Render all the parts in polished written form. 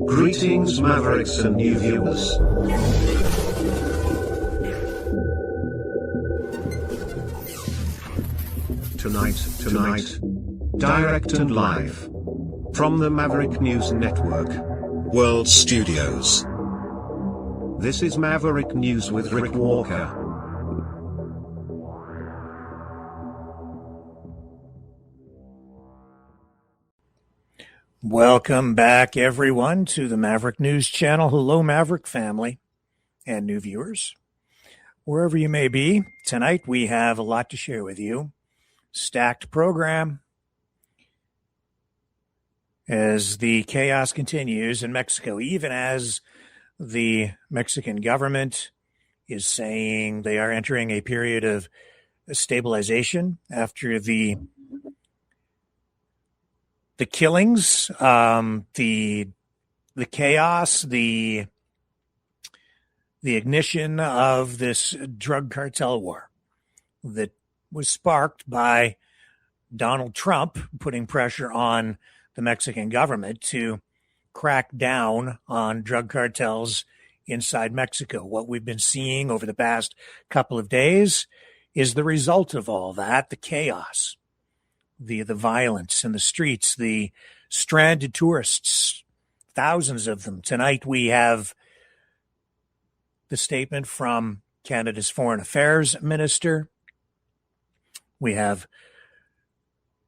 Greetings, Mavericks and new viewers. Tonight, direct and live from the Maverick News Network World Studios. This is Maverick News with Rick Walker. Welcome back, everyone, to the Maverick News Channel. Hello, Maverick family and new viewers. Wherever you may be, tonight we have a lot to share with you. Stacked program as the chaos continues in Mexico, even as the Mexican government is saying they are entering a period of stabilization after the killings, the chaos, the ignition of this drug cartel war that was sparked by Donald Trump putting pressure on the Mexican government to crack down on drug cartels inside Mexico. What we've been seeing over the past couple of days is the result of all that, the chaos. The violence in the streets, the stranded tourists, thousands of them. Tonight we have the statement from Canada's Foreign Affairs Minister. We have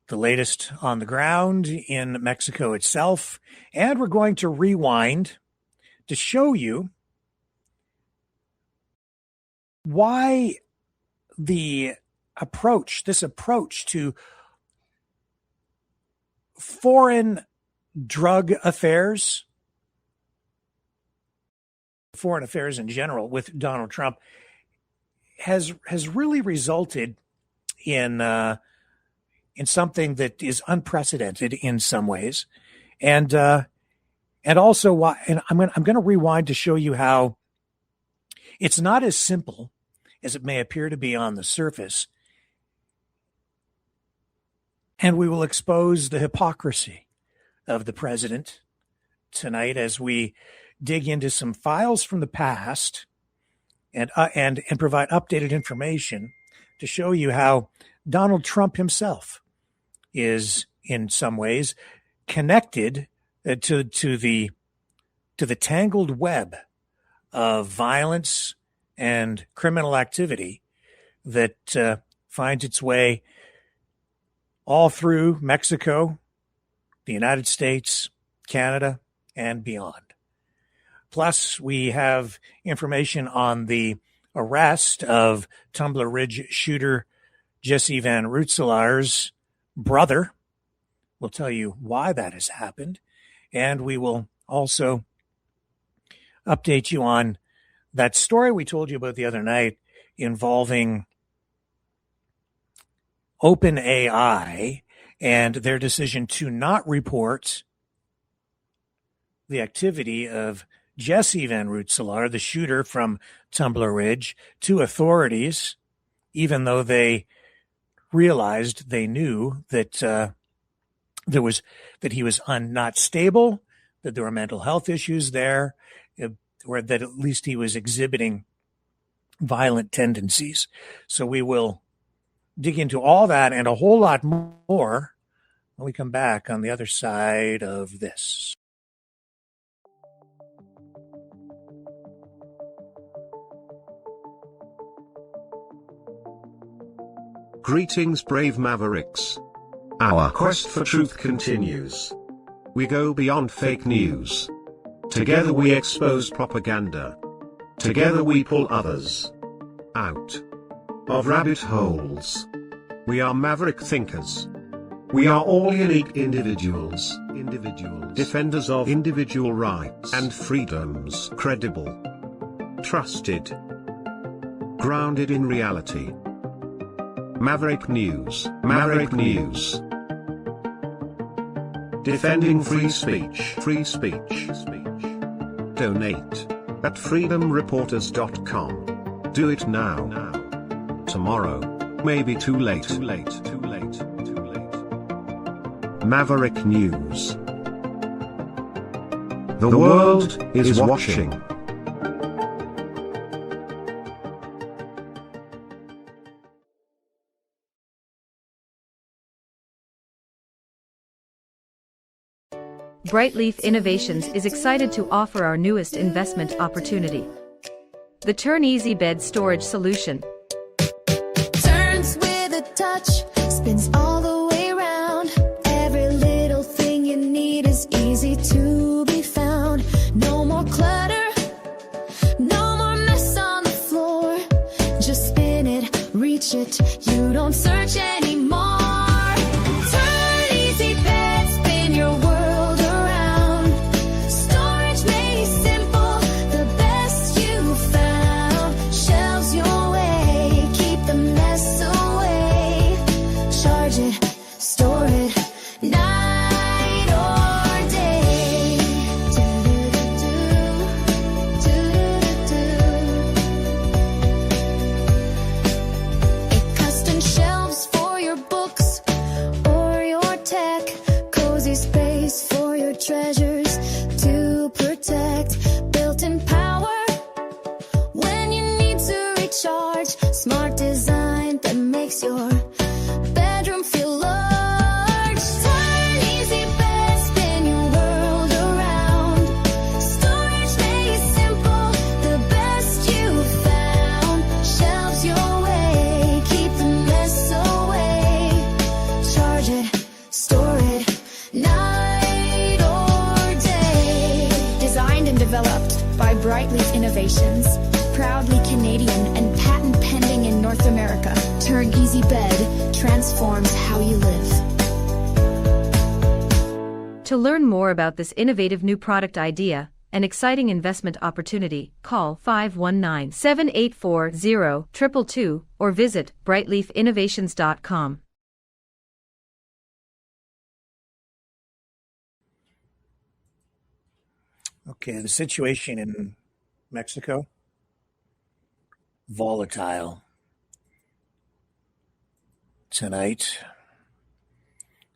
the latest on the ground in Mexico itself. And we're going to rewind to show you why this approach to foreign drug affairs, foreign affairs in general with Donald Trump has really resulted in something that is unprecedented in some ways, and also why. And I'm going to rewind to show you how it's not as simple as it may appear to be on the surface. And we will expose the hypocrisy of the president tonight as we dig into some files from the past and provide updated information to show you how Donald Trump himself is in some ways connected to the tangled web of violence and criminal activity that finds its way all through Mexico, the United States, Canada, and beyond. Plus, we have information on the arrest of Tumbler Ridge shooter Jesse Van Rootselaar's brother. We'll tell you why that has happened. And we will also update you on that story we told you about the other night involving OpenAI and their decision to not report the activity of Jesse Van Rootselaar, the shooter from Tumbler Ridge, to authorities, even though they realized, they knew that that he was not stable, that there were mental health issues there, or that at least he was exhibiting violent tendencies. So we will dig into all that and a whole lot more when we come back on the other side of this. Greetings, brave Mavericks. Our quest for truth continues. We go beyond fake news. Together we expose propaganda. Together we pull others out of rabbit holes. We are maverick thinkers. We are all unique individuals, defenders of individual rights and freedoms, credible, trusted, grounded in reality. Maverick News, defending free speech, Donate at freedomreporters.com. Do it now. Tomorrow may be too late. Maverick News. The world is watching. Brightleaf Innovations is excited to offer our newest investment opportunity, the Turn Easy Bed Storage Solution. Turns with a touch, spins all the way around. Every little thing you need is easy to be found. No more clutter, no more mess on the floor. Just spin it, reach it, you don't search anymore. Turn Easy Bed, spin your world around. Storage made simple, the best you found. Shelves your way, keep the mess away. Charge it, store it, night or day. Custom shelves for your books or your tech. Cozy space for your treasures to protect. Built-in power when you need to recharge. Smart design that makes your bedroom feel large. Turn Easy Bed, spin your world around. Storage made simple, the best you found. Shelves your way, keep the mess away. Charge it, store it, night or day. Designed and developed by Brightleaf Innovations. Proudly Canadian and patent pending in North America. Turn Easy Bed transforms how you live. To learn more about this innovative new product idea and exciting investment opportunity, call 519-784-0222 or visit brightleafinnovations.com. Okay, the situation in Mexico, volatile tonight.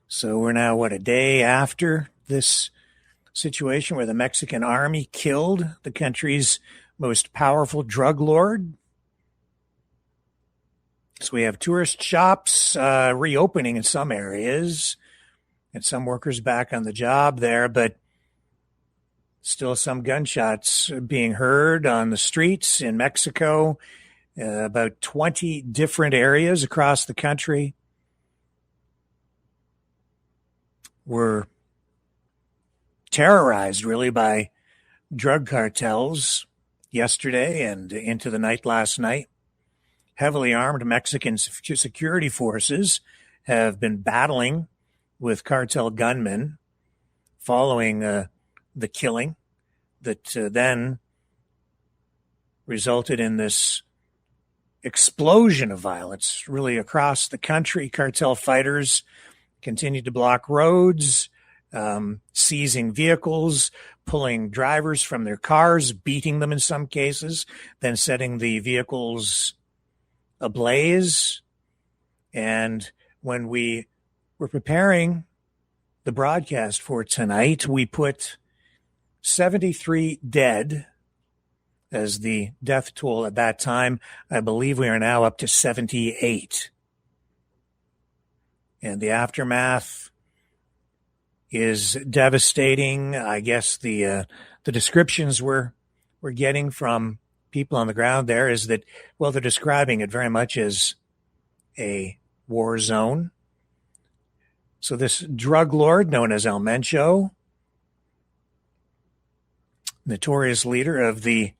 So we're now, a day after this situation where the Mexican army killed the country's most powerful drug lord. So we have tourist shops reopening in some areas and some workers back on the job there, but still some gunshots being heard on the streets in Mexico, about 20 different areas across the country were terrorized really by drug cartels yesterday and into the night last night. Heavily armed Mexican security forces have been battling with cartel gunmen following the killing that then resulted in this explosion of violence really across the country. Cartel fighters continued to block roads, seizing vehicles, pulling drivers from their cars, beating them in some cases, then setting the vehicles ablaze. And when we were preparing the broadcast for tonight, we put 73 dead as the death toll at that time. I believe we are now up to 78. And the aftermath is devastating. I guess the descriptions we're getting from people on the ground there is that, well, they're describing it very much as a war zone. So this drug lord known as El Mencho, notorious leader of the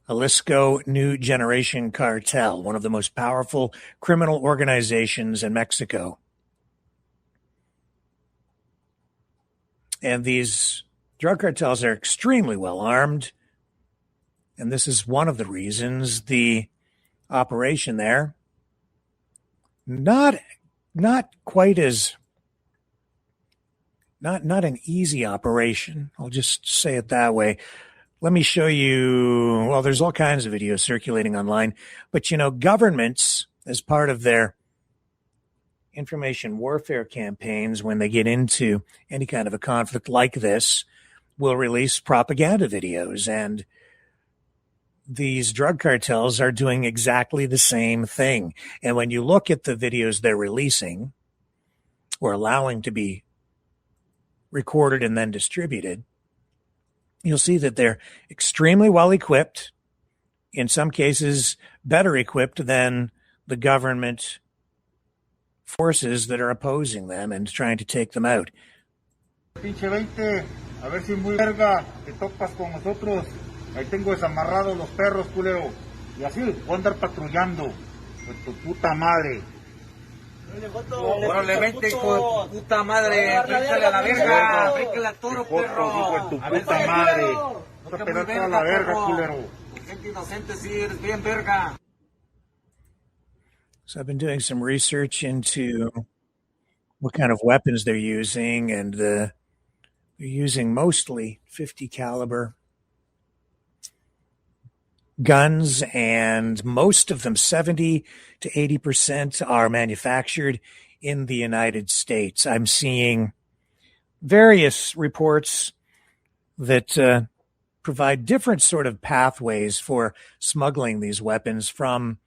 Jalisco New Generation Cartel, one of the most powerful criminal organizations in Mexico. And these drug cartels are extremely well armed. And this is one of the reasons the operation there, not quite as, not an easy operation. I'll just say it that way. Let me show you, well, there's all kinds of videos circulating online, but governments, as part of their information warfare campaigns, when they get into any kind of a conflict like this, will release propaganda videos, and these drug cartels are doing exactly the same thing. And when you look at the videos they're releasing or allowing to be recorded and then distributed, you'll see that they're extremely well equipped, in some cases better equipped than the government forces that are opposing them and trying to take them out. Pinche 20, a ver si muy verga te topas con nosotros. Ahí tengo desamarrados los perros, culero. Y así voy a andar patrullando. Con tu puta madre. Órale, vente, hijo de tu puta madre. Bríncale a la verga. Bríncale a toro, perro. Hijo de tu puta madre. Vas a pegar toda la verga, culero. Gente inocente, sí, eres bien verga. So I've been doing some research into what kind of weapons they're using, and they're using mostly 50 caliber guns, and most of them, 70 to 80%, are manufactured in the United States. I'm seeing various reports that provide different sort of pathways for smuggling these weapons from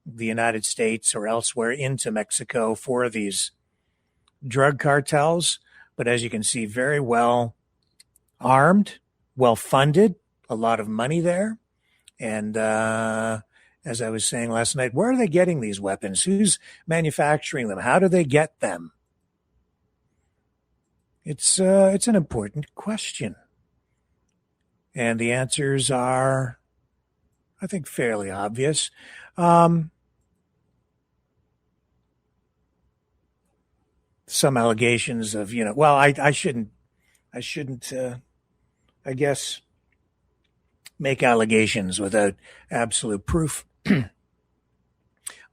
the United States or elsewhere into Mexico for these drug cartels. But as you can see, very well armed, well funded, a lot of money there. And as I was saying last night, where are they getting these weapons? Who's manufacturing them? How do they get them? It's an important question. And the answers are, I think, fairly obvious. Some allegations of, well, I shouldn't, I guess, make allegations without absolute proof.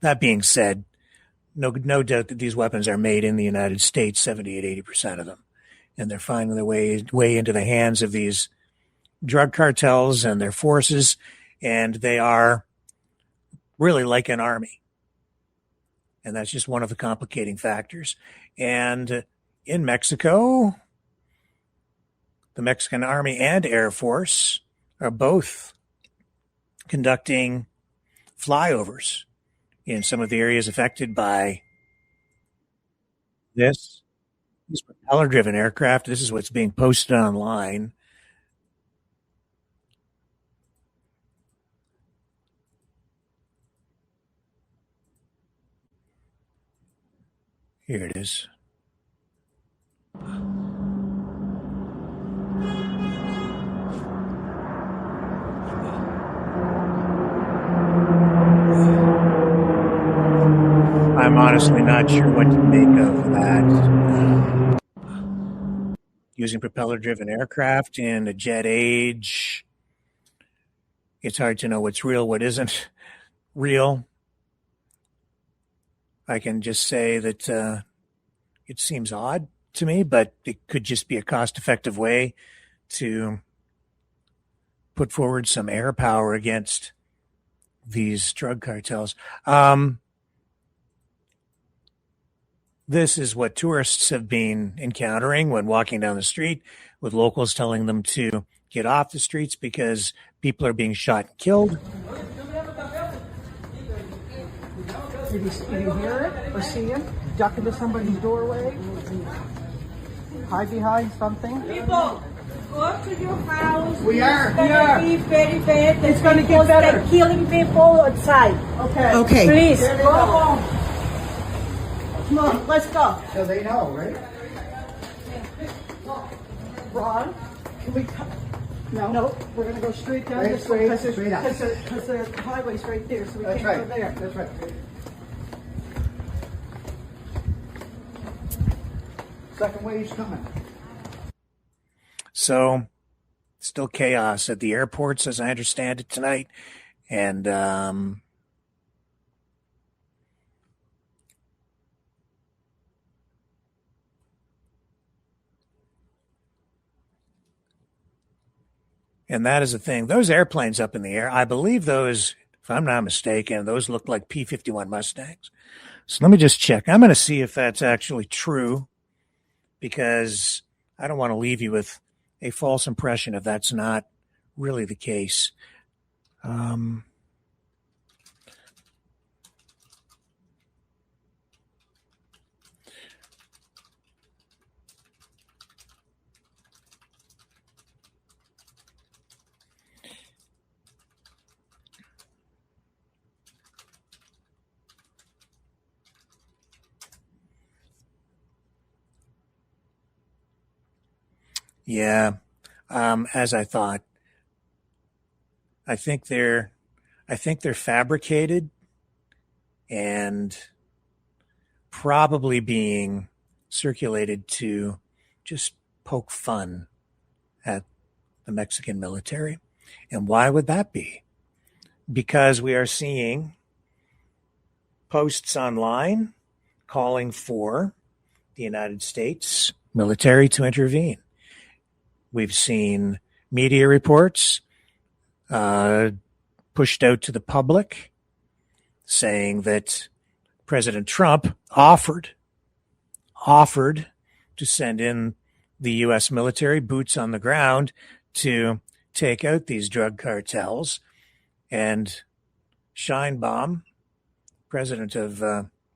That being said, no doubt that these weapons are made in the United States, 78, 80% of them. And they're finding their way into the hands of these drug cartels and their forces, and they are really like an army. And that's just one of the complicating factors. And in Mexico, the Mexican Army and Air Force are both conducting flyovers in some of the areas affected by these propeller-driven aircraft. This is what's being posted online. Here it is. I'm honestly not sure what to make of that. Using propeller-driven aircraft in a jet age, it's hard to know what's real, what isn't real. I can just say that it seems odd to me, but it could just be a cost-effective way to put forward some air power against these drug cartels. This is what tourists have been encountering when walking down the street, with locals telling them to get off the streets because people are being shot and killed. Did you hear it or see him duck into somebody's doorway? Hide behind something? People, go up to your house. We are. It's going to be very bad. It's going to get better. They're killing people outside. Okay. Okay. Please, There they go go. home. Come on, let's go. So they know, right? Ron, can we come? No, we're going to go straight down Right, this way straight up. because the highway's right there, so we That's can't right. go there. That's right. Second wave's coming. So, still chaos at the airports, as I understand it tonight. And that is the thing. Those airplanes up in the air, I believe those, if I'm not mistaken, those look like P-51 Mustangs. So let me just check. I'm going to see if that's actually true, because I don't want to leave you with a false impression if that's not really the case. Yeah, as I thought, I think they're fabricated and probably being circulated to just poke fun at the Mexican military. And why would that be? Because we are seeing posts online calling for the United States military to intervene. We've seen media reports pushed out to the public saying that President Trump offered to send in the U.S. military, boots on the ground, to take out these drug cartels. And Sheinbaum, president of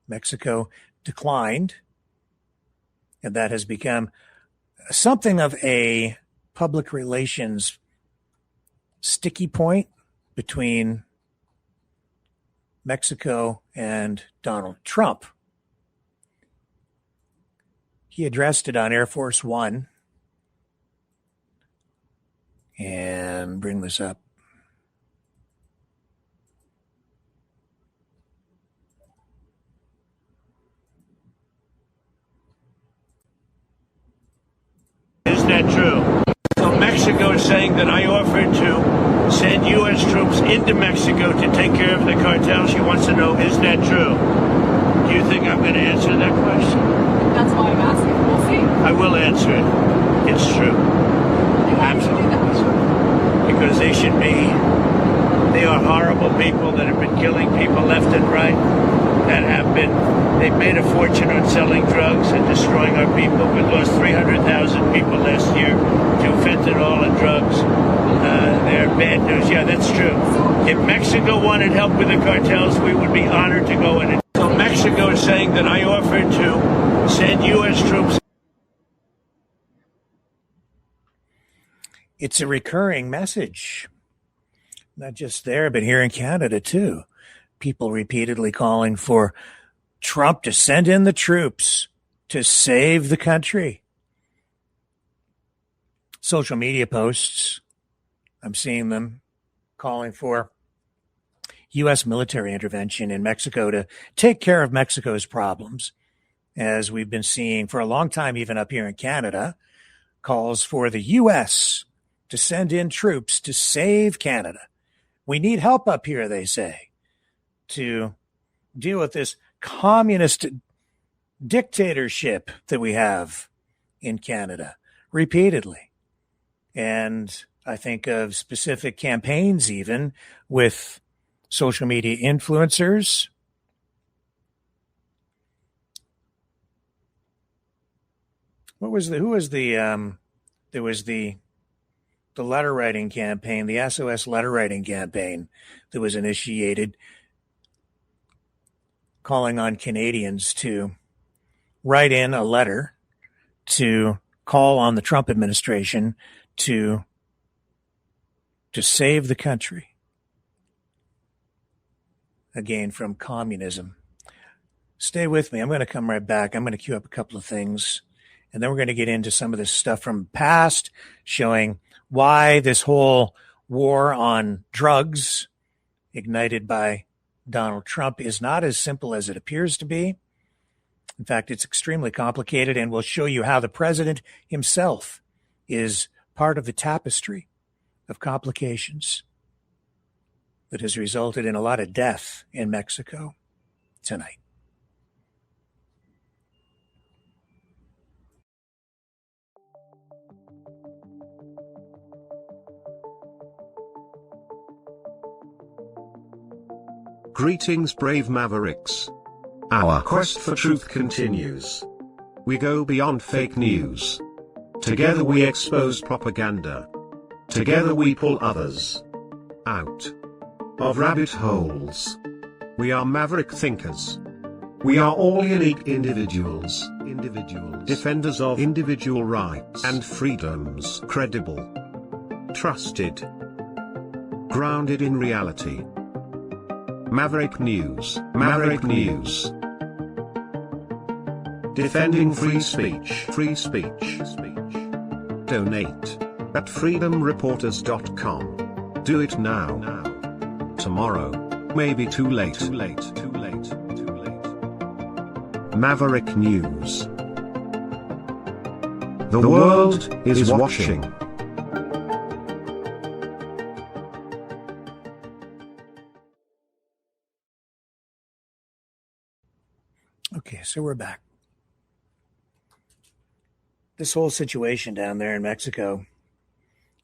Mexico, declined. And that has become something of a public relations sticky point between Mexico and Donald Trump. He addressed it on Air Force One. And bring this up. Isn't that true? So Mexico is saying that I offered to send U.S. troops into Mexico to take care of the cartel. She wants to know, is that true? Do you think I'm going to answer that question? That's why I'm asking. We'll see. I will answer it. It's true. Absolutely. Because they are horrible people that have been killing people left and right, they've made a fortune on selling drugs and destroying our people. We lost 300,000 people last year to fentanyl and drugs. They're bad news. Yeah, that's true. If Mexico wanted help with the cartels, we would be honored to go in. So Mexico is saying that I offered to send U.S. troops. It's a recurring message, not just there, but here in Canada too. People repeatedly calling for Trump to send in the troops to save the country. Social media posts, I'm seeing them calling for U.S. military intervention in Mexico to take care of Mexico's problems, as we've been seeing for a long time, even up here in Canada, calls for the U.S. to send in troops to save Canada. We need help up here, they say, to deal with this communist dictatorship that we have in Canada repeatedly. And I think of specific campaigns even with social media influencers. There was the letter writing campaign, the SOS letter writing campaign that was initiated, calling on Canadians to write in a letter to call on the Trump administration to save the country again from communism. Stay with me. I'm going to come right back. I'm going to queue up a couple of things, and then we're going to get into some of this stuff from the past, showing why this whole war on drugs ignited by Donald Trump is not as simple as it appears to be. In fact, it's extremely complicated, and we'll show you how the president himself is part of the tapestry of complications that has resulted in a lot of death in Mexico tonight. Greetings, brave mavericks. Our quest for truth continues. We go beyond fake news. Together we expose propaganda. Together we pull others out of rabbit holes. We are maverick thinkers. We are all unique individuals, defenders of individual rights and freedoms, credible, trusted, grounded in reality. Maverick News, Maverick News. Defending free speech, free speech. Donate at freedomreporters.com. Do it now. Tomorrow may be too late. Maverick News. The world is watching. Okay, so we're back. This whole situation down there in Mexico,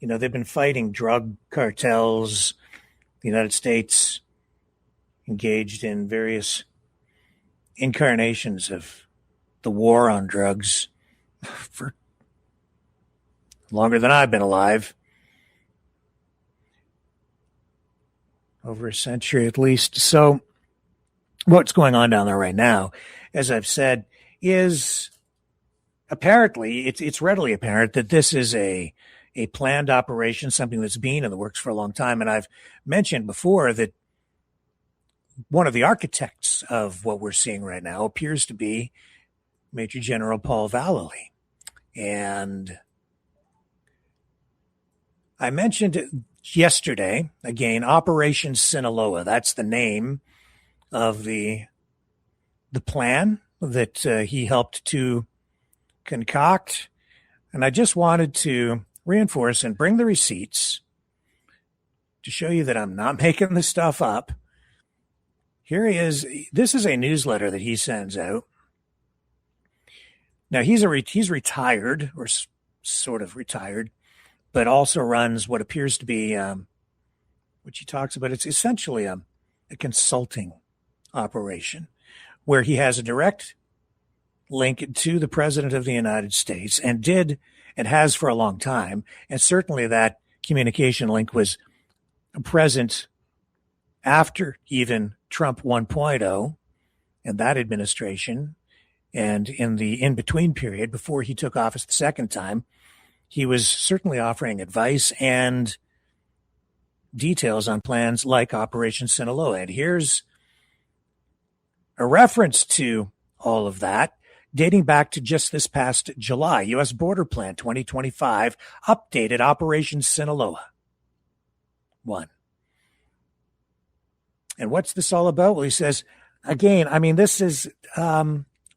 they've been fighting drug cartels. The United States engaged in various incarnations of the war on drugs for longer than I've been alive. Over a century at least. So what's going on down there right now, as I've said, is apparently, it's readily apparent that this is a planned operation, something that's been in the works for a long time. And I've mentioned before that one of the architects of what we're seeing right now appears to be Major General Paul Vallely. And I mentioned yesterday, again, Operation Sinaloa. That's the name of the plan that he helped to concoct. And I just wanted to reinforce and bring the receipts to show you that I'm not making this stuff up. Here he is. This is a newsletter that he sends out. Now, he's retired, or sort of retired, but also runs what appears to be, which he talks about, it's essentially a consulting operation where he has a direct link to the President of the United States and has for a long time. And certainly that communication link was present after even Trump 1.0 and that administration. And in the in-between period, before he took office the second time, he was certainly offering advice and details on plans like Operation Sinaloa. And here's a reference to all of that, dating back to just this past July. U.S. Border Plan 2025, updated Operation Sinaloa 1. And what's this all about? Well, he says, again, this is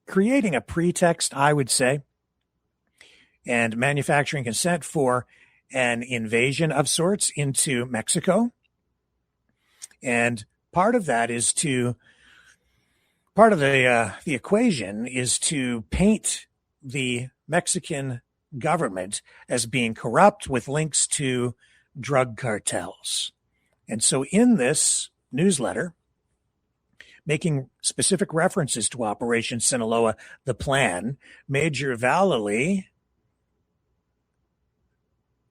creating a pretext, I would say, and manufacturing consent for an invasion of sorts into Mexico. And part of that is part of the equation is to paint the Mexican government as being corrupt with links to drug cartels. And so in this newsletter, making specific references to Operation Sinaloa, the plan, Major Vallely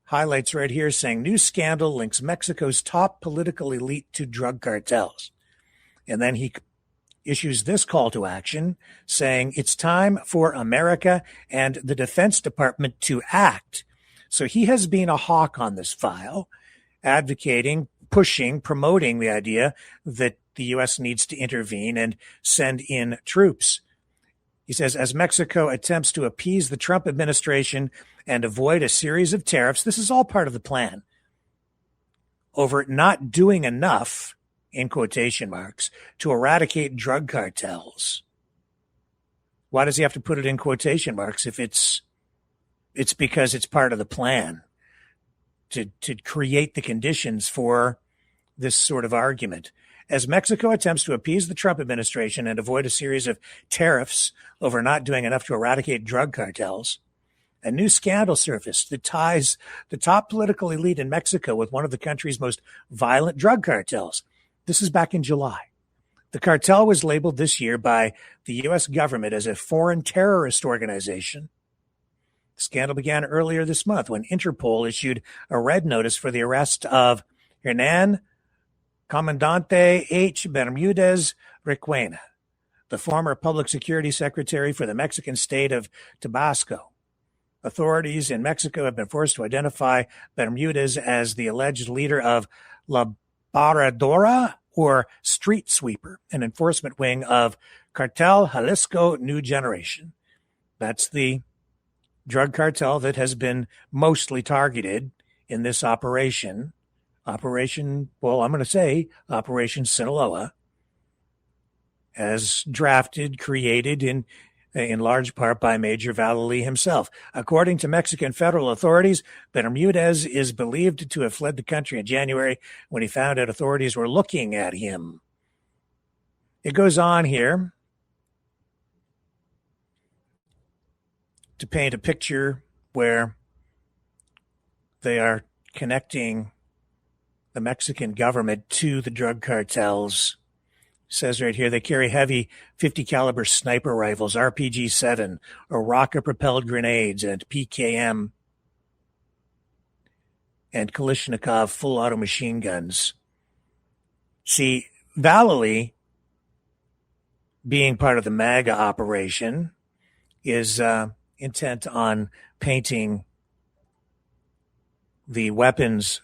highlights right here saying, new scandal links Mexico's top political elite to drug cartels. And then he issues this call to action saying it's time for America and the Defense Department to act. So he has been a hawk on this file, advocating, pushing, promoting the idea that the U.S. needs to intervene and send in troops. He says, as Mexico attempts to appease the Trump administration and avoid a series of tariffs, this is all part of the plan, over not doing enough, in quotation marks, to eradicate drug cartels. Why does he have to put it in quotation marks if it's because it's part of the plan to create the conditions for this sort of argument? As Mexico attempts to appease the Trump administration and avoid a series of tariffs over not doing enough to eradicate drug cartels, a new scandal surfaced that ties the top political elite in Mexico with one of the country's most violent drug cartels. This is back in July. The cartel was labeled this year by the U.S. government as a foreign terrorist organization. Scandal began earlier this month when Interpol issued a red notice for the arrest of Hernan Comandante H. Bermudez Requena, the former public security secretary for the Mexican state of Tabasco. Authorities in Mexico have been forced to identify Bermudez as the alleged leader of La Barradora, or Street Sweeper, an enforcement wing of Cartel Jalisco New Generation. That's the drug cartel that has been mostly targeted in this operation. Operation Sinaloa, as drafted, created in large part by Major Vallely himself. According to Mexican federal authorities, Bermudez is believed to have fled the country in January when he found out authorities were looking at him. It goes on here to paint a picture where they are connecting the Mexican government to the drug cartels. It says right here, they carry heavy 50 caliber sniper rifles, RPG-7, or rocket-propelled grenades, and PKM and Kalashnikov full-auto machine guns. See, Vallely, being part of the MAGA operation, is intent on painting the weapons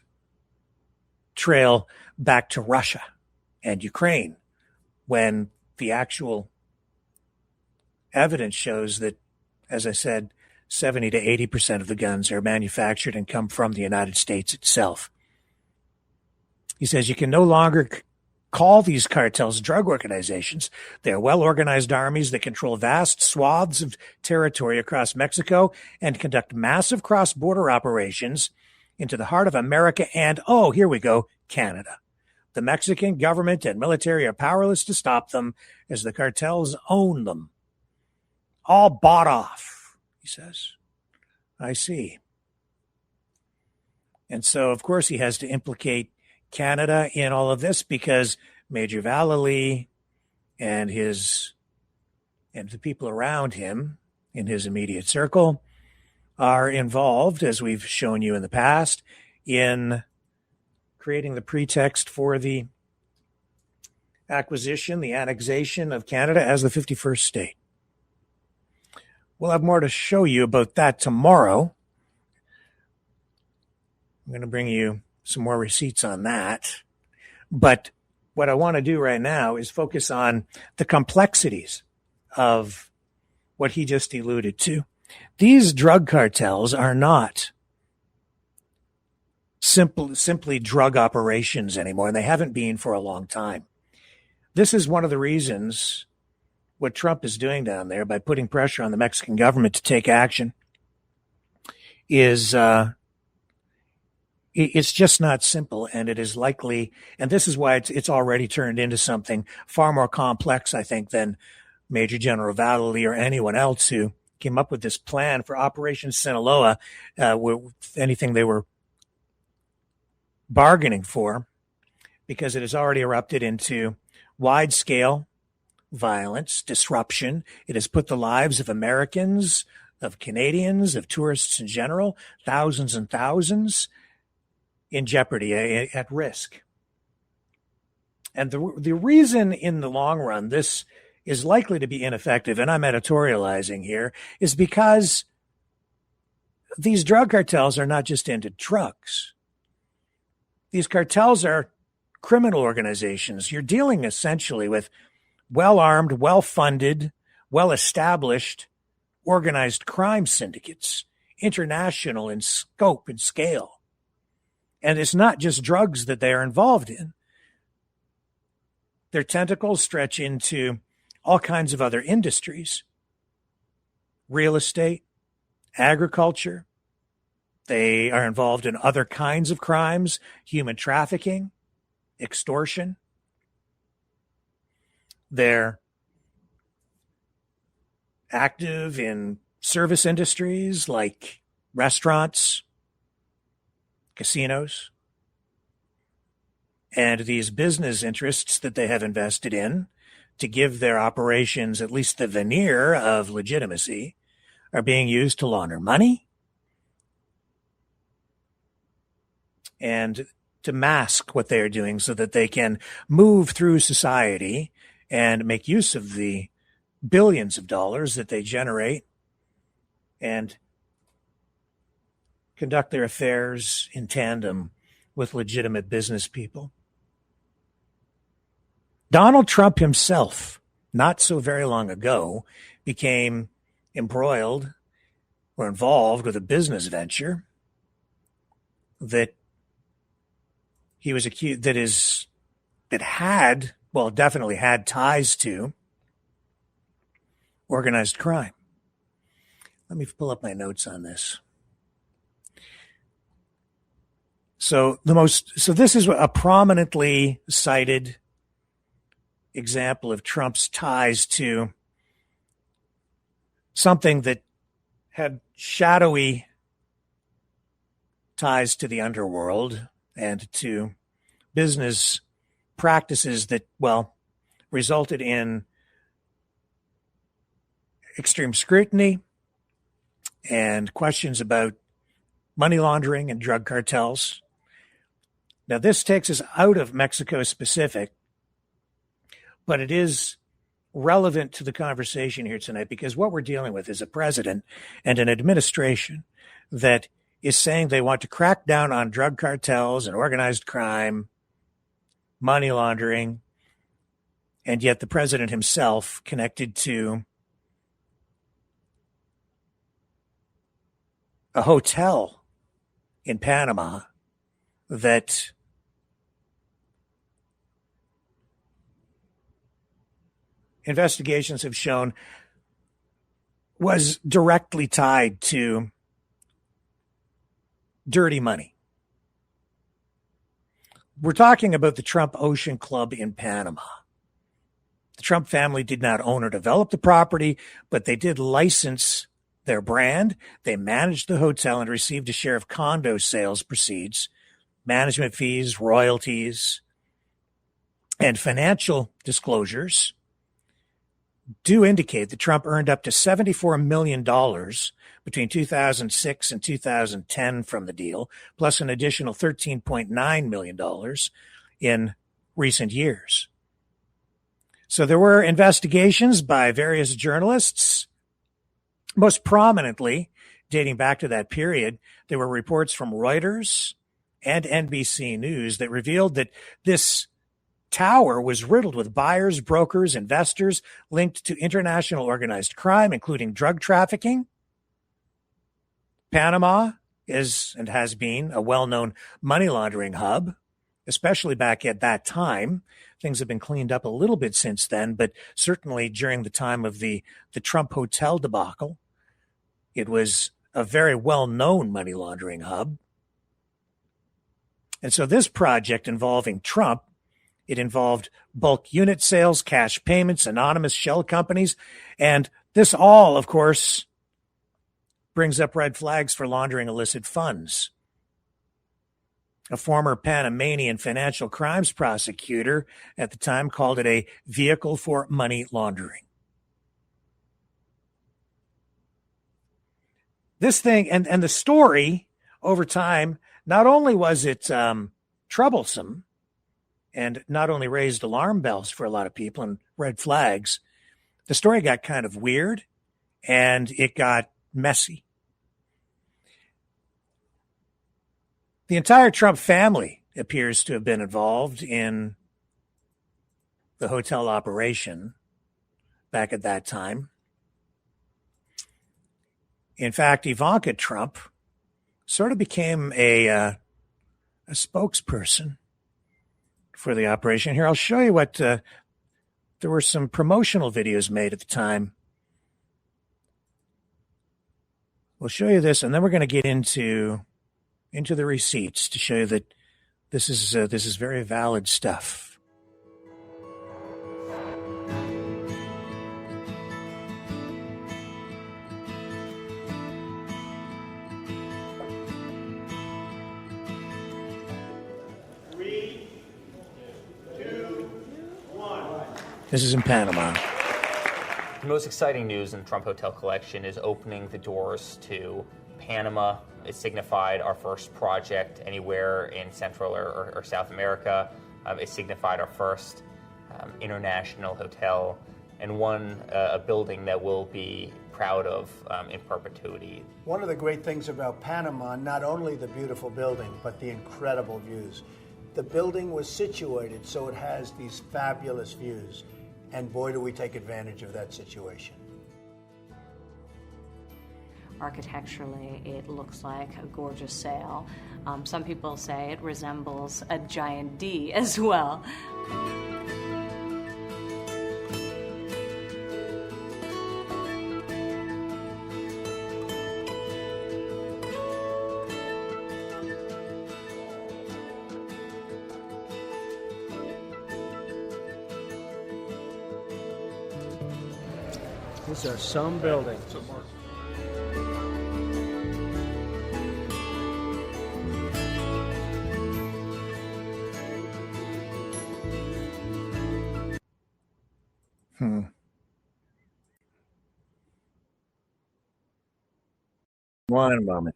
trail back to Russia and Ukraine, when the actual evidence shows that, as I said, 70 to 80% of the guns are manufactured and come from the United States itself. He says you can no longer call these cartels drug organizations. They are well-organized armies that control vast swaths of territory across Mexico and conduct massive cross-border operations into the heart of America and, oh, here we go, Canada. The Mexican government and military are powerless to stop them as the cartels own them. All bought off, he says. I see. And so, of course, he has to implicate Canada in all of this because Major Vallely and the people around him in his immediate circle are involved, as we've shown you in the past, in creating the pretext for the acquisition, the annexation of Canada as the 51st state. We'll have more to show you about that tomorrow. I'm going to bring you some more receipts on that. But what I want to do right now is focus on the complexities of what he just alluded to. These drug cartels are not simply drug operations anymore, and they haven't been for a long time. This is one of the reasons what Trump is doing down there by putting pressure on the Mexican government to take action is it's just not simple, and it is likely, and this is why it's already turned into something far more complex, I think, than Major General Vallely or anyone else who came up with this plan for Operation Sinaloa, anything they were bargaining for, because it has already erupted into wide-scale violence, disruption. It has put the lives of Americans, of Canadians, of tourists in general, thousands and thousands, in jeopardy, at risk. And the reason in the long run this is likely to be ineffective, and I'm editorializing here, is because these drug cartels are not just into drugs. These cartels are criminal organizations. You're dealing essentially with well-armed, well-funded, well-established, organized crime syndicates, international in scope and scale. And it's not just drugs that they are involved in. Their tentacles stretch into all kinds of other industries. Real estate, agriculture. They are involved in other kinds of crimes, human trafficking, extortion. They're active in service industries like restaurants, casinos, and these business interests that they have invested in to give their operations at least the veneer of legitimacy are being used to launder money, and to mask what they are doing so that they can move through society and make use of the billions of dollars that they generate and conduct their affairs in tandem with legitimate business people. Donald Trump himself, not so very long ago, became embroiled or involved with a business venture that he was accused definitely had ties to organized crime. Let me pull up my notes on this. So this is a prominently cited example of Trump's ties to something that had shadowy ties to the underworld and to business practices that, resulted in extreme scrutiny and questions about money laundering and drug cartels. Now, this takes us out of Mexico specific, but it is relevant to the conversation here tonight because what we're dealing with is a president and an administration that is saying they want to crack down on drug cartels and organized crime, money laundering, and yet the president himself connected to a hotel in Panama that investigations have shown was directly tied to dirty money. We're talking about the Trump Ocean Club in Panama. The Trump family did not own or develop the property, but they did license their brand. They managed the hotel and received a share of condo sales proceeds, management fees, royalties, and financial disclosures do indicate that Trump earned up to $74 million between 2006 and 2010 from the deal, plus an additional $13.9 million in recent years. So there were investigations by various journalists, most prominently dating back to that period. There were reports from Reuters and NBC News that revealed that this tower was riddled with buyers, brokers, investors linked to international organized crime, including drug trafficking. Panama is and has been a well-known money laundering hub, especially back at that time. Things have been cleaned up a little bit since then, but certainly during the time of the Trump hotel debacle, it was a very well-known money laundering hub. And so this project involving Trump, it involved bulk unit sales, cash payments, anonymous shell companies, and this all, of course, brings up red flags for laundering illicit funds. A former Panamanian financial crimes prosecutor at the time called it a vehicle for money laundering. This thing, and the story over time, not only was it troublesome, and not only raised alarm bells for a lot of people and red flags, the story got kind of weird and it got messy. The entire Trump family appears to have been involved in the hotel operation back at that time. In fact, Ivanka Trump sort of became a spokesperson for the operation. Here, I'll show you what there were some promotional videos made at the time. We'll show you this, and then we're going to get into the receipts to show you that this is very valid stuff. This is in Panama. The most exciting news in the Trump Hotel collection is opening the doors to Panama, it signified our first project anywhere in Central or South America. It signified our first international hotel, and a building that we'll be proud of in perpetuity. One of the great things about Panama, not only the beautiful building, but the incredible views. The building was situated so it has these fabulous views, and boy, do we take advantage of that situation. Architecturally, it looks like a gorgeous sail. Some people say it resembles a giant D as well. These are some buildings. One moment.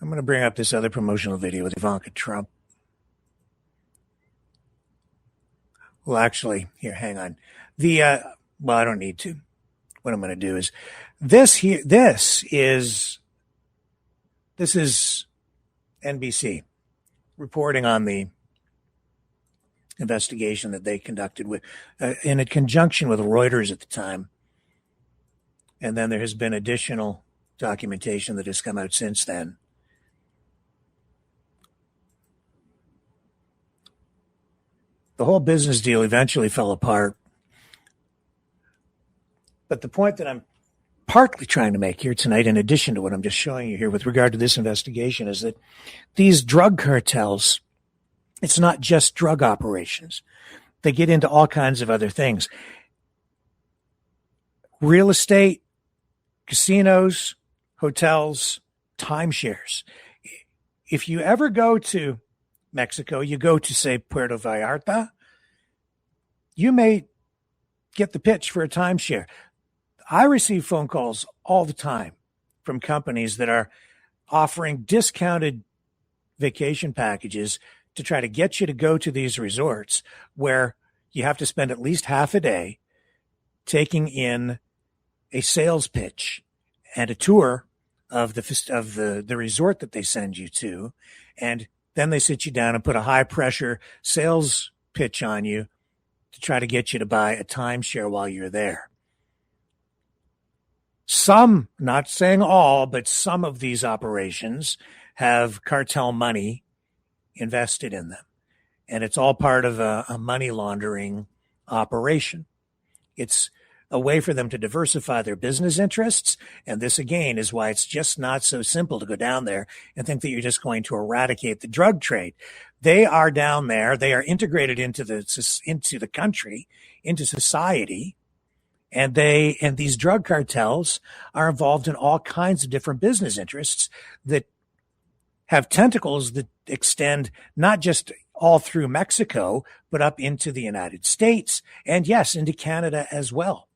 I'm going to bring up this other promotional video with Ivanka Trump. Well, actually, here, hang on. Well, I don't need to. What I'm going to do is this is NBC reporting on the investigation that they conducted with in conjunction with Reuters at the time. And then there has been additional documentation that has come out since then. The whole business deal eventually fell apart. But the point that I'm partly trying to make here tonight, in addition to what I'm just showing you here with regard to this investigation, is that these drug cartels, it's not just drug operations. They get into all kinds of other things. Real estate, casinos, hotels, timeshares. If you ever go to Mexico, you go to, say, Puerto Vallarta, you may get the pitch for a timeshare. I receive phone calls all the time from companies that are offering discounted vacation packages to try to get you to go to these resorts where you have to spend at least half a day taking in a sales pitch and a tour of the resort that they send you to, and then they sit you down and put a high pressure sales pitch on you to try to get you to buy a timeshare while you're there. Some, not saying all, but some of these operations have cartel money invested in them. And it's all part of a money laundering operation. It's a way for them to diversify their business interests. And this, again, is why it's just not so simple to go down there and think that you're just going to eradicate the drug trade. They are down there. They are integrated into the country, into society. And these drug cartels are involved in all kinds of different business interests that have tentacles that extend not just all through Mexico, but up into the United States and, yes, into Canada as well.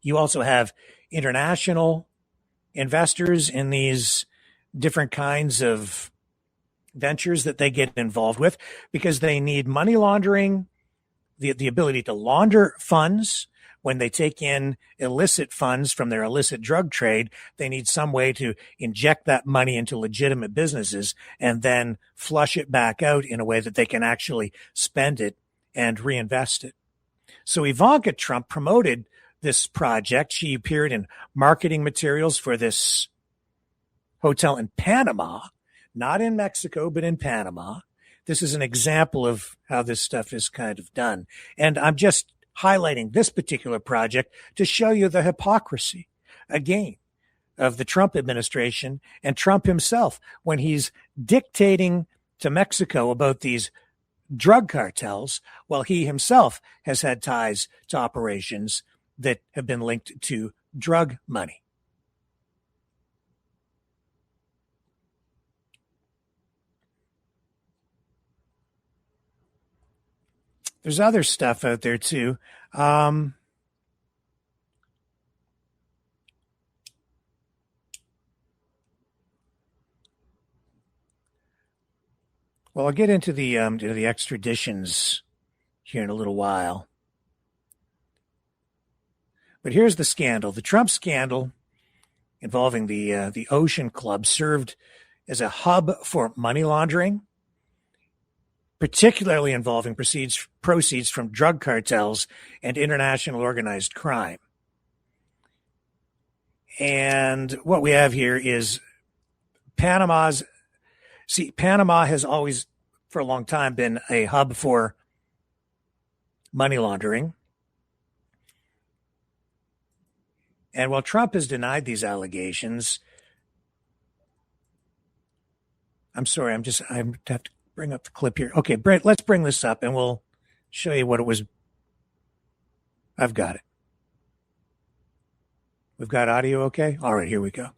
You also have international investors in these different kinds of ventures that they get involved with because they need money laundering, the ability to launder funds. When they take in illicit funds from their illicit drug trade, they need some way to inject that money into legitimate businesses and then flush it back out in a way that they can actually spend it and reinvest it. So Ivanka Trump promoted this project. She appeared in marketing materials for this hotel in Panama, not in Mexico, but in Panama. This is an example of how this stuff is kind of done. And I'm just highlighting this particular project to show you the hypocrisy, again, of the Trump administration and Trump himself when he's dictating to Mexico about these drug cartels while he himself has had ties to operations that have been linked to drug money. there's other stuff out there too. Well, I'll get into the extraditions here in a little while. But here's the scandal. The Trump scandal involving the Ocean Club served as a hub for money laundering, particularly involving proceeds from drug cartels and international organized crime. And what we have here is Panama has always, for a long time, been a hub for money laundering. And while Trump has denied these allegations, I'm sorry, I have to bring up the clip here. Okay, Brent, let's bring this up and we'll show you what it was. I've got it. We've got audio okay? All right, here we go.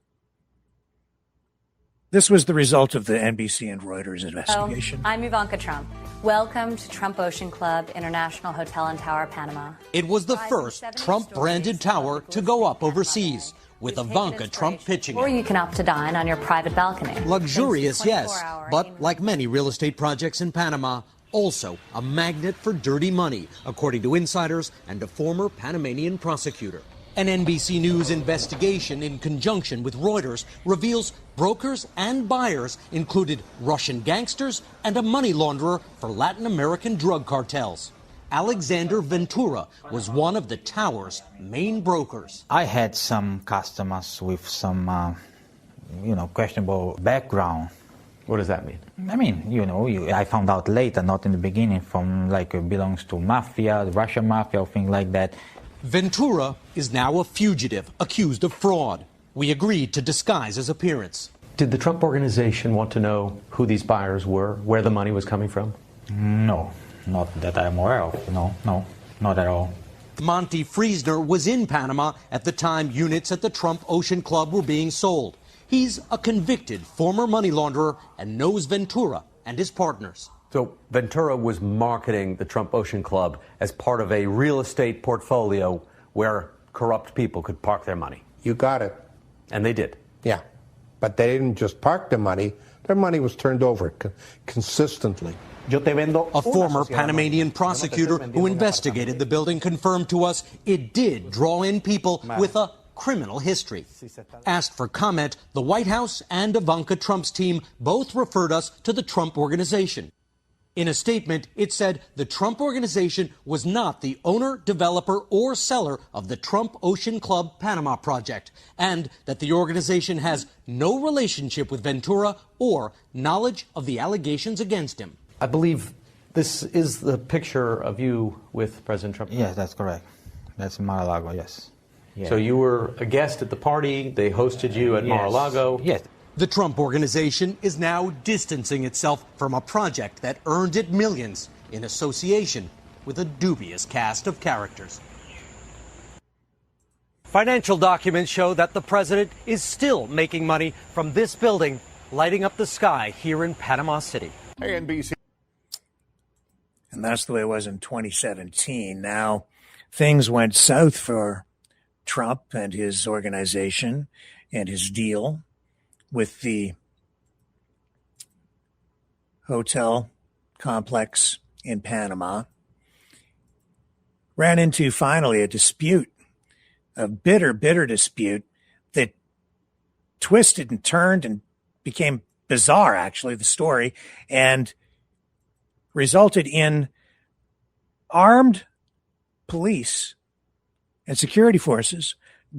This was the result of the NBC and Reuters investigation. I'm Ivanka Trump. Welcome to Trump Ocean Club International Hotel and Tower, Panama. It was the first Trump-branded tower to go up overseas, with Ivanka Trump pitching it. Or you can opt to dine on your private balcony. Luxurious, yes, but like many real estate projects in Panama, also a magnet for dirty money, according to insiders and a former Panamanian prosecutor. An NBC News investigation in conjunction with Reuters reveals brokers and buyers included Russian gangsters and a money launderer for Latin American drug cartels. Alexander Ventura was one of the tower's main brokers. I had some customers with some, questionable background. What does that mean? I mean, I found out later, not in the beginning, from belongs to mafia, the Russian mafia, or things like that. Ventura is now a fugitive, accused of fraud. We agreed to disguise his appearance. Did the Trump organization want to know who these buyers were, where the money was coming from? No, not that I'm aware of. No, not at all. Monty Friesner was in Panama at the time units at the Trump Ocean Club were being sold. He's a convicted former money launderer and knows Ventura and his partners. So Ventura was marketing the Trump Ocean Club as part of a real estate portfolio where corrupt people could park their money. You got it. And they did. Yeah. But they didn't just park their money was turned over consistently. A former Panamanian prosecutor who investigated the building confirmed to us it did draw in people with a criminal history. Asked for comment, the White House and Ivanka Trump's team both referred us to the Trump Organization. In a statement, it said the Trump Organization was not the owner, developer, or seller of the Trump Ocean Club Panama project, and that the organization has no relationship with Ventura or knowledge of the allegations against him. I believe this is the picture of you with President Trump. Yes, that's correct. That's Mar-a-Lago, yes. Yeah. So you were a guest at the party. They hosted you at Mar-a-Lago. Yes. The Trump Organization is now distancing itself from a project that earned it millions in association with a dubious cast of characters. Financial documents show that the president is still making money from this building, lighting up the sky here in Panama City. Hey, NBC. And that's the way it was in 2017. Now, things went south for Trump and his organization and his deal with the hotel complex in Panama. Ran into finally a dispute, a bitter dispute that twisted and turned and became bizarre, actually, the story, and resulted in armed police and security forces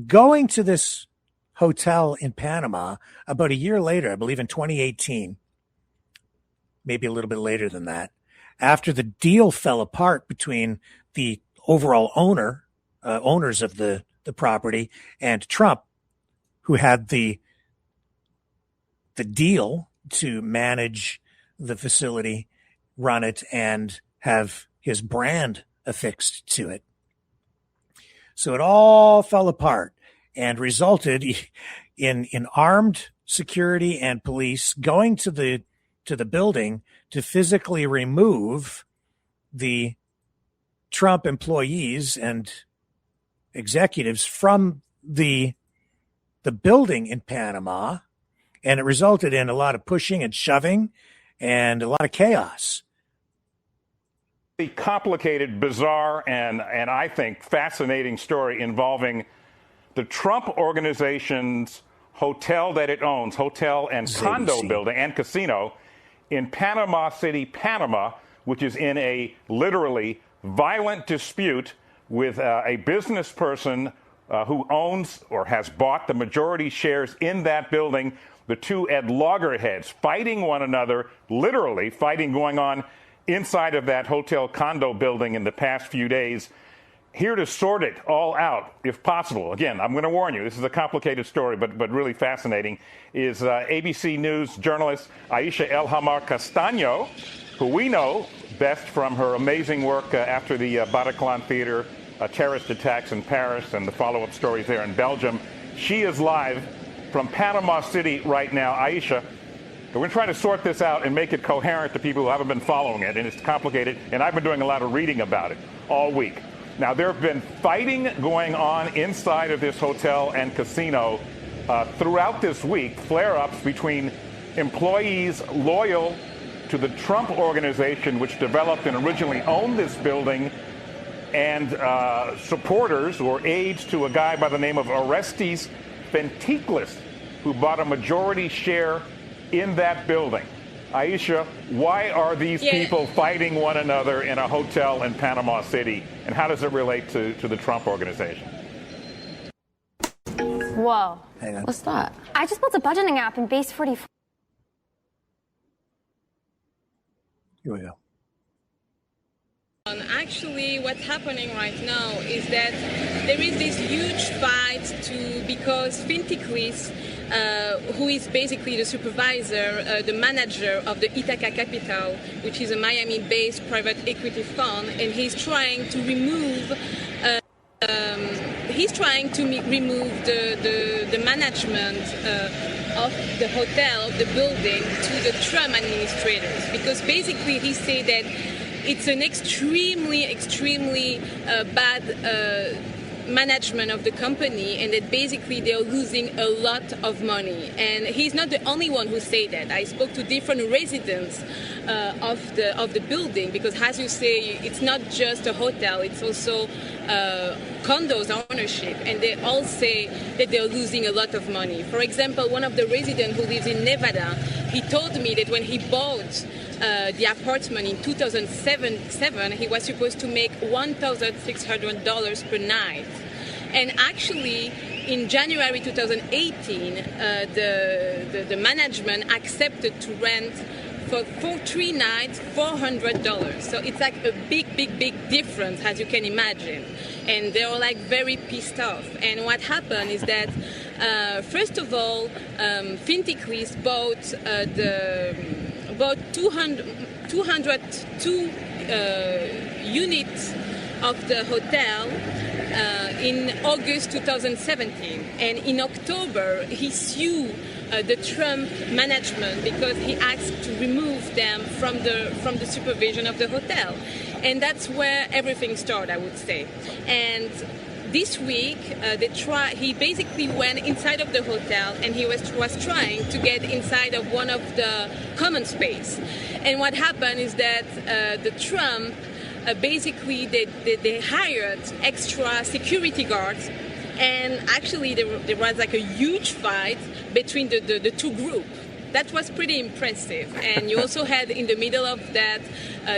going to this hotel in Panama about a year later, I believe in 2018, maybe a little bit later than that, after the deal fell apart between the overall owners of the property and Trump, who had the deal to manage the facility, run it, and have his brand affixed to it. So it all fell apart and resulted in armed security and police going to the building to physically remove the Trump employees and executives from the building in Panama, and it resulted in a lot of pushing and shoving and a lot of chaos. The complicated, bizarre, and I think fascinating story involving the Trump organization's hotel that it owns, hotel and condo building and casino in Panama City, Panama, which is in a literally violent dispute with a business person who owns or has bought the majority shares in that building. The two at loggerheads fighting one another, literally fighting going on inside of that hotel condo building in the past few days. Here to sort it all out, if possible. Again, I'm going to warn you, this is a complicated story, but really fascinating, is ABC News journalist Aisha El Hamar Castaño, who we know best from her amazing work after the Bataclan Theater terrorist attacks in Paris and the follow-up stories there in Belgium. She is live from Panama City right now. Aisha, we're going to try to sort this out and make it coherent to people who haven't been following it, and it's complicated, and I've been doing a lot of reading about it all week. Now, there have been fighting going on inside of this hotel and casino throughout this week, flare-ups between employees loyal to the Trump organization, which developed and originally owned this building, and supporters or aides to a guy by the name of Orestes Fentiklis, who bought a majority share in that building. Aisha, why are these people fighting one another in a hotel in Panama City, and how does it relate to the Trump organization? Whoa. Hang on. What's that? I just built a budgeting app in Base 44. Here we go. Actually, what's happening right now is that there is this huge fight because Fentiklis, who is basically the supervisor, the manager of the Ithaca Capital, which is a Miami-based private equity fund, and he's trying to remove the management of the hotel, of the building, to the Trump administrators, because basically he said that it's an extremely bad management of the company, and that basically they're losing a lot of money. And he's not the only one who said that. I spoke to different residents of the building, because as you say, it's not just a hotel, it's also condos ownership, and they all say that they're losing a lot of money. For example, one of the residents who lives in Nevada, he told me that when he bought the apartment in 2007, he was supposed to make $1,600 per night. And actually, in January 2018, the management accepted to rent for 3 nights, $400. So it's like a big difference, as you can imagine. And they were like very pissed off. And what happened is that, first of all, Fentiklis bought 202 units of the hotel in August 2017, and in October he sued the Trump management because he asked to remove them from the supervision of the hotel, and that's where everything started, I would say. And this week, he basically went inside of the hotel, and he was trying to get inside of one of the common space. And what happened is that the Trump, basically, they hired extra security guards, and actually there was like a huge fight between the two groups. That was pretty impressive. And you also had in the middle of that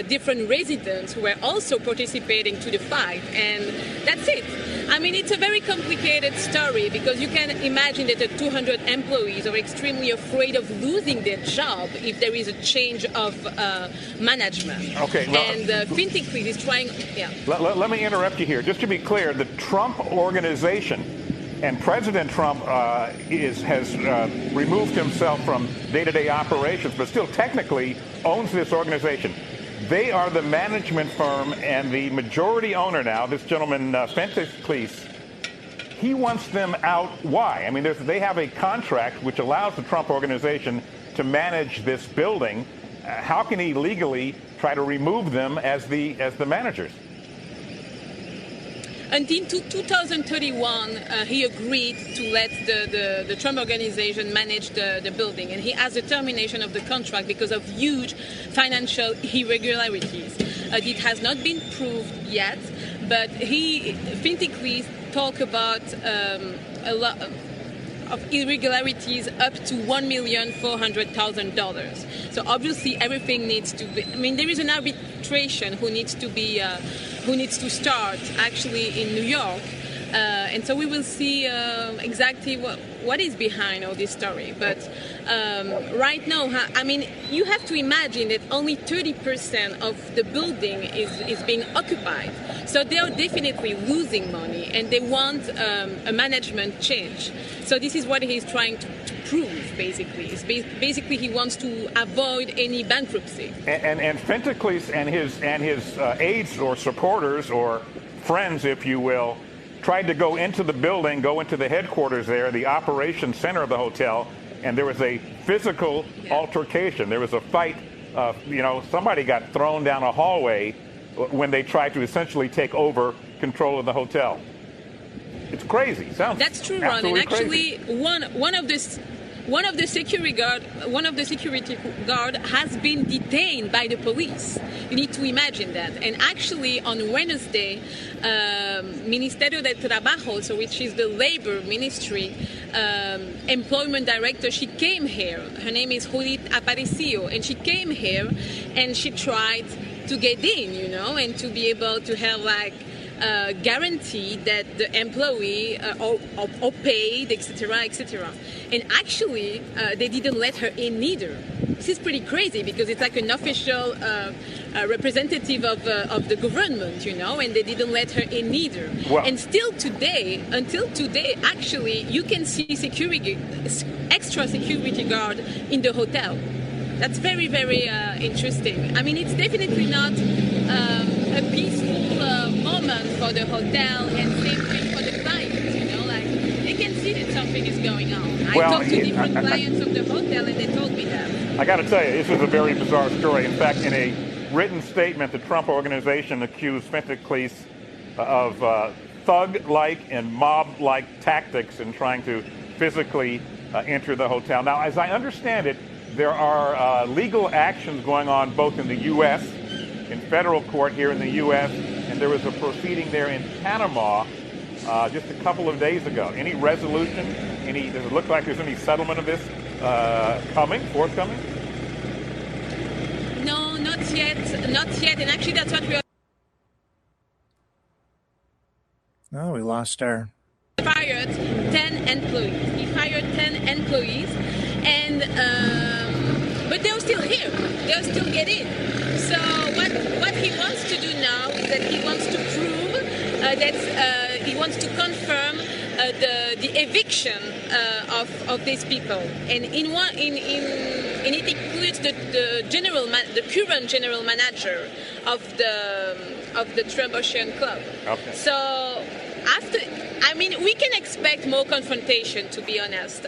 different residents who were also participating to the fight. And that's it. I mean, it's a very complicated story, because you can imagine that the 200 employees are extremely afraid of losing their job if there is a change of management. Okay. And Fentiklis is trying. Yeah. Let me interrupt you here. Just to be clear, the Trump organization and President Trump has removed himself from day-to-day operations, but still technically owns this organization. They are the management firm, and the majority owner now, this gentleman, Fentiklis, he wants them out. Why? I mean, they have a contract which allows the Trump organization to manage this building. How can he legally try to remove them as the managers? until 2031, he agreed to let the Trump organization manage the building, and he has a termination of the contract because of huge financial irregularities. It has not been proved yet, but Fintiklis talk about a lot of irregularities up to $1,400,000. So obviously everything needs to be. I mean, there is an arbitration who needs to start actually in New York, and so we will see exactly what is behind all this story. But right now, I mean, you have to imagine that only 30% of the building is being occupied. So they are definitely losing money, and they want a management change. So this is what he's trying to prove, basically. Basically, he wants to avoid any bankruptcy. And Fintiklis and his aides or supporters or friends, if you will, tried to go into the building, go into the headquarters there, the operations center of the hotel, and there was a physical altercation. There was a fight. Somebody got thrown down a hallway when they tried to essentially take over control of the hotel. It's crazy. That's true, Ron. And actually, one of the security guard has been detained by the police. You need to imagine that. And actually, on Wednesday, Ministerio de Trabajo, so which is the labor ministry, employment director, she came here. Her name is Judith Aparicio, and she came here and she tried to get in, and to be able to have guarantee that the employee are paid, etc., etc. And actually, they didn't let her in neither. This is pretty crazy because it's like an official representative of the government, and they didn't let her in neither. Wow. And until today, actually, you can see extra security guard in the hotel. That's very, very interesting. I mean, it's definitely not a peaceful moment for the hotel, and same thing for the clients. They can see that something is going on. I talked to different clients of the hotel, and they told me that. I got to tell you, this is a very bizarre story. In fact, in a written statement, the Trump organization accused Fintiklis of thug-like and mob-like tactics in trying to physically enter the hotel. Now, as I understand it, there are legal actions going on both in the U.S., in federal court here in the U.S., and there was a proceeding there in Panama just a couple of days ago. Any resolution? Does it look like there's any settlement of this forthcoming? No, not yet. And actually, that's what we are. Oh, we lost our. Fired 10 employees. He fired 10 employees, and but they're still here. They'll still get in. So what he wants to do now is that he wants to prove that he wants to confirm the eviction of these people, and it includes the current general manager of the Trump Ocean Club. Okay. So we can expect more confrontation, to be honest,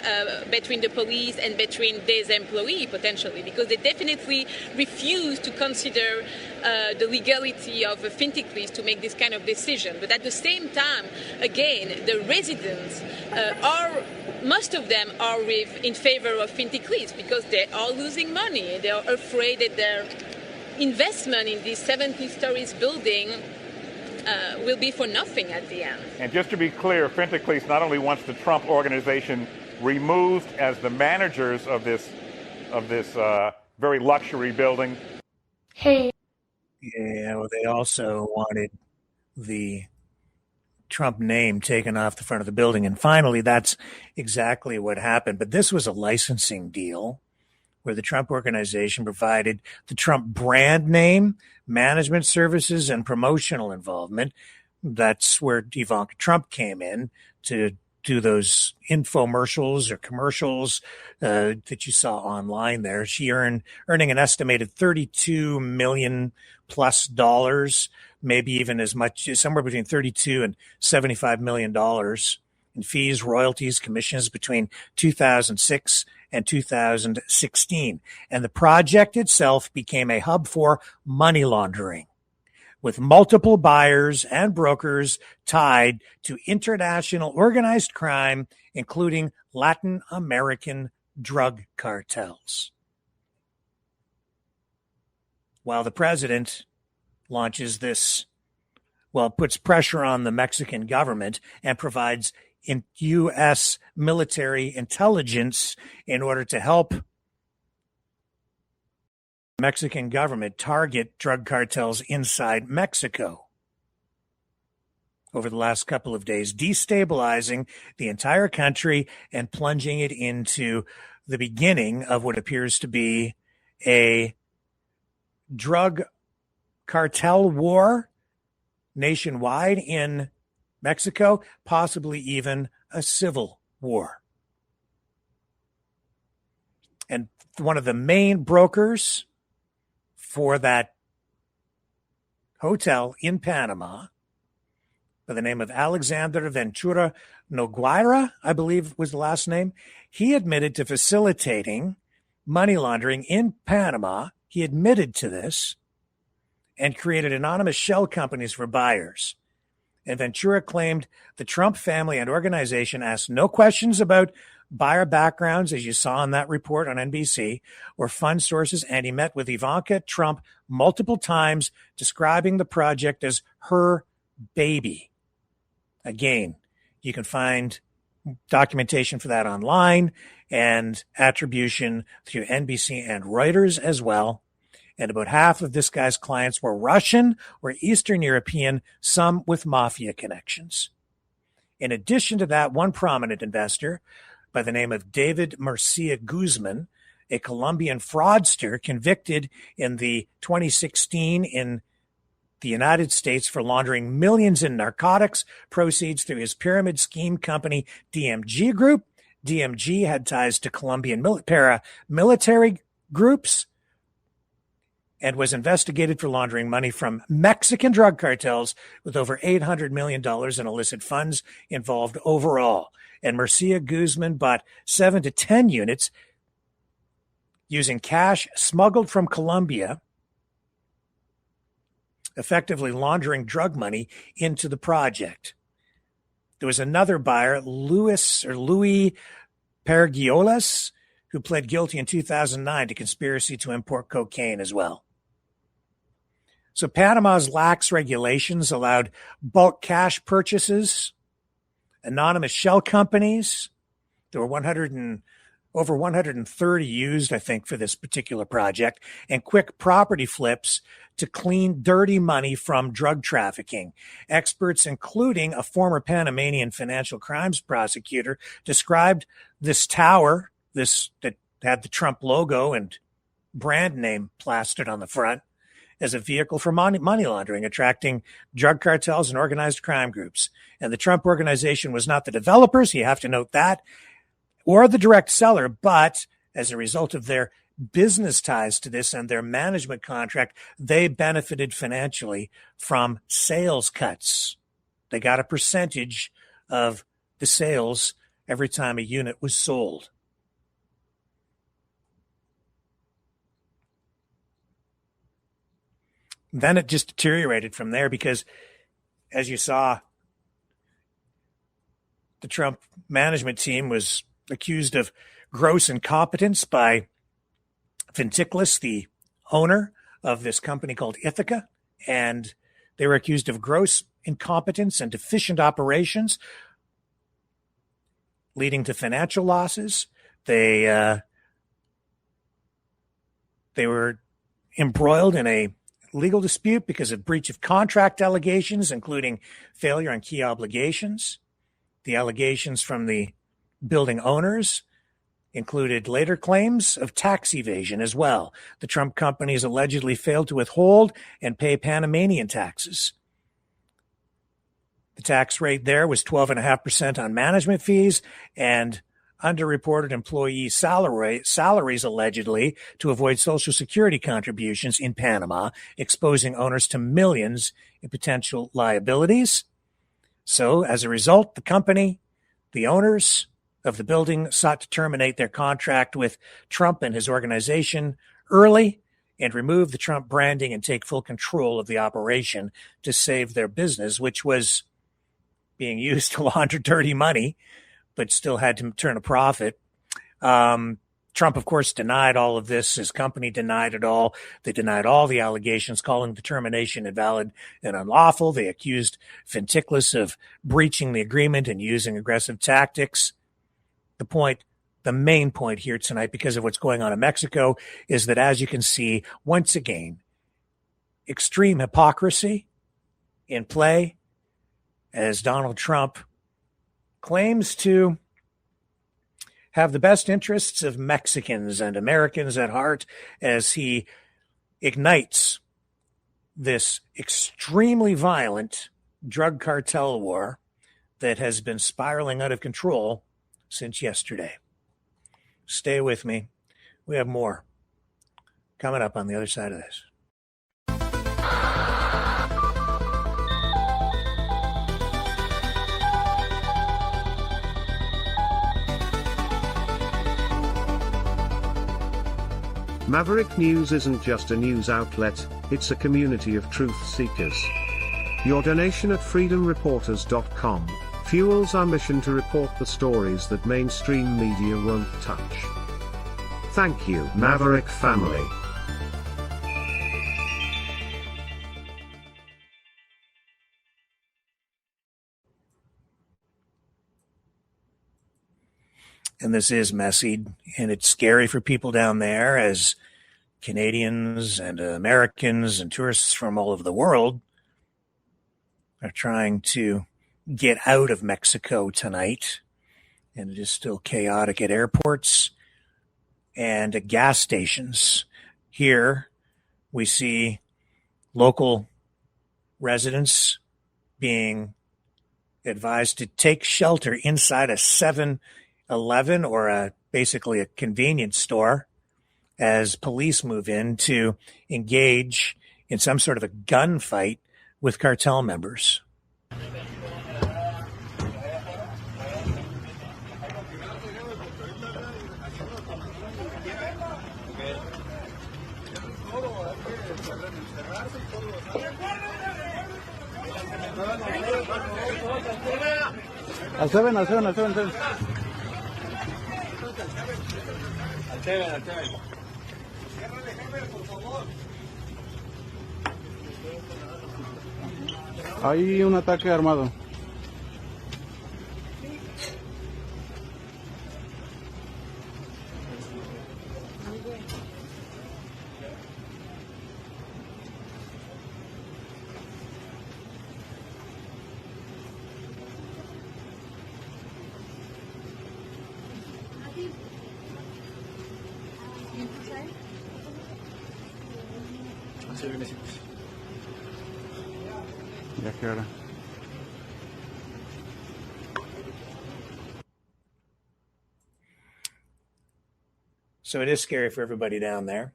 between the police and between these employees, potentially, because they definitely refuse to consider the legality of Fintiklis to make this kind of decision. But at the same time, again, the residents most of them are in favor of Fintiklis because they are losing money. They are afraid that their investment in this 70 stories building will be for nothing at the end. And just to be clear, Fintiklis not only wants the Trump organization removed as the managers of this very luxury building. Hey. Yeah, well, they also wanted the Trump name taken off the front of the building. And finally, that's exactly what happened. But this was a licensing deal where the Trump organization provided the Trump brand name, management services, and promotional involvement. That's where Ivanka Trump came in to do those infomercials or commercials that you saw online there. She earning an estimated $32 million plus, maybe even as much as somewhere between $32 and $75 million in fees, royalties, commissions between 2006 and 2016. And the project itself became a hub for money laundering. with multiple buyers and brokers tied to international organized crime, including Latin American drug cartels. While the president launches this, puts pressure on the Mexican government and provides U.S. military intelligence in order to help the Mexican government target drug cartels inside Mexico over the last couple of days, destabilizing the entire country and plunging it into the beginning of what appears to be a drug cartel war nationwide in Mexico, possibly even a civil war. And one of the main brokers for that hotel in Panama, by the name of Alexander Ventura Nogueira, I believe was the last name, he admitted to facilitating money laundering in Panama. He admitted to this and created anonymous shell companies for buyers. And Ventura claimed the Trump family and organization asked no questions about buyer backgrounds, as you saw in that report on NBC, or fund sources, and he met with Ivanka Trump multiple times, describing the project as her baby. Again, you can find documentation for that online and attribution through NBC and Reuters as well. And about half of this guy's clients were Russian or Eastern European, some with mafia connections. In addition to that, one prominent investor by the name of David Murcia Guzman, a Colombian fraudster convicted in the 2016 in the United States for laundering millions in narcotics proceeds through his pyramid scheme company DMG Group. DMG had ties to Colombian paramilitary groups and was investigated for laundering money from Mexican drug cartels, with over $800 million in illicit funds involved overall. And Murcia Guzman bought 7 to 10 units using cash smuggled from Colombia, effectively laundering drug money into the project. There was another buyer, Louis Pergiolas, who pled guilty in 2009 to conspiracy to import cocaine as well. So Panama's lax regulations allowed bulk cash purchases, anonymous shell companies. There were over 130 used, I think, for this particular project, and quick property flips to clean dirty money from drug trafficking. Experts, including a former Panamanian financial crimes prosecutor, described this tower, that had the Trump logo and brand name plastered on the front, as a vehicle for money laundering, attracting drug cartels and organized crime groups. And the Trump organization was not the developers, you have to note that, or the direct seller, but as a result of their business ties to this and their management contract, they benefited financially from sales cuts. They got a percentage of the sales every time a unit was sold. Then it just deteriorated from there because, as you saw, the Trump management team was accused of gross incompetence by Venticlis, the owner of this company called Ithaca, and they were accused of gross incompetence and deficient operations, leading to financial losses. They were embroiled in a legal dispute because of breach of contract allegations, including failure on key obligations. The allegations from the building owners included later claims of tax evasion as well. The Trump companies allegedly failed to withhold and pay Panamanian taxes. The tax rate there was 12.5% on management fees and underreported employee salaries allegedly to avoid Social Security contributions in Panama, exposing owners to millions in potential liabilities. So as a result, the owners of the building sought to terminate their contract with Trump and his organization early and remove the Trump branding and take full control of the operation to save their business, which was being used to launder dirty money, but still had to turn a profit. Trump, of course, denied all of this. His company denied it all. They denied all the allegations, calling the termination invalid and unlawful. They accused Fintiklis of breaching the agreement and using aggressive tactics. The main point here tonight, because of what's going on in Mexico, is that, as you can see, once again, extreme hypocrisy in play as Donald Trump claims to have the best interests of Mexicans and Americans at heart as he ignites this extremely violent drug cartel war that has been spiraling out of control since yesterday. Stay with me. We have more coming up on the other side of this. Maverick News isn't just a news outlet, it's a community of truth seekers. Your donation at freedomreporters.com fuels our mission to report the stories that mainstream media won't touch. Thank you, Maverick family. And this is messy, and it's scary for people down there as Canadians and Americans and tourists from all over the world are trying to get out of Mexico tonight. And it is still chaotic at airports and at gas stations. Here we see local residents being advised to take shelter inside a 7-Eleven or basically a convenience store as police move in to engage in some sort of a gunfight with cartel members. Al 7. Hay un ataque armado. Ya que ahora. So it is scary for everybody down there.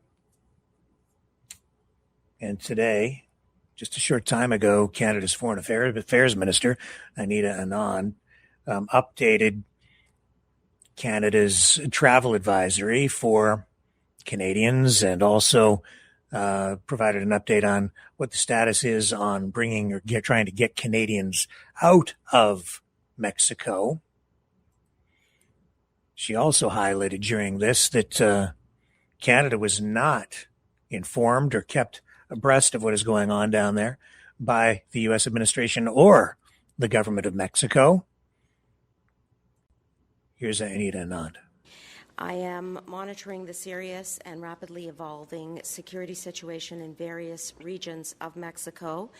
And today, just a short time ago, Canada's Foreign Affairs Minister, Anita Anand, updated Canada's travel advisory for Canadians and also provided an update on what the status is on bringing or trying to get Canadians out of Mexico. She also highlighted during this that Canada was not informed or kept abreast of what is going on down there by the U.S. administration or the government of Mexico. Here's Anita Anand. I am monitoring the serious and rapidly evolving security situation in various regions of Mexico,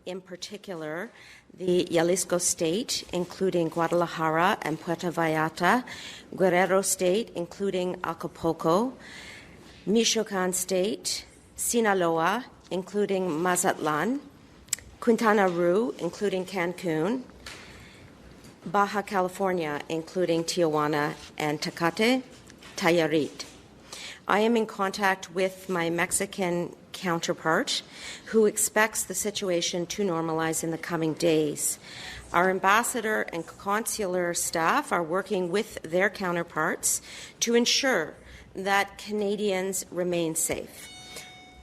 in particular the Jalisco state, including Guadalajara and Puerto Vallarta, Guerrero state, including Acapulco, Michoacan state, Sinaloa, including Mazatlan, Quintana Roo, including Cancun, Baja California, including Tijuana and Tecate, Nayarit. I am in contact with my Mexican counterpart, who expects the situation to normalize in the coming days. Our ambassador and consular staff are working with their counterparts to ensure that Canadians remain safe.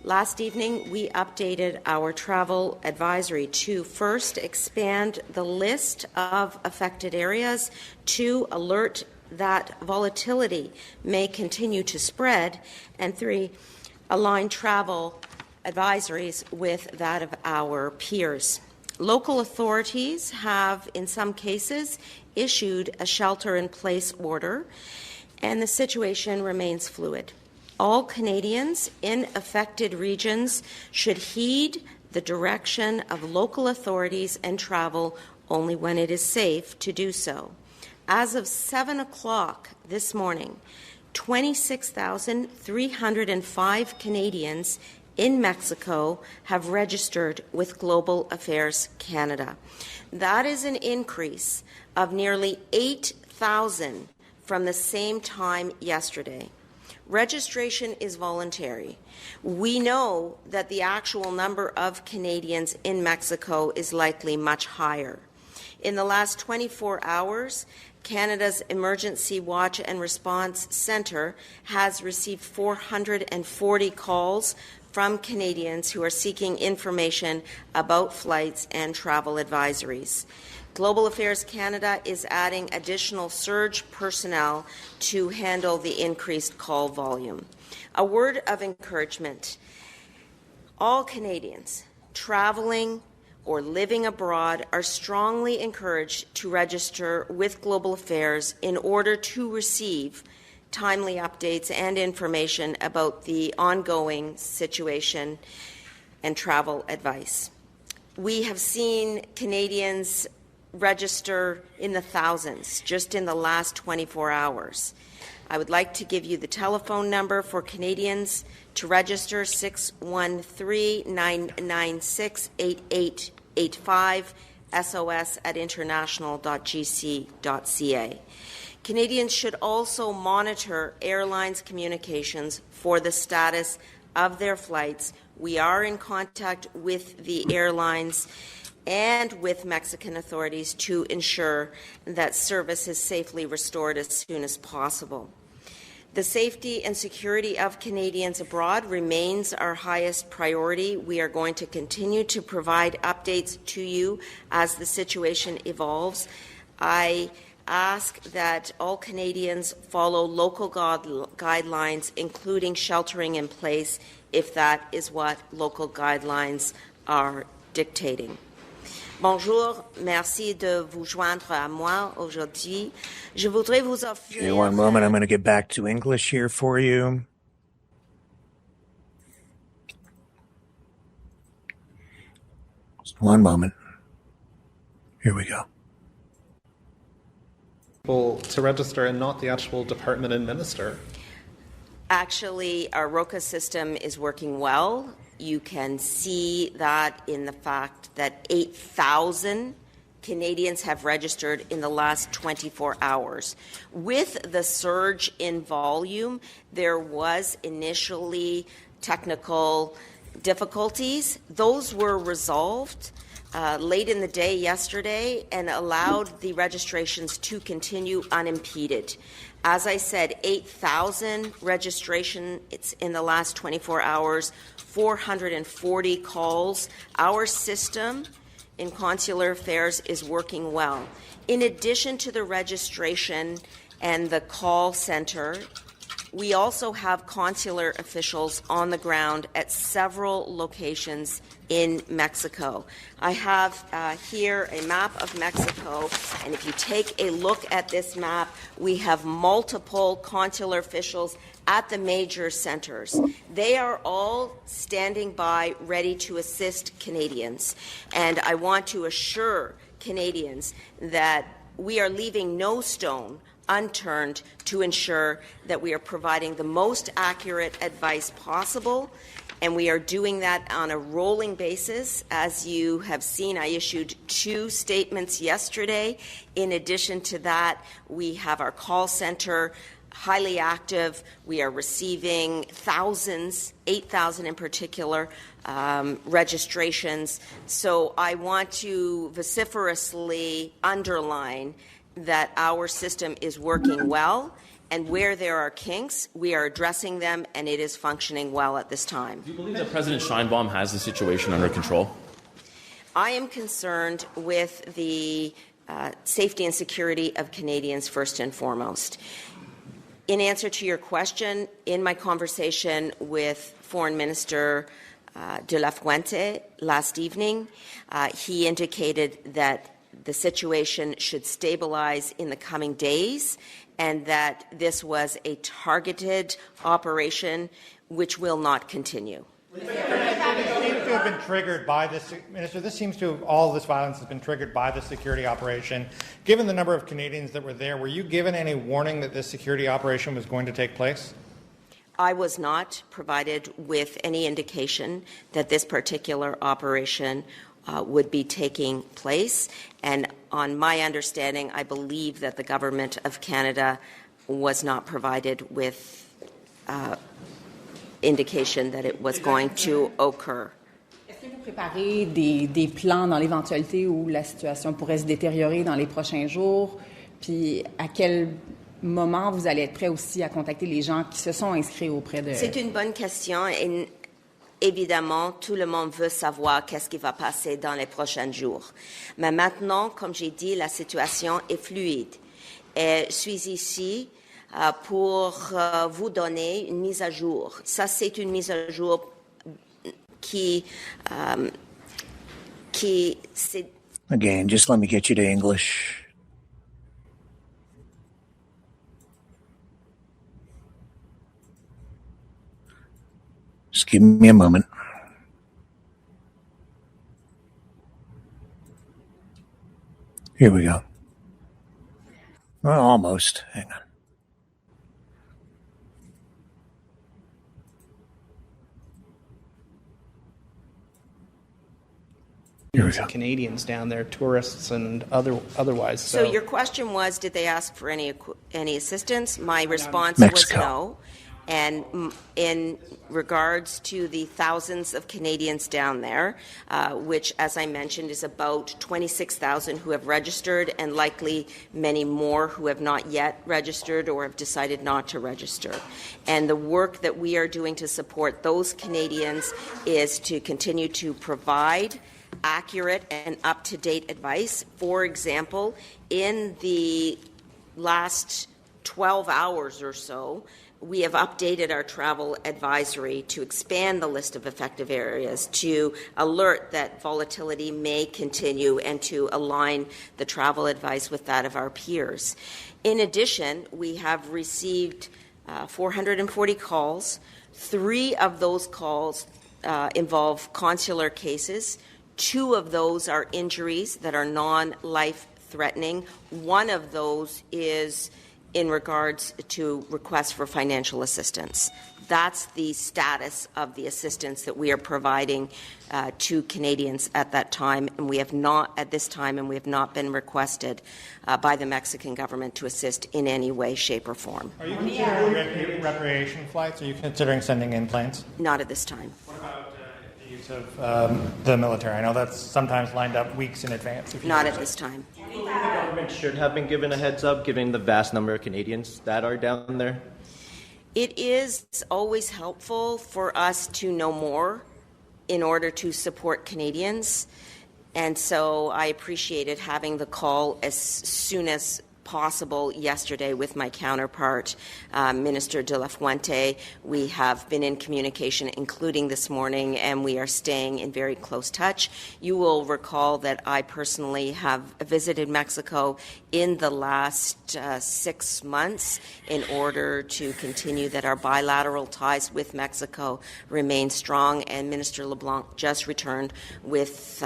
Last evening, we updated our travel advisory to first expand the list of affected areas, to alert that volatility may continue to spread, and 3, align travel advisories with that of our peers. Local authorities have, in some cases, issued a shelter-in-place order, and the situation remains fluid. All Canadians in affected regions should heed the direction of local authorities and travel only when it is safe to do so. As of 7 o'clock this morning, 26,305 Canadians in Mexico have registered with Global Affairs Canada. That is an increase of nearly 8,000 from the same time yesterday. Registration is voluntary. We know that the actual number of Canadians in Mexico is likely much higher. In the last 24 hours, Canada's Emergency Watch and Response Centre has received 440 calls from Canadians who are seeking information about flights and travel advisories. Global Affairs Canada is adding additional surge personnel to handle the increased call volume. A word of encouragement. All Canadians traveling or living abroad are strongly encouraged to register with Global Affairs in order to receive timely updates and information about the ongoing situation and travel advice. We have seen Canadians register in the thousands just in the last 24 hours. I would like to give you the telephone number for Canadians to register, 613-996-8885, sos@international.gc.ca. Canadians should also monitor airlines' communications for the status of their flights. We are in contact with the airlines and with Mexican authorities to ensure that service is safely restored as soon as possible. The safety and security of Canadians abroad remains our highest priority. We are going to continue to provide updates to you as the situation evolves. I ask that all Canadians follow local guidelines, including sheltering in place, if that is what local guidelines are dictating. Bonjour, merci de vous joindre à moi aujourd'hui. Je voudrais vous offrir... Okay, one moment, I'm going to get back to English here for you. Just one moment. Here we go. To register and not the actual department and minister. Actually, our ROCA system is working well. You can see that in the fact that 8,000 Canadians have registered in the last 24 hours. With the surge in volume, there was initially technical difficulties. Those were resolved late in the day yesterday and allowed the registrations to continue unimpeded. As I said, 8,000 registration it's in the last 24 hours, 440 calls. Our system in consular affairs is working well. In addition to the registration and the call center, we also have consular officials on the ground at several locations in Mexico. I have here a map of Mexico, and if you take a look at this map, we have multiple consular officials at the major centers. They are all standing by, ready to assist Canadians. And I want to assure Canadians that we are leaving no stone unturned to ensure that we are providing the most accurate advice possible, and we are doing that on a rolling basis. As you have seen, I issued 2 statements yesterday. In addition to that, we have our call center highly active. We are receiving thousands, 8,000 in particular, registrations. So I want to vociferously underline that our system is working well. And where there are kinks, we are addressing them, and it is functioning well at this time. Do you believe that President Sheinbaum has the situation under control? I am concerned with the safety and security of Canadians first and foremost. In answer to your question, in my conversation with Foreign Minister de la Fuente last evening, he indicated that the situation should stabilize in the coming days and that this was a targeted operation which will not continue. This seems to have been triggered by this, Minister. All this violence has been triggered by the security operation. Given the number of Canadians that were there, were you given any warning that this security operation was going to take place? I was not provided with any indication that this particular operation would be taking place. And on my understanding, I believe that the Government of Canada was not provided with indication that it was going to occur. Est-ce que vous préparez des plans dans l'éventualité où la situation pourrait se détériorer dans les prochains jours? Puis à quel moment vous allez être prêt aussi à contacter les gens qui se sont inscrits auprès de... C'est une bonne question et évidemment, tout le monde veut savoir qu'est-ce qui va passer dans les prochains jours. Mais maintenant, comme j'ai dit, la situation est fluide. Et je suis ici pour vous donner une mise à jour. Ça, c'est une mise à jour qui c'est... Again, just let me get you to English. Just give me a moment. Here we go. Well, almost. Hang on. Canadians down there, tourists and otherwise. So your question was, did they ask for any assistance? My response was no. And in regards to the thousands of Canadians down there, which, as I mentioned, is about 26,000 who have registered and likely many more who have not yet registered or have decided not to register. And the work that we are doing to support those Canadians is to continue to provide accurate and up-to-date advice. For example, in the last 12 hours or so, we have updated our travel advisory to expand the list of effective areas, to alert that volatility may continue, and to align the travel advice with that of our peers. In addition, we have received 440 calls. 3 of those calls involve consular cases. 2 of those are injuries that are non-life threatening. 1 of those is in regards to requests for financial assistance. That's the status of the assistance that we are providing to Canadians at that time, and we have not, at this time, and we have not been requested by the Mexican government to assist in any way, shape, or form. Are you considering repatriation flights? Are you considering sending in planes? Not at this time. What about the use of the military? I know that's sometimes lined up weeks in advance. Not at this time. The government should have been given a heads up, given the vast number of Canadians that are down there. It is always helpful for us to know more in order to support Canadians. And so I appreciated having the call as soon as possible yesterday with my counterpart, Minister de la Fuente. We have been in communication, including this morning, and we are staying in very close touch. You will recall that I personally have visited Mexico in the last 6 months in order to continue that our bilateral ties with Mexico remain strong, and Minister LeBlanc just returned with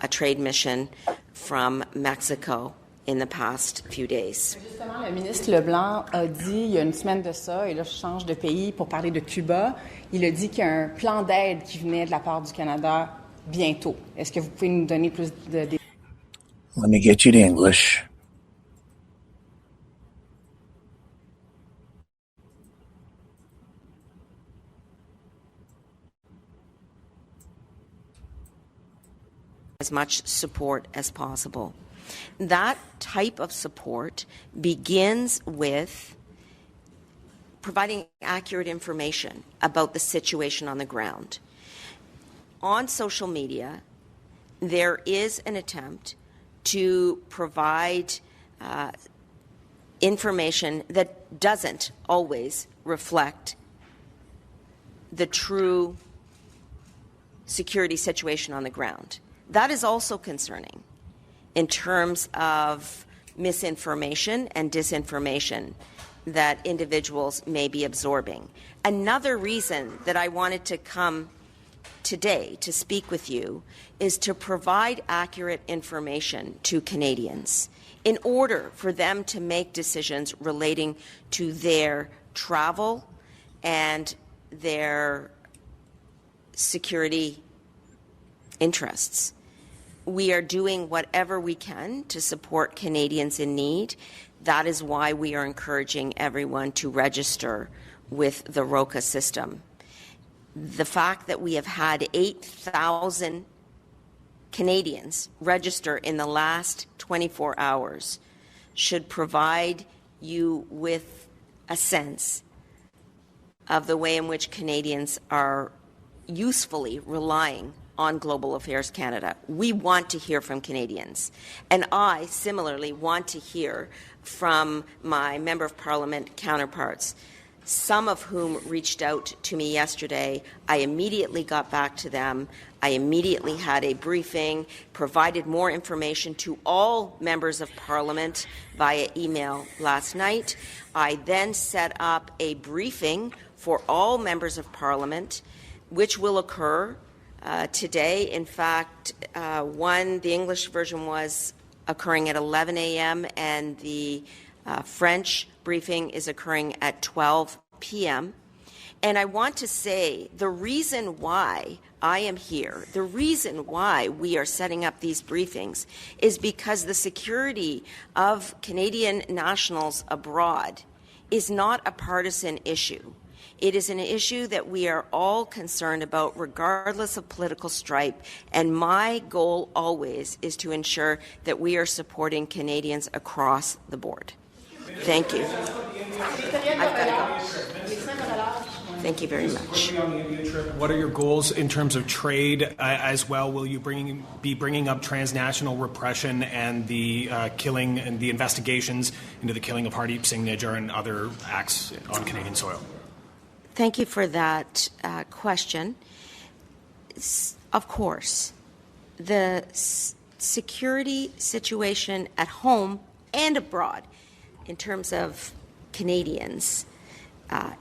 a trade mission from Mexico in the past few days. Justement, le ministre Leblanc a dit il y a une semaine de ça, et là je change de pays pour parler de Cuba, il a dit qu'il y a un plan d'aide qui venait de la part du Canada bientôt. Est-ce que vous pouvez nous donner plus de détails? Let me get you to English. As much support as possible. That type of support begins with providing accurate information about the situation on the ground. On social media, there is an attempt to provide information that doesn't always reflect the true security situation on the ground. That is also concerning in terms of misinformation and disinformation that individuals may be absorbing. Another reason that I wanted to come today to speak with you is to provide accurate information to Canadians in order for them to make decisions relating to their travel and their security interests. We are doing whatever we can to support Canadians in need. That is why we are encouraging everyone to register with the ROCA system. The fact that we have had 8,000 Canadians register in the last 24 hours should provide you with a sense of the way in which Canadians are usefully relying on Global Affairs Canada. We want to hear from Canadians. And I, similarly, want to hear from my Member of Parliament counterparts, some of whom reached out to me yesterday. I immediately got back to them. I immediately had a briefing, provided more information to all members of Parliament via email last night. I then set up a briefing for all members of Parliament, which will occur today. In fact, the English version was occurring at 11 a.m. and the French briefing is occurring at 12 p.m. And I want to say the reason why I am here, the reason why we are setting up these briefings is because the security of Canadian nationals abroad is not a partisan issue. It is an issue that we are all concerned about regardless of political stripe, and my goal always is to ensure that we are supporting Canadians across the board. Thank you. I've got to go. Thank you very much. What are your goals in terms of trade as well? Will you be bringing up transnational repression and the killing and the investigations into the killing of Hardeep Singh Nijjar and other acts on Canadian soil? Thank you for that question. Of course, the security situation at home and abroad in terms of Canadians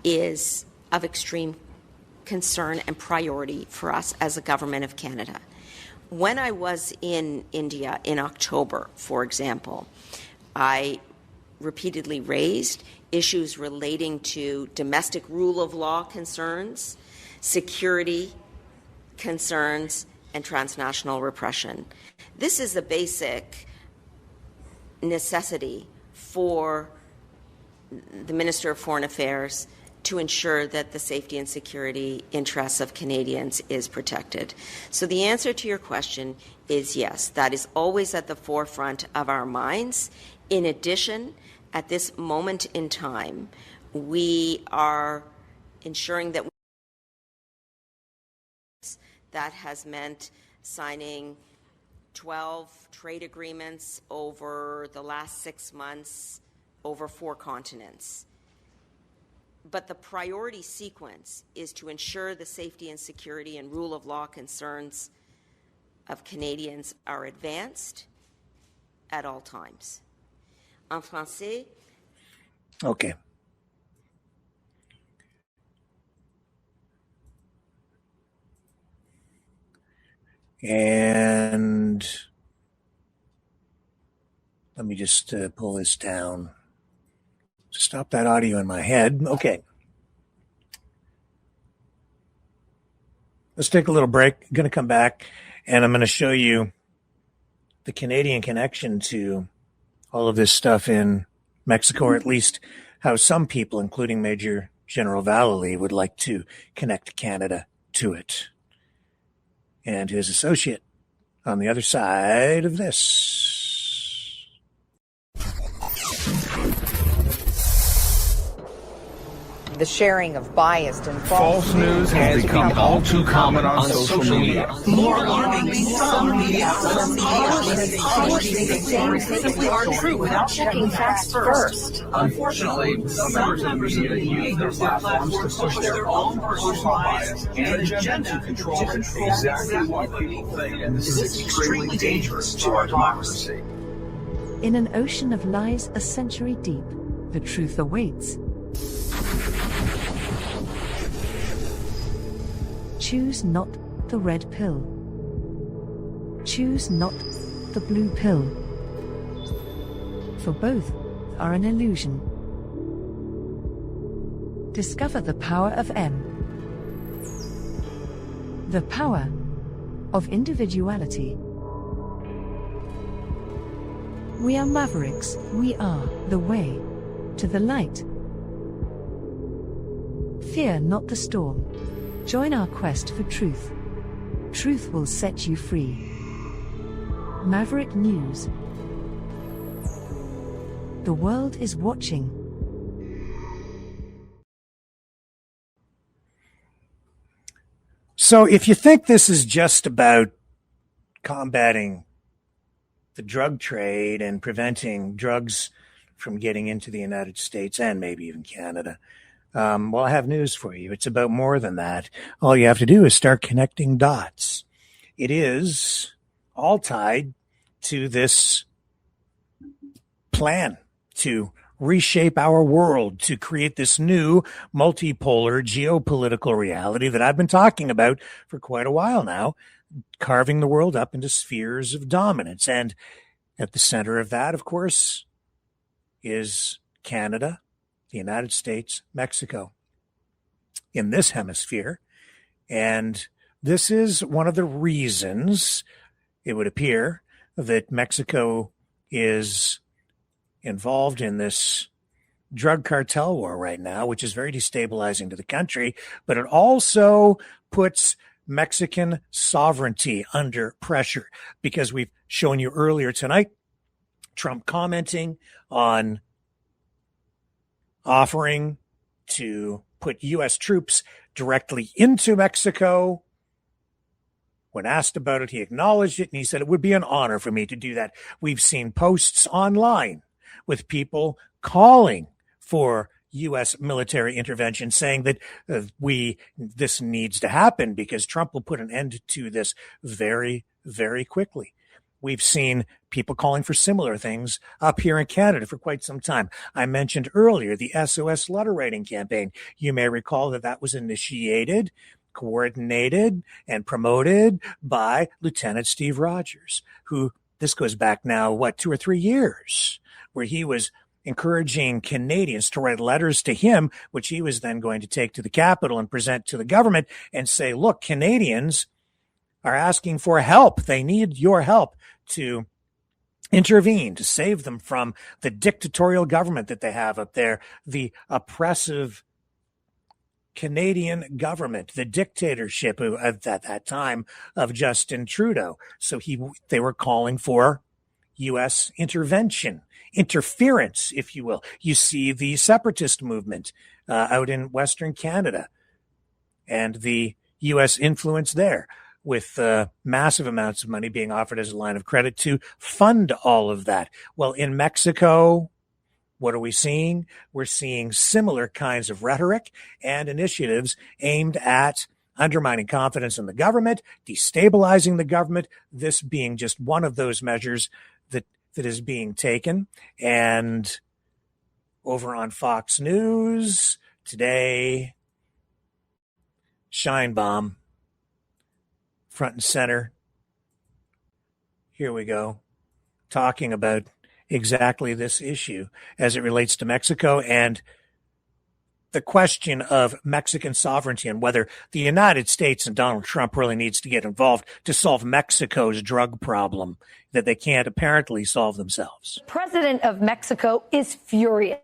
is of extreme concern and priority for us as a government of Canada. When I was in India in October, for example, I repeatedly raised issues relating to domestic rule of law concerns, security concerns, and transnational repression. This is a basic necessity for the Minister of Foreign Affairs to ensure that the safety and security interests of Canadians is protected. So the answer to your question is yes, that is always at the forefront of our minds. In addition, at this moment in time, we are ensuring that that has meant signing 12 trade agreements over the last 6 months over 4 continents. But the priority sequence is to ensure the safety and security and rule of law concerns of Canadians are advanced at all times. En français. Okay. And let me just pull this down. Stop that audio in my head. Okay. Let's take a little break. I'm going to come back and I'm going to show you the Canadian connection to all of this stuff in Mexico, or at least how some people, including Major General Vallely, would like to connect Canada to it. And his associate on the other side of this. The sharing of biased and false news has become all too common on social media. More alarmingly, some media publishing things that simply aren't true without checking facts first. Unfortunately, some members of the media use their platforms to push their own personal bias and agenda to control exactly what people think, and this is extremely dangerous to our democracy. In an ocean of lies a century deep, the truth awaits. Choose not the red pill. Choose not the blue pill. For both are an illusion. Discover the power of M. The power of individuality. We are mavericks. We are the way to the light. Fear not the storm. Join our quest for truth. Truth will set you free. Maverick News. The world is watching. So if you think this is just about combating the drug trade and preventing drugs from getting into the United States and maybe even Canada, well, I have news for you. It's about more than that. All you have to do is start connecting dots. It is all tied to this plan to reshape our world, to create this new multipolar geopolitical reality that I've been talking about for quite a while now, carving the world up into spheres of dominance. And at the center of that, of course, is Canada, the United States, Mexico in this hemisphere. And this is one of the reasons it would appear that Mexico is involved in this drug cartel war right now, which is very destabilizing to the country, but it also puts Mexican sovereignty under pressure, because we've shown you earlier tonight Trump commenting on offering to put U.S. troops directly into Mexico. When asked about it, he acknowledged it, and he said it would be an honor for me to do that. We've seen posts online with people calling for U.S. military intervention, saying that this needs to happen because Trump will put an end to this very, very quickly. We've seen people calling for similar things up here in Canada for quite some time. I mentioned earlier the SOS letter writing campaign. You may recall that was initiated, coordinated, and promoted by Lieutenant Steve Rogers, who, this goes back now, 2 or 3 years, where he was encouraging Canadians to write letters to him, which he was then going to take to the Capitol and present to the government and say, look, Canadians are asking for help. They need your help to intervene, to save them from the dictatorial government that they have up there, the oppressive Canadian government, the dictatorship at that time of Justin Trudeau. So they were calling for U.S. intervention, interference, if you will. You see the separatist movement out in Western Canada and the U.S. influence there, with massive amounts of money being offered as a line of credit to fund all of that. Well, in Mexico, what are we seeing? We're seeing similar kinds of rhetoric and initiatives aimed at undermining confidence in the government, destabilizing the government, this being just one of those measures that is being taken. And over on Fox News today, Sheinbaum, front and center. Here we go, talking about exactly this issue as it relates to Mexico and the question of Mexican sovereignty and whether the United States and Donald Trump really needs to get involved to solve Mexico's drug problem that they can't apparently solve themselves. President of Mexico is furious.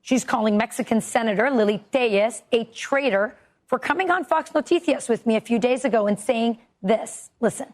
She's calling Mexican Senator Lili Tellez a traitor for coming on Fox Noticias with me a few days ago and saying this. Listen.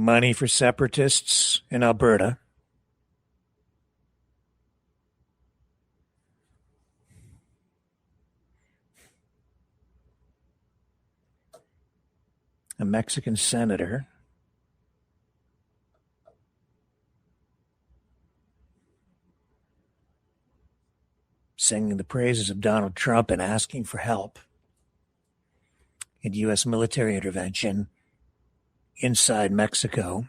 money for separatists in Alberta. A Mexican senator singing the praises of Donald Trump and asking for help in U.S. military intervention inside Mexico.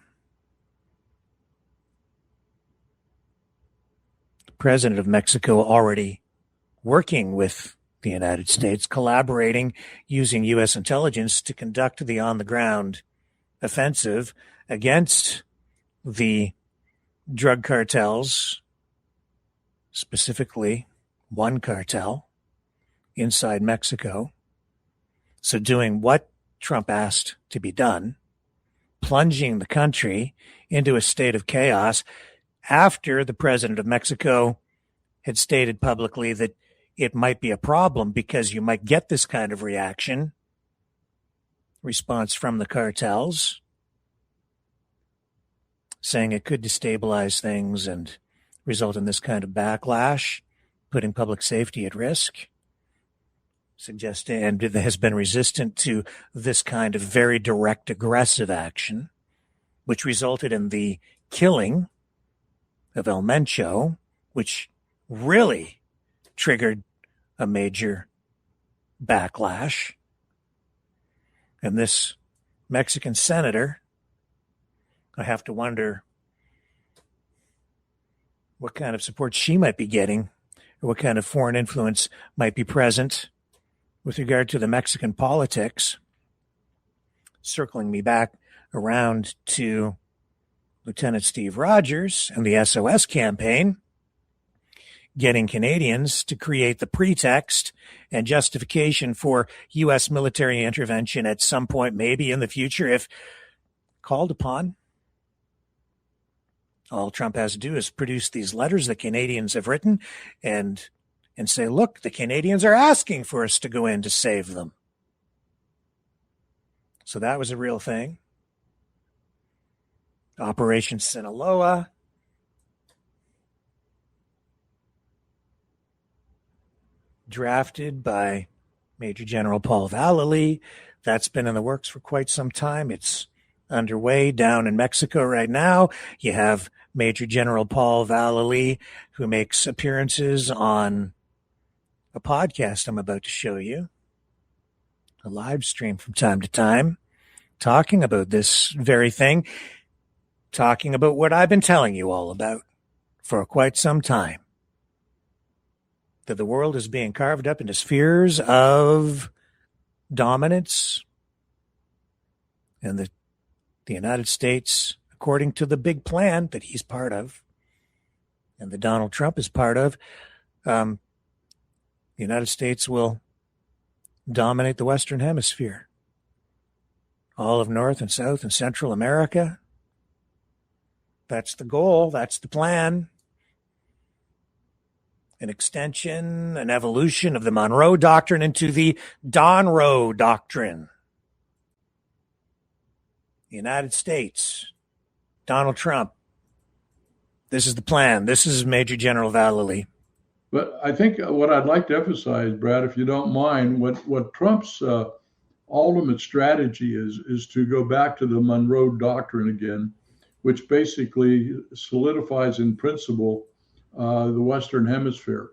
The president of Mexico already working with the United States, collaborating, using U.S. intelligence to conduct the on-the-ground offensive against the drug cartels, specifically one cartel inside Mexico. So doing what Trump asked to be done, plunging the country into a state of chaos after the president of Mexico had stated publicly that it might be a problem because you might get this kind of response from the cartels, saying it could destabilize things and result in this kind of backlash, putting public safety at risk, suggesting, and has been resistant to this kind of very direct, aggressive action, which resulted in the killing of El Mencho, which really triggered a major backlash. And this Mexican senator, I have to wonder what kind of support she might be getting, or what kind of foreign influence might be present with regard to the Mexican politics. Circling me back around to Lieutenant Steve Rogers and the SOS campaign, getting Canadians to create the pretext and justification for U.S. military intervention at some point, maybe in the future, if called upon. All Trump has to do is produce these letters that Canadians have written and say, look, the Canadians are asking for us to go in to save them. So that was a real thing. Operation Sinaloa. Drafted by Major General Paul Vallely. That's been in the works for quite some time. It's underway down in Mexico right now. You have Major General Paul Vallely, who makes appearances on a podcast I'm about to show you, a live stream from time to time, talking about this very thing, talking about what I've been telling you all about for quite some time. That the world is being carved up into spheres of dominance, and the United States, according to the big plan that he's part of and that Donald Trump is part of, the United States will dominate the Western Hemisphere. All of North and South and Central America. That's the goal. That's the plan. An extension, an evolution of the Monroe Doctrine into the Donroe Doctrine. The United States, Donald Trump. This is the plan. This is Major General Vallely. But I think what I'd like to emphasize, Brad, if you don't mind, what Trump's ultimate strategy is to go back to the Monroe Doctrine again, which basically solidifies in principle the Western Hemisphere.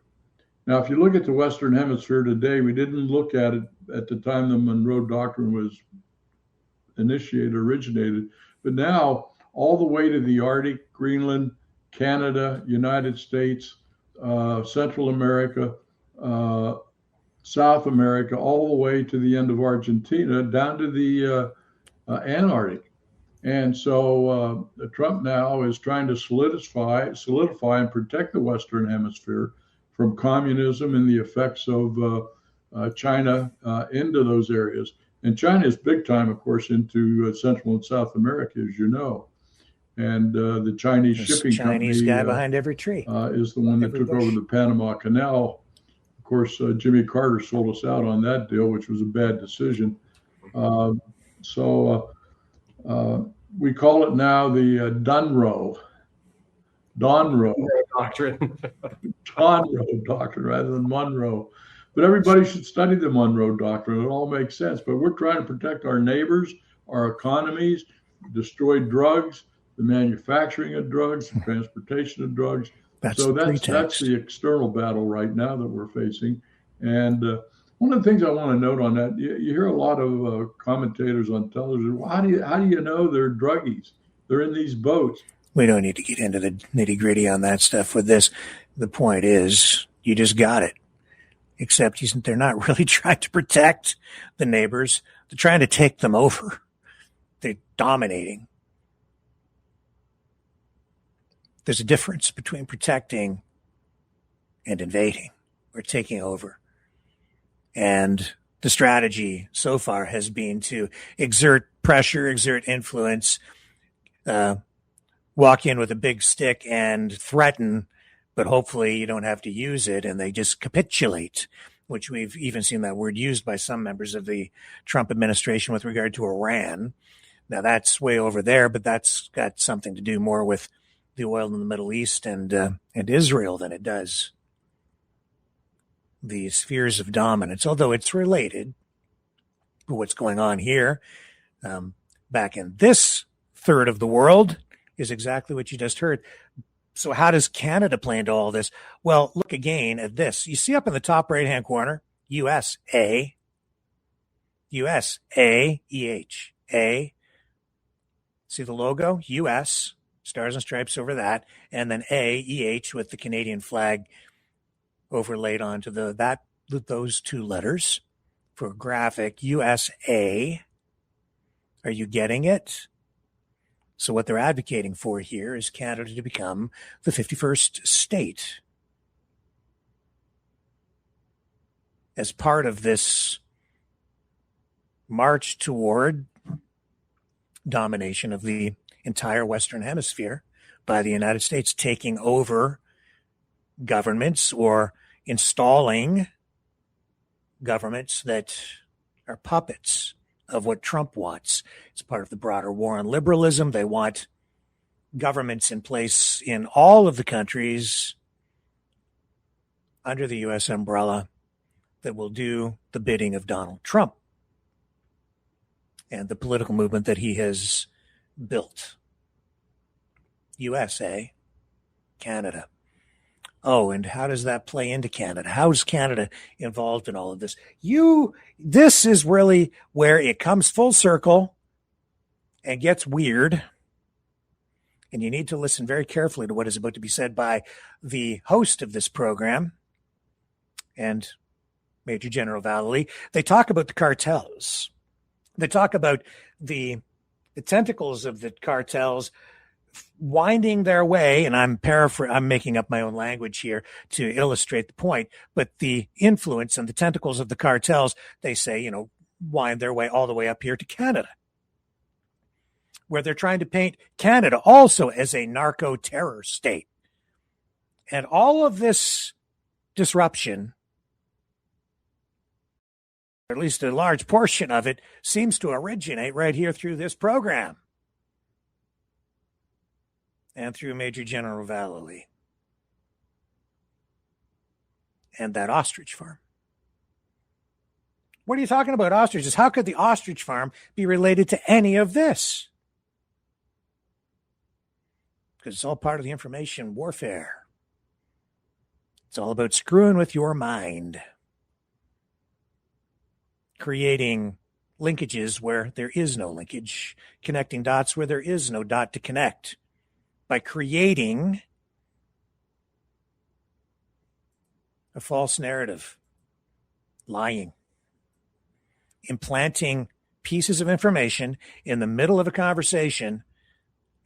Now, if you look at the Western Hemisphere today, we didn't look at it at the time the Monroe Doctrine was originated, but now all the way to the Arctic, Greenland, Canada, United States, Central America, South America, all the way to the end of Argentina, down to the Antarctic. And so Trump now is trying to solidify and protect the Western Hemisphere from communism and the effects of China into those areas. And China is big time, of course, into Central and South America, as you know. And the Chinese shipping Chinese company guy behind every tree is the one that took over the Panama Canal. Of course, Jimmy Carter sold us out on that deal, which was a bad decision. we call it now the Donroe doctrine. Donroe doctrine rather than Monroe. But everybody should study the Monroe doctrine. It all makes sense. But we're trying to protect our neighbors, our economies, destroy drugs, the manufacturing of drugs, the transportation of drugs. That's the external battle right now that we're facing. And one of the things I want to note on that, you hear a lot of commentators on television. Well, how do you know they're druggies? They're in these boats. We don't need to get into the nitty-gritty on that stuff with this. The point is, you just got it. Except they're not really trying to protect the neighbors. They're trying to take them over. They're dominating. There's a difference between protecting and invading or taking over. And the strategy so far has been to exert pressure, exert influence, walk in with a big stick and threaten, but hopefully you don't have to use it, and they just capitulate, which we've even seen that word used by some members of the Trump administration with regard to Iran. Now that's way over there, but that's got something to do more with the oil in the Middle East and Israel than it does the spheres of dominance, although it's related to what's going on here. Back in this third of the world is exactly what you just heard. So how does Canada play into all this? Well, look again at this. You see up in the top right-hand corner, USA, EH, A. See the logo? US, stars and stripes over that, and then EH with the Canadian flag overlaid onto those two letters for graphic USA. Are you getting it? So what they're advocating for here is Canada to become the 51st state as part of this march toward domination of the entire Western Hemisphere by the United States, taking over governments or installing governments that are puppets of what Trump wants. It's part of the broader war on liberalism. They want governments in place in all of the countries under the U.S. umbrella that will do the bidding of Donald Trump and the political movement that he has built. USA, Canada. Oh, and how does that play into Canada? How is Canada involved in all of this? This is really where it comes full circle and gets weird. And you need to listen very carefully to what is about to be said by the host of this program and Major General Vallely. They talk about the cartels. They talk about the tentacles of the cartels winding their way, and I'm making up my own language here to illustrate the point, but the influence and the tentacles of the cartels, they say, wind their way all the way up here to Canada, where they're trying to paint Canada also as a narco-terror state. And all of this disruption, or at least a large portion of it, seems to originate right here through this program and through Major General Vallely and that ostrich farm. What are you talking about, ostriches? How could the ostrich farm be related to any of this? Because it's all part of the information warfare. It's all about screwing with your mind, creating linkages where there is no linkage, connecting dots where there is no dot to connect, by creating a false narrative, lying, implanting pieces of information in the middle of a conversation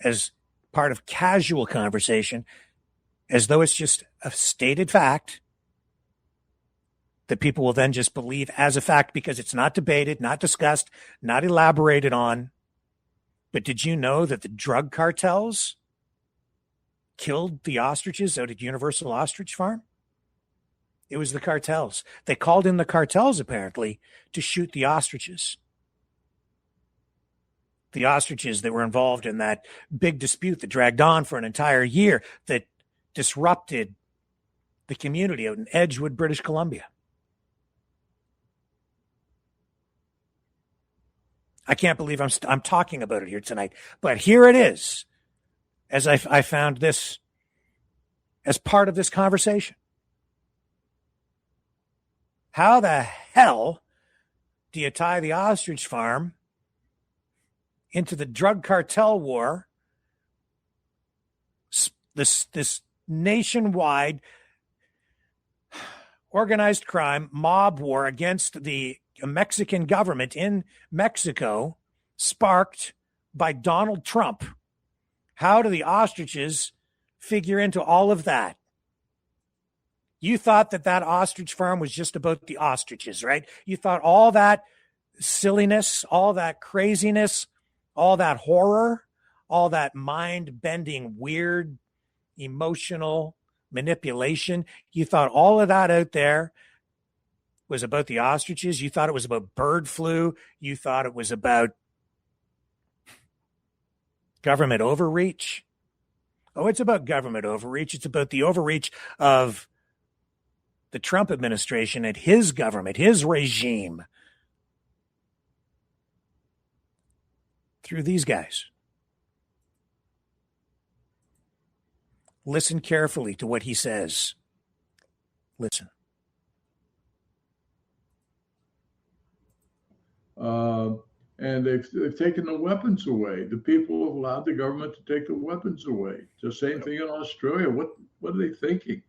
as part of casual conversation, as though it's just a stated fact that people will then just believe as a fact because it's not debated, not discussed, not elaborated on. But did you know that the drug cartels killed the ostriches out at Universal Ostrich Farm? It was the cartels. They called in the cartels, apparently, to shoot the ostriches. the ostriches that were involved in that big dispute that dragged on for an entire year, that disrupted the community out in Edgewood, British Columbia. I can't believe I'm talking about it here tonight, but here it is, as I found this as part of this conversation. How the hell do you tie the ostrich farm into the drug cartel war, this nationwide organized crime mob war against the Mexican government in Mexico, sparked by Donald Trump? How do the ostriches figure into all of that? You thought that ostrich farm was just about the ostriches, right? You thought all that silliness, all that craziness, all that horror, all that mind-bending, weird, emotional manipulation, you thought all of that out there was about the ostriches? You thought it was about bird flu? You thought it was about government overreach? Oh, it's about government overreach. It's about the overreach of the Trump administration and his government, his regime, through these guys. Listen carefully to what he says. Listen. And they've taken the weapons away. The people have allowed the government to take the weapons away. It's the same thing in Australia. What are they thinking?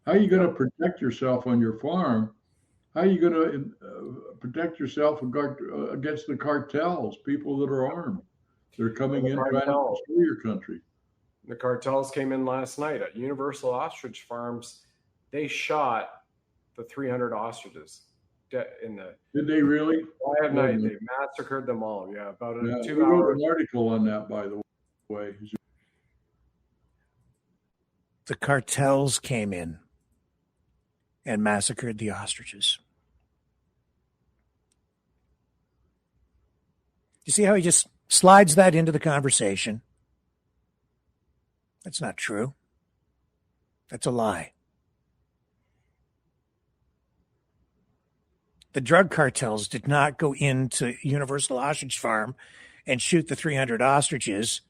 How are you going to protect yourself on your farm? How are you going to protect yourself against the cartels, people that are armed? They're coming in trying to destroy your country. The cartels came in last night at Universal Ostrich Farms. They shot the 300 ostriches. Did they really? Quiet night. They massacred them all. Yeah, about 2 we hours. wrote an article on that, by the way. The cartels came in and massacred the ostriches. You see how he just slides that into the conversation? That's not true. That's a lie. The drug cartels did not go into Universal Ostrich Farm and shoot the 300 ostriches,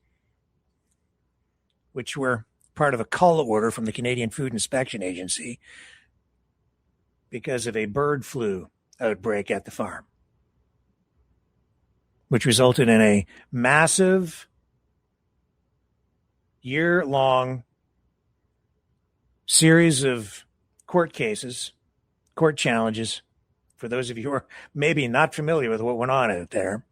which were part of a call order from the Canadian Food Inspection Agency because of a bird flu outbreak at the farm, which resulted in a massive year-long series of court cases, court challenges. For those of you who are maybe not familiar with what went on out there,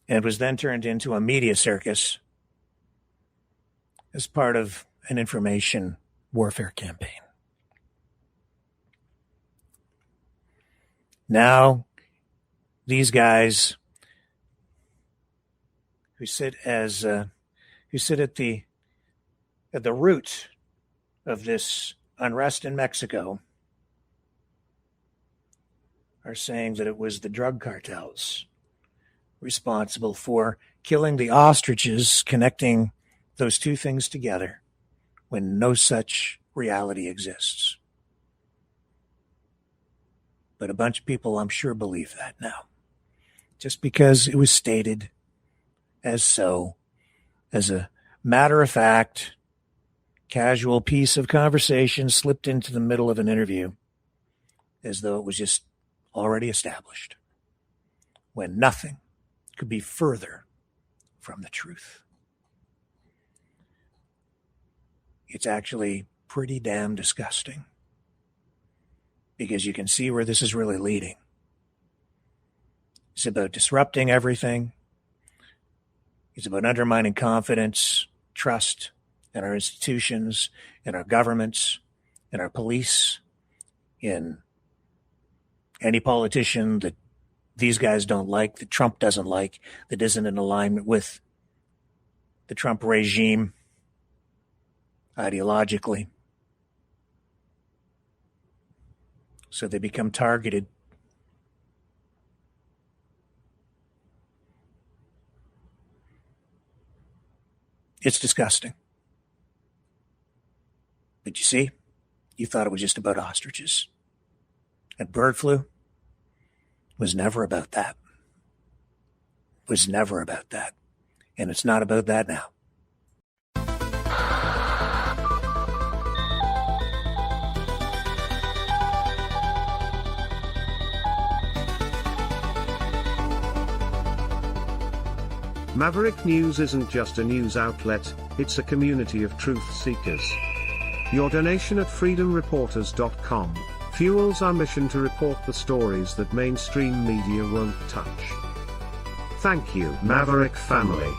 and it was then turned into a media circus as part of an information warfare campaign. Now, these guys who sit at the root of this unrest in Mexico are saying that it was the drug cartels responsible for killing the ostriches, connecting those two things together when no such reality exists. But a bunch of people, I'm sure, believe that now, just because it was stated as a matter of fact, casual piece of conversation slipped into the middle of an interview, as though it was just already established, when nothing could be further from the truth. It's actually pretty damn disgusting, because you can see where this is really leading. It's about disrupting everything. It's about undermining confidence, trust in our institutions, in our governments, in our police, in any politician that these guys don't like, that Trump doesn't like, that isn't in alignment with the Trump regime ideologically. So they become targeted. It's disgusting. But you see, you thought it was just about ostriches. And bird flu was never about that. Was never about that. And it's not about that now. Maverick News isn't just a news outlet, it's a community of truth seekers. Your donation at freedomreporters.com fuels our mission to report the stories that mainstream media won't touch. Thank you, Maverick family.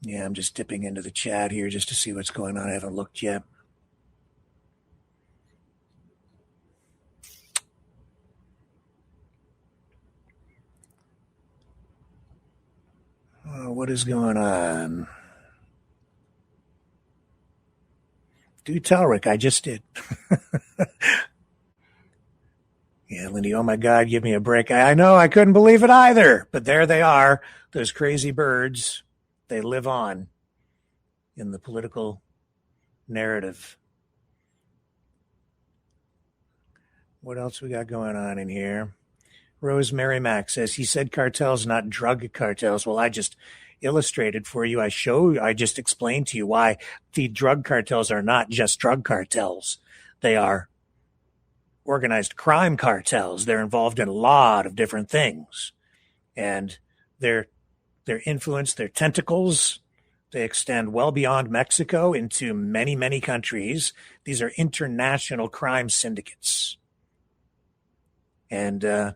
Yeah, I'm just dipping into the chat here just to see what's going on. I haven't looked yet. What is going on? Do tell Rick, I just did. Yeah, Lindy, oh my God, give me a break. I know, I couldn't believe it either. But there they are, those crazy birds. They live on in the political narrative. What else we got going on in here? Rosemary Mack says, he said cartels, not drug cartels. Well, I just illustrated for you. I just explained to you why the drug cartels are not just drug cartels. They are organized crime cartels. They're involved in a lot of different things. And their influence, their tentacles, they extend well beyond Mexico into many, many countries. These are international crime syndicates. And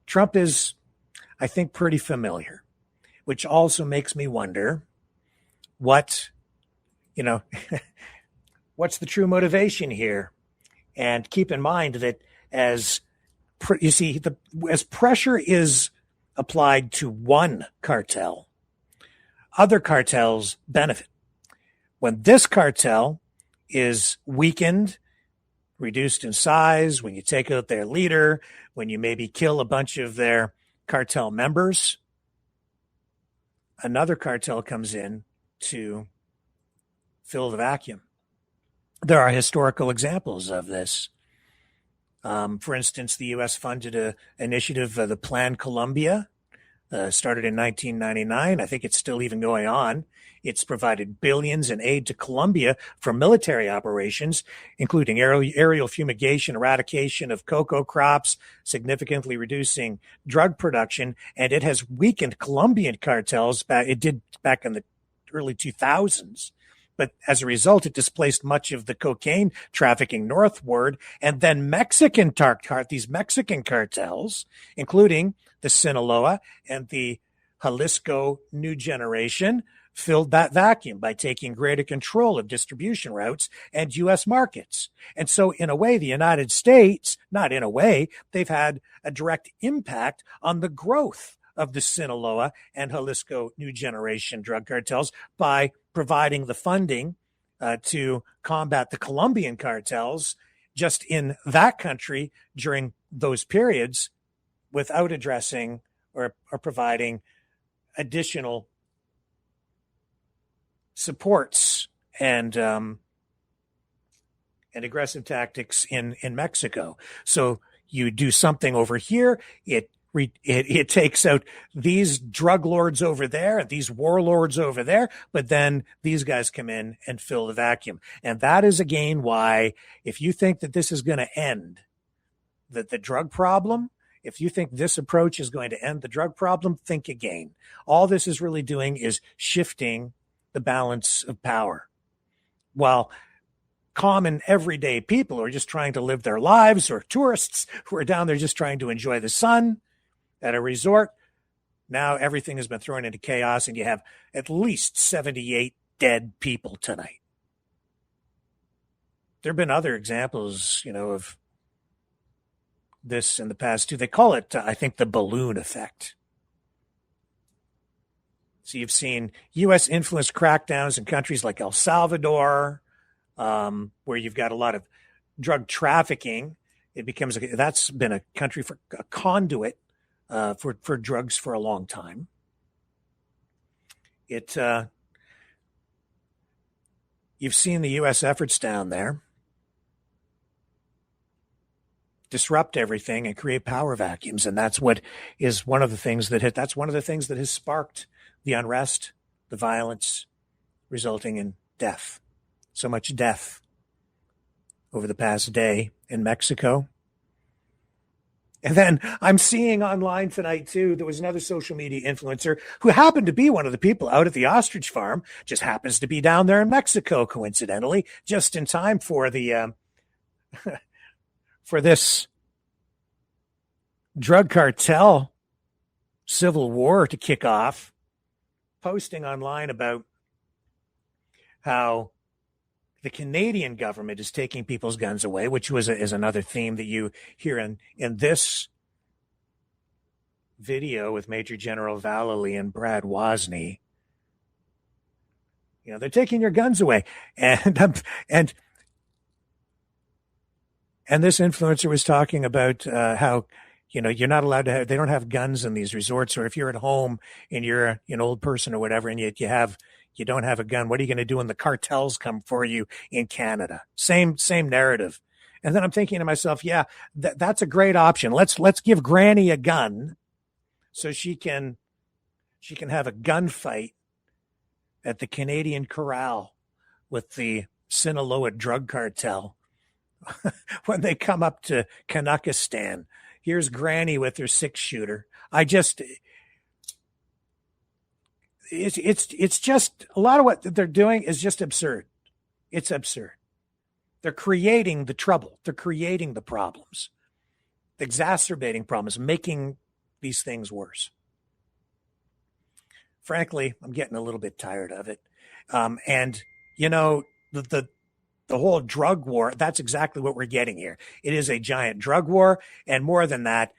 Trump is, I think, pretty familiar, which also makes me wonder what's the true motivation here? And keep in mind that as pressure is applied to one cartel, other cartels benefit. When this cartel is weakened, reduced in size, when you take out their leader, when you maybe kill a bunch of their cartel members, another cartel comes in to fill the vacuum. There are historical examples of this. For instance, the U.S. funded an initiative, the Plan Colombia, started in 1999. I think it's still even going on. It's provided billions in aid to Colombia for military operations, including aerial fumigation, eradication of cocoa crops, significantly reducing drug production, and it has weakened Colombian cartels. It did back in the early 2000s. But as a result, it displaced much of the cocaine trafficking northward. And then these Mexican cartels, including the Sinaloa and the Jalisco New Generation, filled that vacuum by taking greater control of distribution routes and U.S. markets. And so in a way, the United States, not in a way, they've had a direct impact on the growth of the Sinaloa and Jalisco New Generation drug cartels by providing the funding to combat the Colombian cartels just in that country during those periods without addressing or providing additional supports and aggressive tactics in Mexico. So you do something over here, it takes out these drug lords over there, these warlords over there, but then these guys come in and fill the vacuum. And that is again why, if you think that this is going to end the drug problem, if you think this approach is going to end the drug problem, think again. All this is really doing is shifting the balance of power. While common everyday people who are just trying to live their lives, or tourists who are down there just trying to enjoy the sun at a resort, now everything has been thrown into chaos, and you have at least 78 dead people tonight. There have been other examples, of this in the past too. They call it, I think, the balloon effect. So you've seen U.S. influenced crackdowns in countries like El Salvador, where you've got a lot of drug trafficking it becomes that's been a country for a conduit for drugs for a long time. You've seen the U.S. efforts down there disrupt everything and create power vacuums, and that's what is one of the things that that's one of the things that has sparked the unrest, the violence, resulting in death. So much death over the past day in Mexico. And then I'm seeing online tonight, too, there was another social media influencer who happened to be one of the people out at the ostrich farm, just happens to be down there in Mexico, coincidentally, just in time for the for this drug cartel civil war to kick off, posting online about how the Canadian government is taking people's guns away, which is another theme that you hear in this video with Major General Vallely and Brad Wozni. You know, they're taking your guns away, and this influencer was talking about how, you know, you're not allowed to have, they don't have guns in these resorts, or if you're at home and you're an old person or whatever, and you don't have a gun, what are you going to do when the cartels come for you in Canada? Same narrative. And then I'm thinking to myself, yeah, that's a great option. Let's give Granny a gun so she can have a gunfight at the Canadian Corral with the Sinaloa drug cartel when they come up to Kanakistan. Here's Granny with her 6-shooter. It's just a lot of what they're doing is just absurd. It's absurd. They're creating the trouble. They're creating the problems, exacerbating problems, making these things worse. Frankly, I'm getting a little bit tired of it. And you know, the whole drug war, that's exactly what we're getting here. It is a giant drug war. And more than that,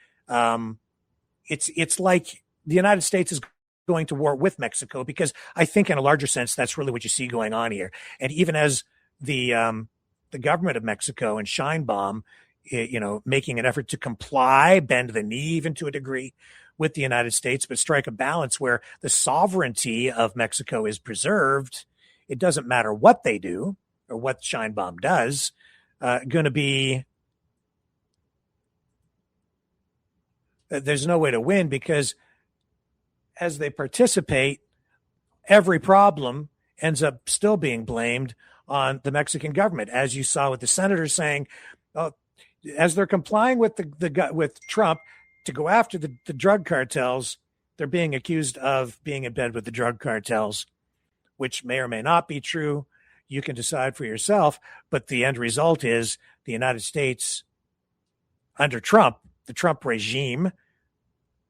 it's like the United States is going to war with Mexico, because I think in a larger sense, that's really what you see going on here. And even as the government of Mexico and Sheinbaum, you know, making an effort to comply, bend the knee even to a degree with the United States, but strike a balance where the sovereignty of Mexico is preserved. It doesn't matter what they do or what Sheinbaum does, going to be, there's no way to win, because as they participate, every problem ends up still being blamed on the Mexican government, as you saw with the senators saying, as they're complying with with Trump to go after the drug cartels, they're being accused of being in bed with the drug cartels, which may or may not be true. You can decide for yourself, but the end result is the United States under Trump, the Trump regime,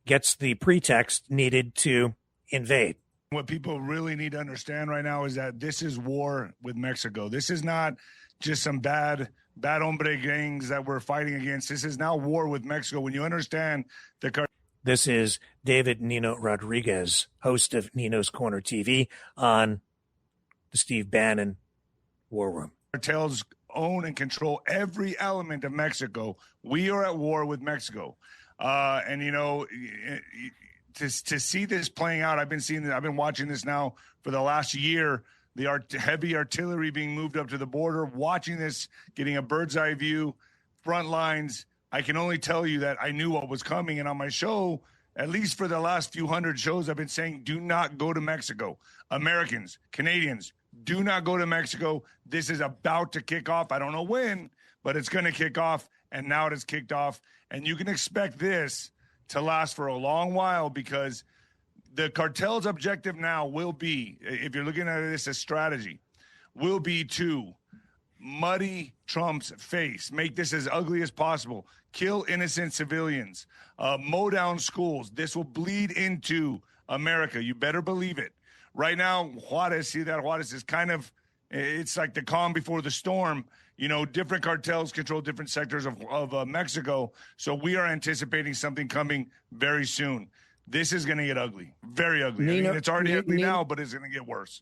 gets the pretext needed to invade. What people really need to understand right now is that this is war with Mexico. This is not just some bad hombre gangs that we're fighting against. This is now war with Mexico. When you understand this is David Nino Rodriguez, host of Nino's Corner TV on the Steve Bannon War Room. Cartels own and control every element of Mexico. We are at war with Mexico. And, you know, to see this playing out, I've been watching this now for the last year, the heavy artillery being moved up to the border, watching this, getting a bird's eye view, front lines. I can only tell you that I knew what was coming. And on my show, at least for the last few hundred shows, I've been saying, do not go to Mexico. Americans, Canadians, do not go to Mexico. This is about to kick off. I don't know when, but it's going to kick off. And now it has kicked off. And you can expect this to last for a long while, because the cartel's objective now will be, if you're looking at this as strategy, will be to muddy Trump's face, make this as ugly as possible, kill innocent civilians, mow down schools. This will bleed into America. You better believe it. Right now, Juarez is kind of, it's like the calm before the storm. You know, different cartels control different sectors of Mexico. So we are anticipating something coming very soon. This is going to get ugly, very ugly. I mean, it's already ugly now, but it's going to get worse.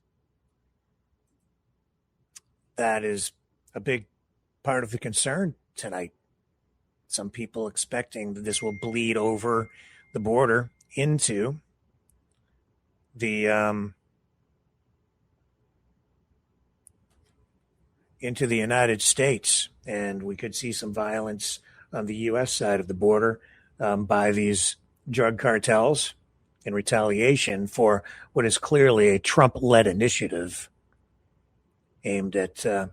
That is a big part of the concern tonight. some people expecting that this will bleed over the border into the United States, and we could see some violence on the U.S. side of the border by these drug cartels in retaliation for what is clearly a Trump-led initiative aimed at the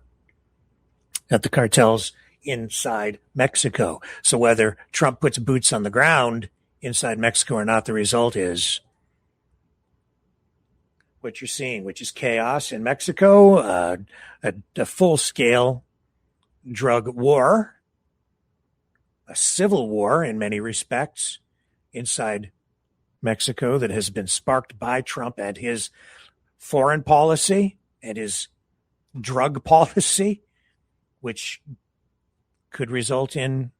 cartels inside Mexico. So whether Trump puts boots on the ground inside Mexico or not, the result is what you're seeing, which is chaos in Mexico, a full-scale drug war, a civil war in many respects inside Mexico that has been sparked by Trump and his foreign policy and his drug policy, which could result in,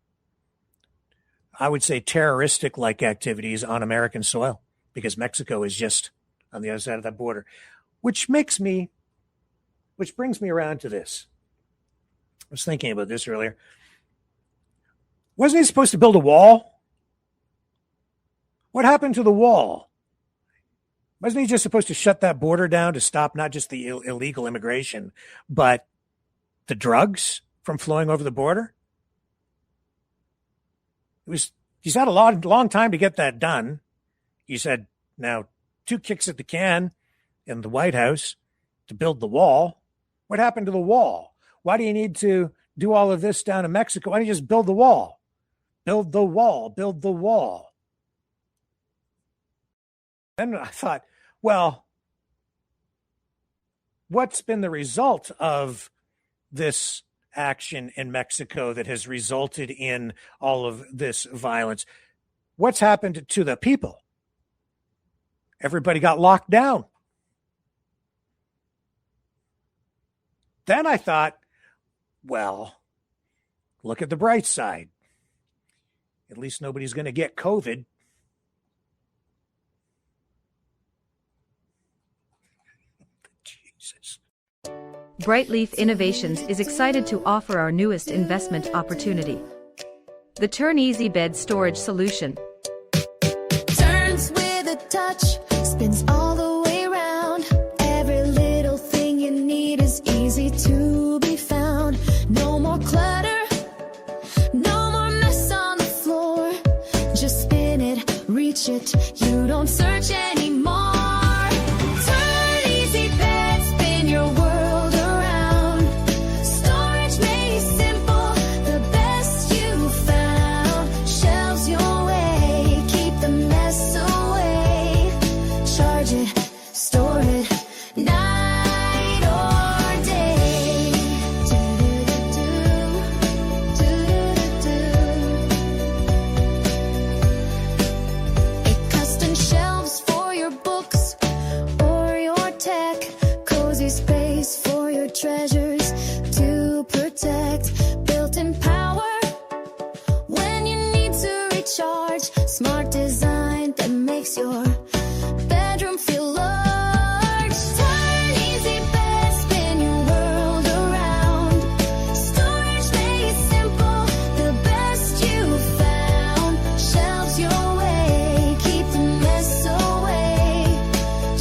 I would say, terroristic-like activities on American soil, because Mexico is just on the other side of that border, which brings me around to this. I was thinking about this earlier. Wasn't he supposed to build a wall? What happened to the wall? Wasn't he just supposed to shut that border down to stop not just the illegal immigration, but the drugs from flowing over the border? He's had a long time to get that done. He said, now 2 kicks at the can in the White House to build the wall. What happened to the wall? Why do you need to do all of this down in Mexico? Why don't you just build the wall? Build the wall, build the wall. Then I thought, well, what's been the result of this action in Mexico that has resulted in all of this violence? What's happened to the people? Everybody got locked down. Then I thought, well, look at the bright side. At least nobody's going to get COVID. Jesus. Brightleaf Innovations is excited to offer our newest investment opportunity, the Turn Easy Bed Storage Solution. Turns with a touch, spins all the way around. Every little thing you need is easy to be found. No more clutter, no more mess on the floor. Just spin it, reach it, you don't search anymore. Turn Easy Bed, spin your world around. Storage made simple, the best you found. Shelves your way, keep the mess away. Charge it, store it, night or day. Custom shelves for your books or your tech. Cozy space for your treasures to protect. Built-in power when you need to recharge. Smart design that makes your bedroom feel large. Turn Easy Bed, spin your world around. Storage made simple, the best you found. Shelves your way, keep the mess away.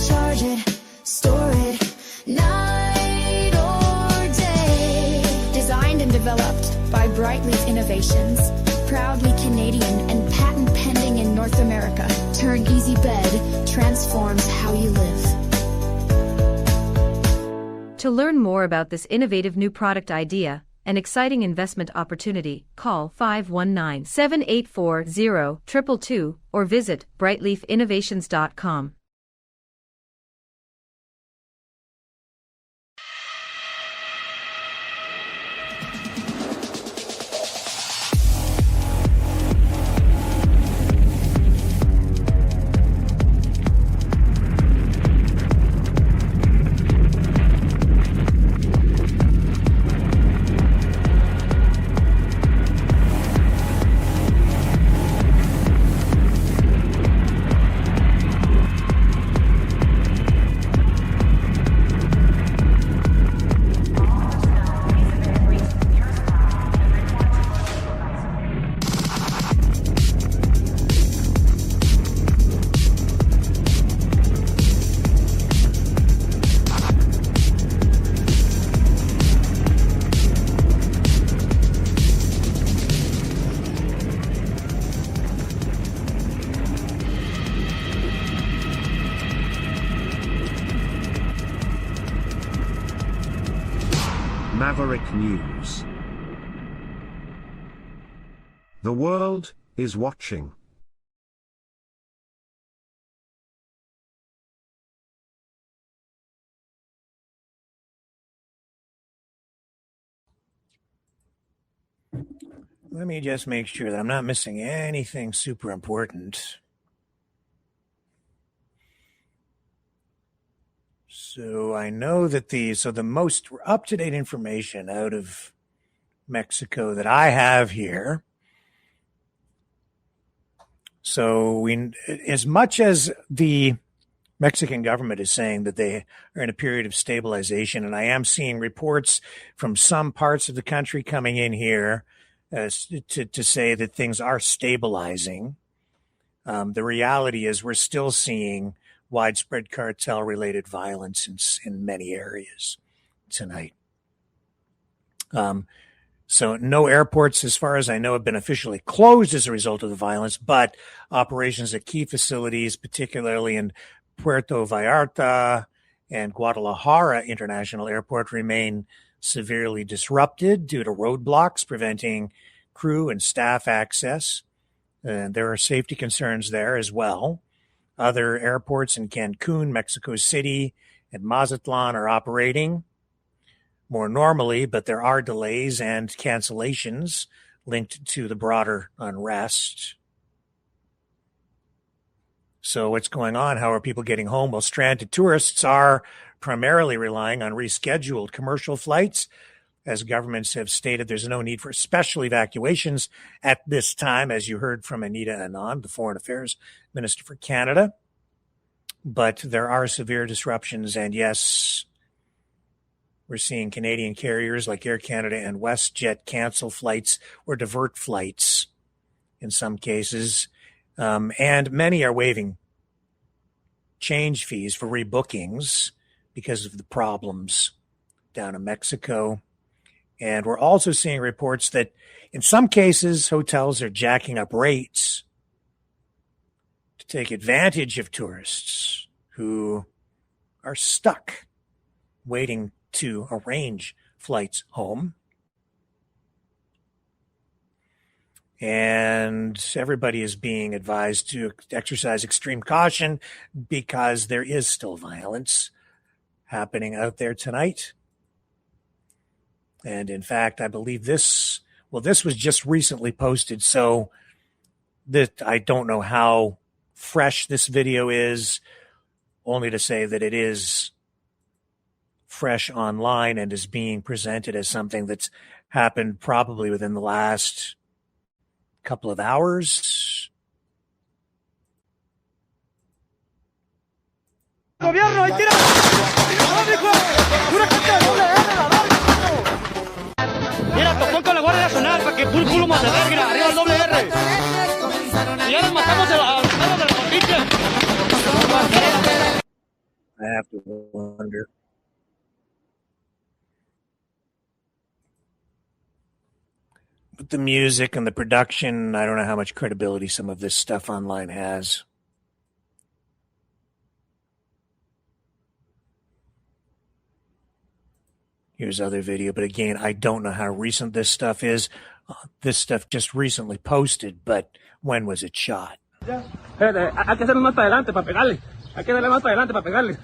Charge it, store it, night or day. Designed and developed by Brightleaf Innovations. Proudly Canadian and patent pending in North America. Turn Easy Bed transforms how you live. To learn more about this innovative new product idea and exciting investment opportunity, call 519-784-0222 or visit brightleafinnovations.com. Maverick News. The world is watching. Let me just make sure that I'm not missing anything super important. So I know that the most up-to-date information out of Mexico that I have here. So as much as the Mexican government is saying that they are in a period of stabilization, and I am seeing reports from some parts of the country coming in here to say that things are stabilizing. The reality is we're still seeing widespread cartel-related violence in many areas tonight. So no airports, as far as I know, have been officially closed as a result of the violence, but operations at key facilities, particularly in Puerto Vallarta and Guadalajara International Airport, remain severely disrupted due to roadblocks preventing crew and staff access. And there are safety concerns there as well. Other airports in Cancun, Mexico City, and Mazatlan are operating more normally, but there are delays and cancellations linked to the broader unrest. So what's going on? How are people getting home? Well, stranded tourists are primarily relying on rescheduled commercial flights. As governments have stated, there's no need for special evacuations at this time, as you heard from Anita Anand, the Foreign Affairs Minister for Canada. But there are severe disruptions, and yes, we're seeing Canadian carriers like Air Canada and WestJet cancel flights or divert flights in some cases. And many are waiving change fees for rebookings because of the problems down in Mexico. And we're also seeing reports that in some cases, hotels are jacking up rates to take advantage of tourists who are stuck waiting to arrange flights home. And everybody is being advised to exercise extreme caution because there is still violence happening out there tonight. And in fact, I believe this was just recently posted, so that I don't know how fresh this video is, only to say that it is fresh online and is being presented as something that's happened probably within the last couple of hours. Gobierno, tira. Mira, tocó con la Guardia Nacional para que puro más de verga, arriba el doble R. Y ya nos matamos a los de la conquista. I have to wonder. With the music and the production, I don't know how much credibility some of this stuff online has. Here's other video, but again, I don't know how recent this stuff is. This stuff just recently posted, but when was it shot? Hay que hacerlo más para adelante para pegarle. Hay que darle más para adelante para pegarle.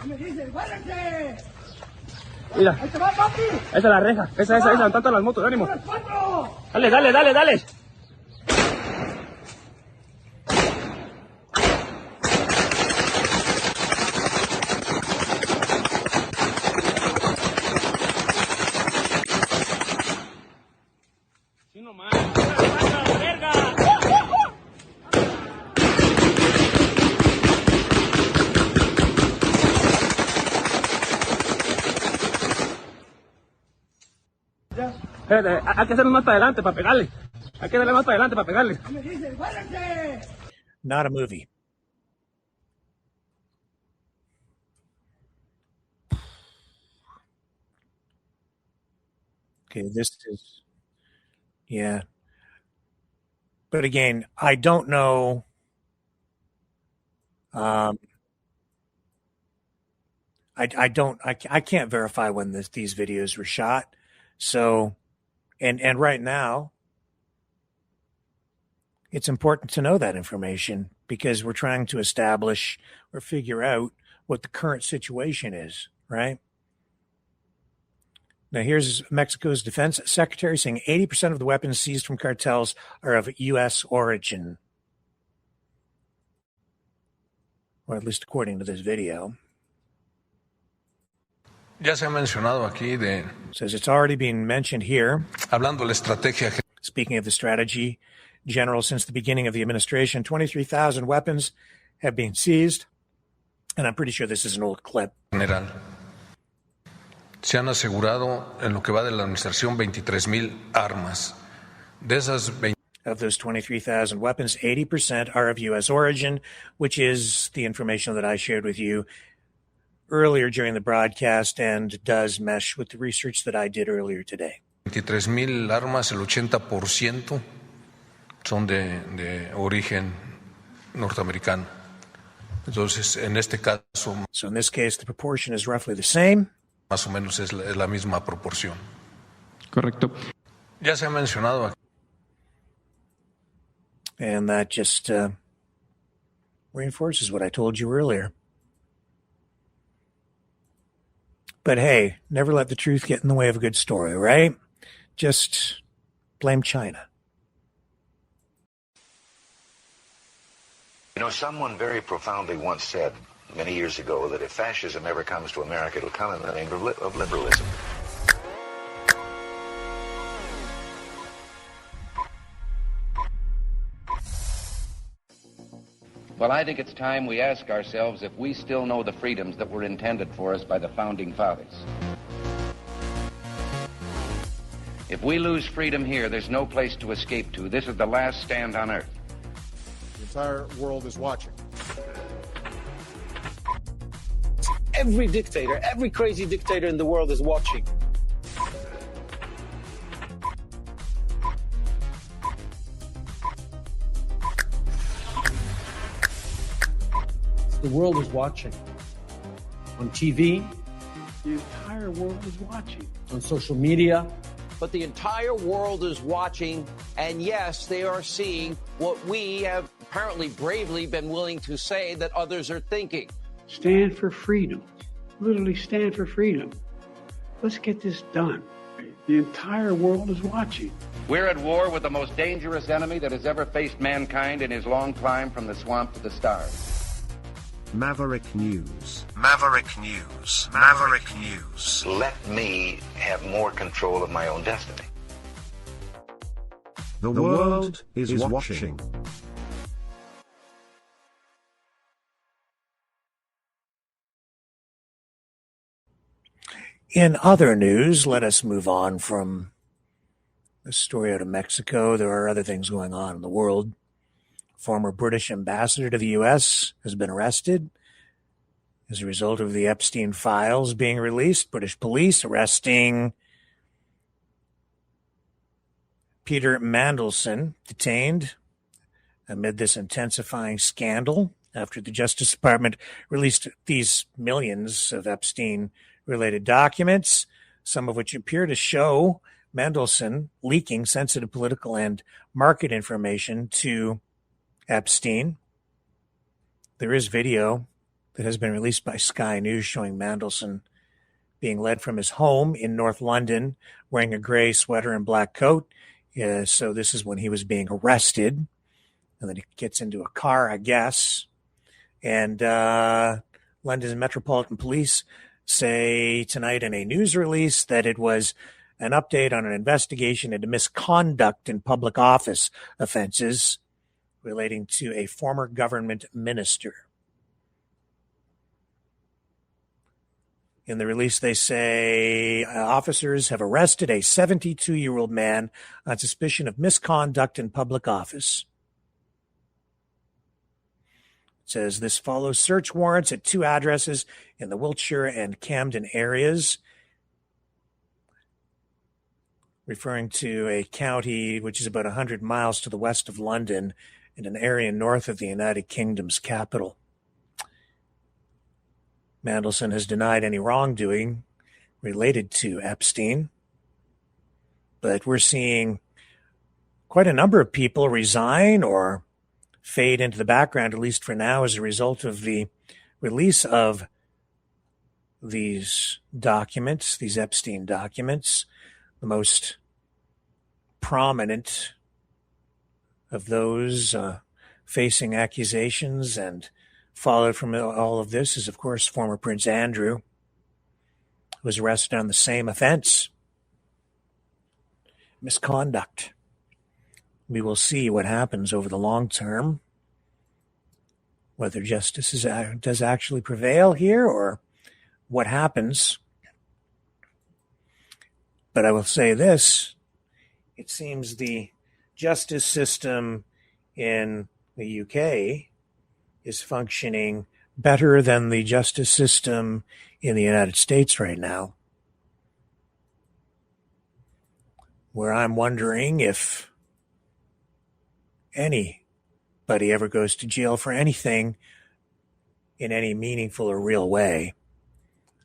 Mira, esa es la reja, esa, tanto las motos, ánimo. Dale. Hay que hacerlo más para adelante para pegarle. Hay que darle más para adelante para pegarle. Not a movie. Okay, this is, yeah. But again, I don't know. I can't verify when these videos were shot. So, and right now, it's important to know that information because we're trying to establish or figure out what the current situation is, right? Now, here's Mexico's defense secretary saying 80% of the weapons seized from cartels are of U.S. origin. Or at least according to this video. Ya se ha mencionado aquí de... Says it's already been mentioned here. Hablando de la estrategia... Speaking of the strategy general, since the beginning of the administration, 23,000 weapons have been seized. And I'm pretty sure this is an old clip. General. Se han asegurado en lo que va de la administración 23,000 armas. De esas 20... Of those 23,000 weapons, 80% are of U.S. origin, which is the information that I shared with you earlier during the broadcast and does mesh with the research that I did earlier today. 23,000 armas, el 80% son de origen norteamericano. Entonces, en este caso... So in this case, the proportion is roughly the same. Más o menos es la misma proporción. Correcto. Ya se ha mencionado aquí. And that just reinforces what I told you earlier. But hey, never let the truth get in the way of a good story, right? Just blame China. You know, someone very profoundly once said many years ago that if fascism ever comes to America, it'll come in the name of liberalism. Well, I think it's time we ask ourselves if we still know the freedoms that were intended for us by the Founding Fathers. If we lose freedom here, there's no place to escape to. This is the last stand on earth. The entire world is watching. Every dictator, every crazy dictator in the world is watching. The world is watching. On TV, the entire world is watching. On social media. But the entire world is watching, and yes, they are seeing what we have apparently bravely been willing to say that others are thinking. Stand for freedom. Literally stand for freedom. Let's get this done. The entire world is watching. We're at war with the most dangerous enemy that has ever faced mankind in his long climb from the swamp to the stars. Maverick News. Maverick News. Maverick News. Let me have more control of my own destiny. The world is watching. In other news, let us move on from the story out of Mexico. There are other things going on in the world. Former British ambassador to the U.S. has been arrested as a result of the Epstein files being released. British police arresting Peter Mandelson, detained amid this intensifying scandal after the Justice Department released these millions of Epstein-related documents, some of which appear to show Mandelson leaking sensitive political and market information to Epstein. There is video that has been released by Sky News showing Mandelson being led from his home in North London wearing a gray sweater and black coat. So this is when he was being arrested. And then he gets into a car, I guess. And London's Metropolitan Police say tonight in a news release that it was an update on an investigation into misconduct in public office offenses relating to a former government minister. In the release, they say officers have arrested a 72-year-old man on suspicion of misconduct in public office. It says this follows search warrants at 2 addresses in the Wiltshire and Camden areas, referring to a county which is about 100 miles to the west of London in an area north of the United Kingdom's capital. Mandelson has denied any wrongdoing related to Epstein. But we're seeing quite a number of people resign or fade into the background, at least for now, as a result of the release of these documents, these Epstein documents. The most prominent of those facing accusations and followed from all of this is, of course, former Prince Andrew, who was arrested on the same offense, misconduct. We will see what happens over the long term, whether justice does actually prevail here or what happens. But I will say this, it seems the justice system in the UK is functioning better than the justice system in the United States right now, where I'm wondering if anybody ever goes to jail for anything in any meaningful or real way.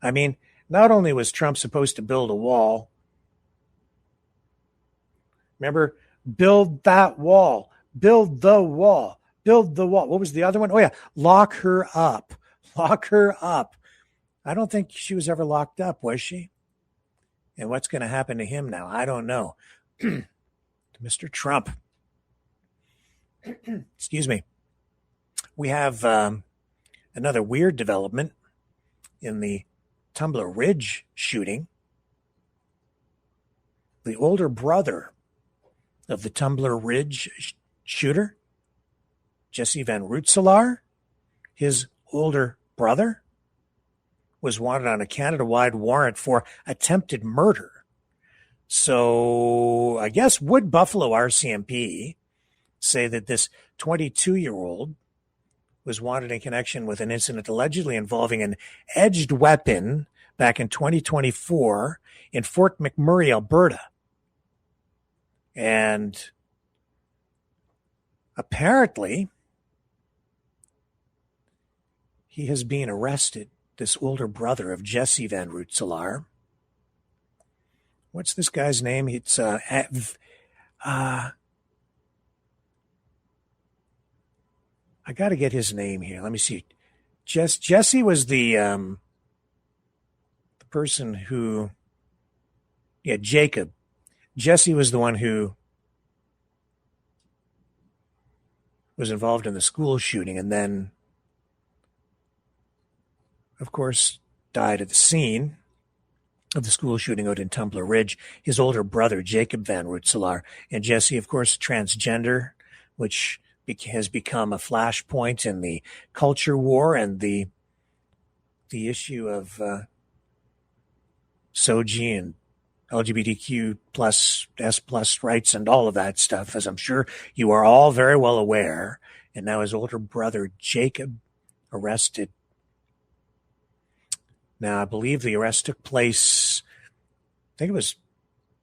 I mean, not only was Trump supposed to build a wall, remember, build that wall, build the wall, build the wall. What was the other one? Oh, yeah, lock her up, lock her up. I don't think she was ever locked up, was she? And what's going to happen to him now? I don't know. To Mr. Trump. Excuse me. We have another weird development in the Tumbler Ridge shooting. The older brother of the Tumbler Ridge shooter, Jesse Van Rootselaar, his older brother, was wanted on a Canada-wide warrant for attempted murder. So I guess Wood Buffalo RCMP say that this 22-year-old was wanted in connection with an incident allegedly involving an edged weapon back in 2024 in Fort McMurray, Alberta. And apparently, he has been arrested, this older brother of Jesse Van Rootselaar. What's this guy's name? It's I got to get his name here. Let me see. Jesse was the person who, Jacob. Jesse was the one who was involved in the school shooting and then, of course, died at the scene of the school shooting out in Tumbler Ridge. His older brother, Jacob Van Rootselaar, and Jesse, of course, transgender, which has become a flashpoint in the culture war and the issue of SOGI and LGBTQ plus S plus rights and all of that stuff, as I'm sure you are all very well aware. And now his older brother, Jacob, arrested. Now, I believe the arrest took place, I think it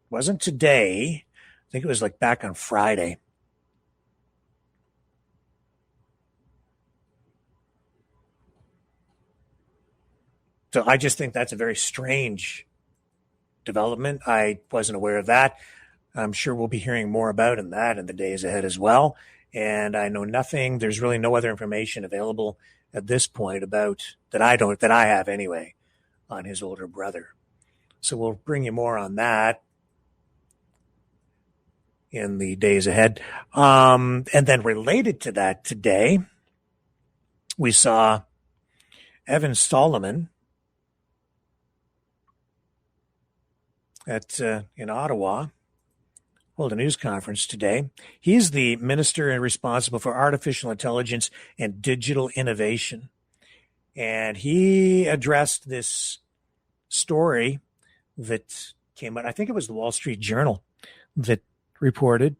wasn't today. I think it was like back on Friday. So I just think that's a very strange development. I wasn't aware of that. I'm sure we'll be hearing more about that in the days ahead as well. And I know nothing. There's really no other information available at this point about that I have anyway, on his older brother. So we'll bring you more on that in the days ahead. And then related to that today, we saw Evan Solomon in Ottawa hold a news conference today. He's the minister responsible for artificial intelligence and digital innovation. And he addressed this story that came out. I think it was the Wall Street Journal that reported,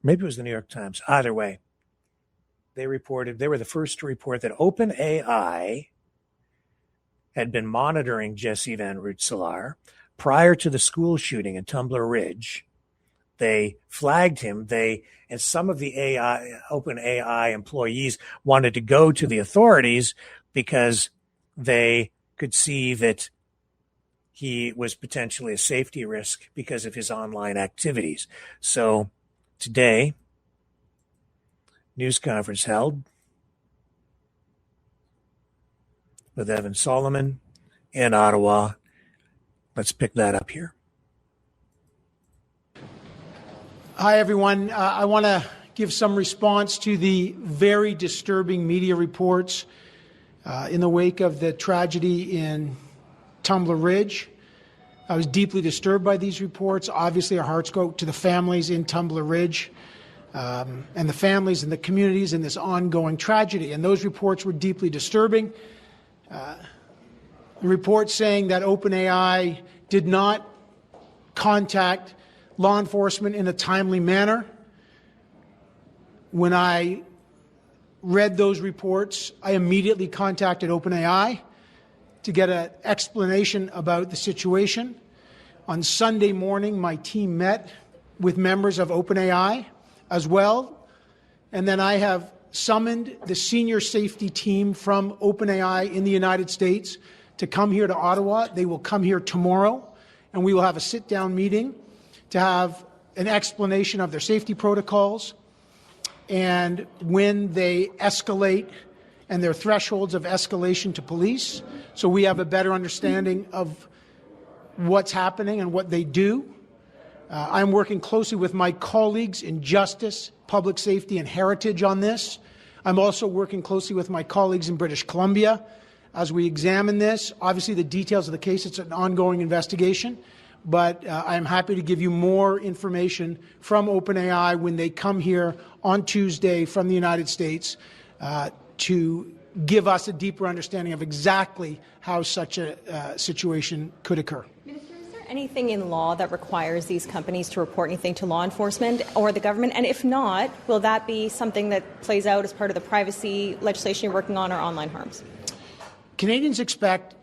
maybe it was the New York Times, either way. They reported, they were the first to report that OpenAI had been monitoring Jesse Van Rootselaar prior to the school shooting in Tumbler Ridge. They flagged him. And some of the OpenAI employees wanted to go to the authorities because they could see that he was potentially a safety risk because of his online activities. So today, news conference held with Evan Solomon in Ottawa. Let's pick that up here. Hi, everyone. I want to give some response to the very disturbing media reports in the wake of the tragedy in Tumbler Ridge. I was deeply disturbed by these reports. Obviously, our hearts go to the families in Tumbler Ridge and the families and the communities in this ongoing tragedy. And those reports were deeply disturbing. The report saying that OpenAI did not contact law enforcement in a timely manner. When I read those reports, I immediately contacted OpenAI to get an explanation about the situation. On Sunday morning, my team met with members of OpenAI as well, and then I have summoned the senior safety team from OpenAI in the United States to come here to Ottawa. They will come here tomorrow, and we will have a sit-down meeting to have an explanation of their safety protocols and when they escalate and their thresholds of escalation to police, so we have a better understanding of what's happening and what they do. I'm working closely with my colleagues in Justice, Public Safety, and Heritage on this. I'm also working closely with my colleagues in British Columbia as we examine this. Obviously, the details of the case, it's an ongoing investigation, but I'm happy to give you more information from OpenAI when they come here on Tuesday from the United States to give us a deeper understanding of exactly how such a situation could occur. Minister, is there anything in law that requires these companies to report anything to law enforcement or the government? And if not, will that be something that plays out as part of the privacy legislation you're working on or online harms? Canadians expect,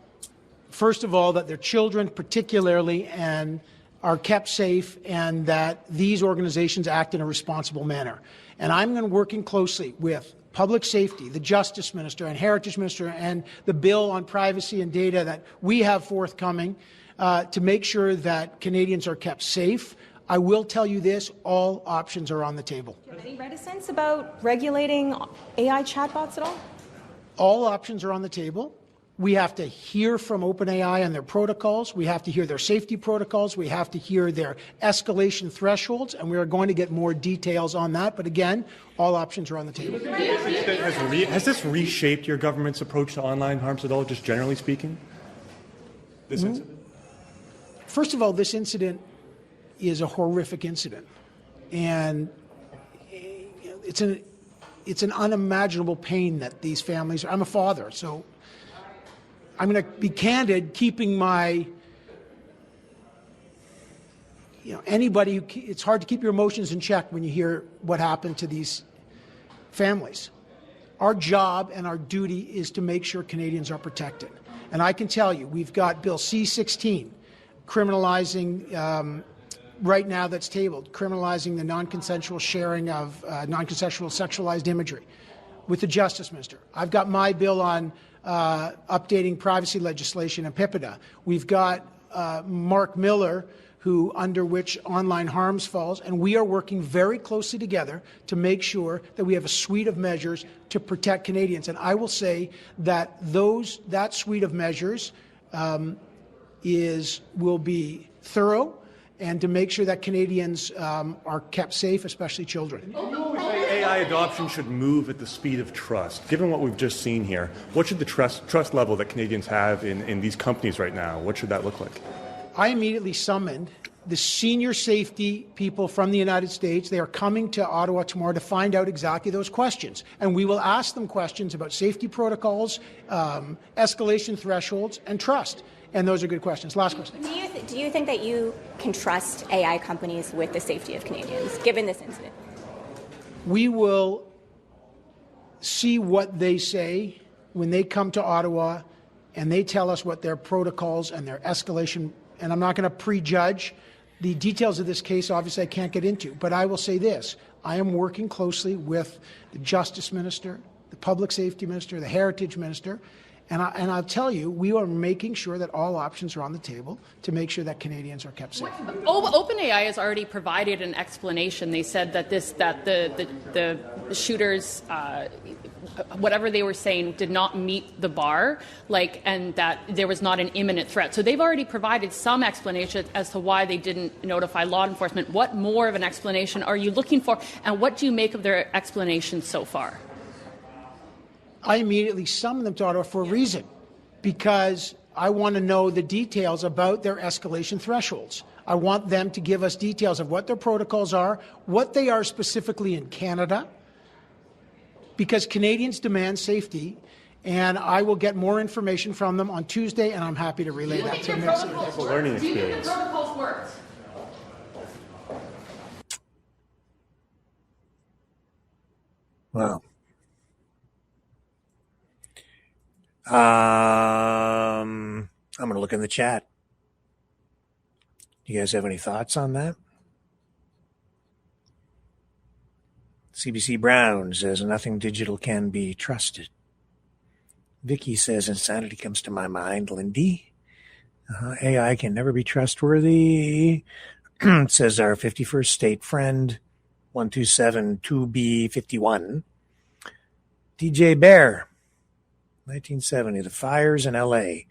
first of all, that their children particularly and are kept safe and that these organizations act in a responsible manner. And I'm going to working closely with Public Safety, the Justice Minister and Heritage Minister, and the bill on privacy and data that we have forthcoming to make sure that Canadians are kept safe. I will tell you this, all options are on the table. Do you have any reticence about regulating AI chatbots at all? All options are on the table. We have to hear from OpenAI and their protocols. We have to hear their safety protocols. We have to hear their escalation thresholds, and we are going to get more details on that. But again, all options are on the table. Has this reshaped your government's approach to online harms at all, just generally speaking? This incident? First of all, this incident is a horrific incident, and it's an unimaginable pain that these families. I'm a father, so I'm going to be candid, keeping my, anybody, it's hard to keep your emotions in check when you hear what happened to these families. Our job and our duty is to make sure Canadians are protected. And I can tell you, we've got Bill C-16 criminalizing, right now that's tabled, criminalizing the non-consensual sharing of non-consensual sexualized imagery with the Justice Minister. I've got my bill on updating privacy legislation in PIPEDA. We've got Mark Miller, under which online harms falls, and we are working very closely together to make sure that we have a suite of measures to protect Canadians. And I will say that that suite of measures will be thorough and to make sure that Canadians are kept safe, especially children. AI adoption should move at the speed of trust. Given what we've just seen here, what should the trust level that Canadians have in these companies right now, what should that look like? I immediately summoned the senior safety people from the United States. They are coming to Ottawa tomorrow to find out exactly those questions. And we will ask them questions about safety protocols, escalation thresholds, and trust. And those are good questions. Last question. Do you think that you can trust AI companies with the safety of Canadians, given this incident? We will see what they say when they come to Ottawa and they tell us what their protocols and their escalation, and I'm not going to prejudge the details of this case, obviously I can't get into, but I will say this. I am working closely with the Justice Minister, the Public Safety Minister, the Heritage Minister, And I'll tell you, we are making sure that all options are on the table to make sure that Canadians are kept safe. OpenAI has already provided an explanation. They said that the shooters, whatever they were saying, did not meet the bar, and that there was not an imminent threat. So they've already provided some explanation as to why they didn't notify law enforcement. What more of an explanation are you looking for, and what do you make of their explanation so far? I immediately summoned them to Ottawa for a reason, because I want to know the details about their escalation thresholds. I want them to give us details of what their protocols are, what they are specifically in Canada, because Canadians demand safety, and I will get more information from them on Tuesday, and I'm happy to relay that to them. It's a learning experience. Do you think the protocols worked? Wow. I'm going to look in the chat. Do you guys have any thoughts on that? CBC Brown says nothing digital can be trusted. Vicky says insanity comes to my mind. Lindy, AI can never be trustworthy. Says our 51st state friend, 1272B51. DJ Bear, 1970, the fires in LA.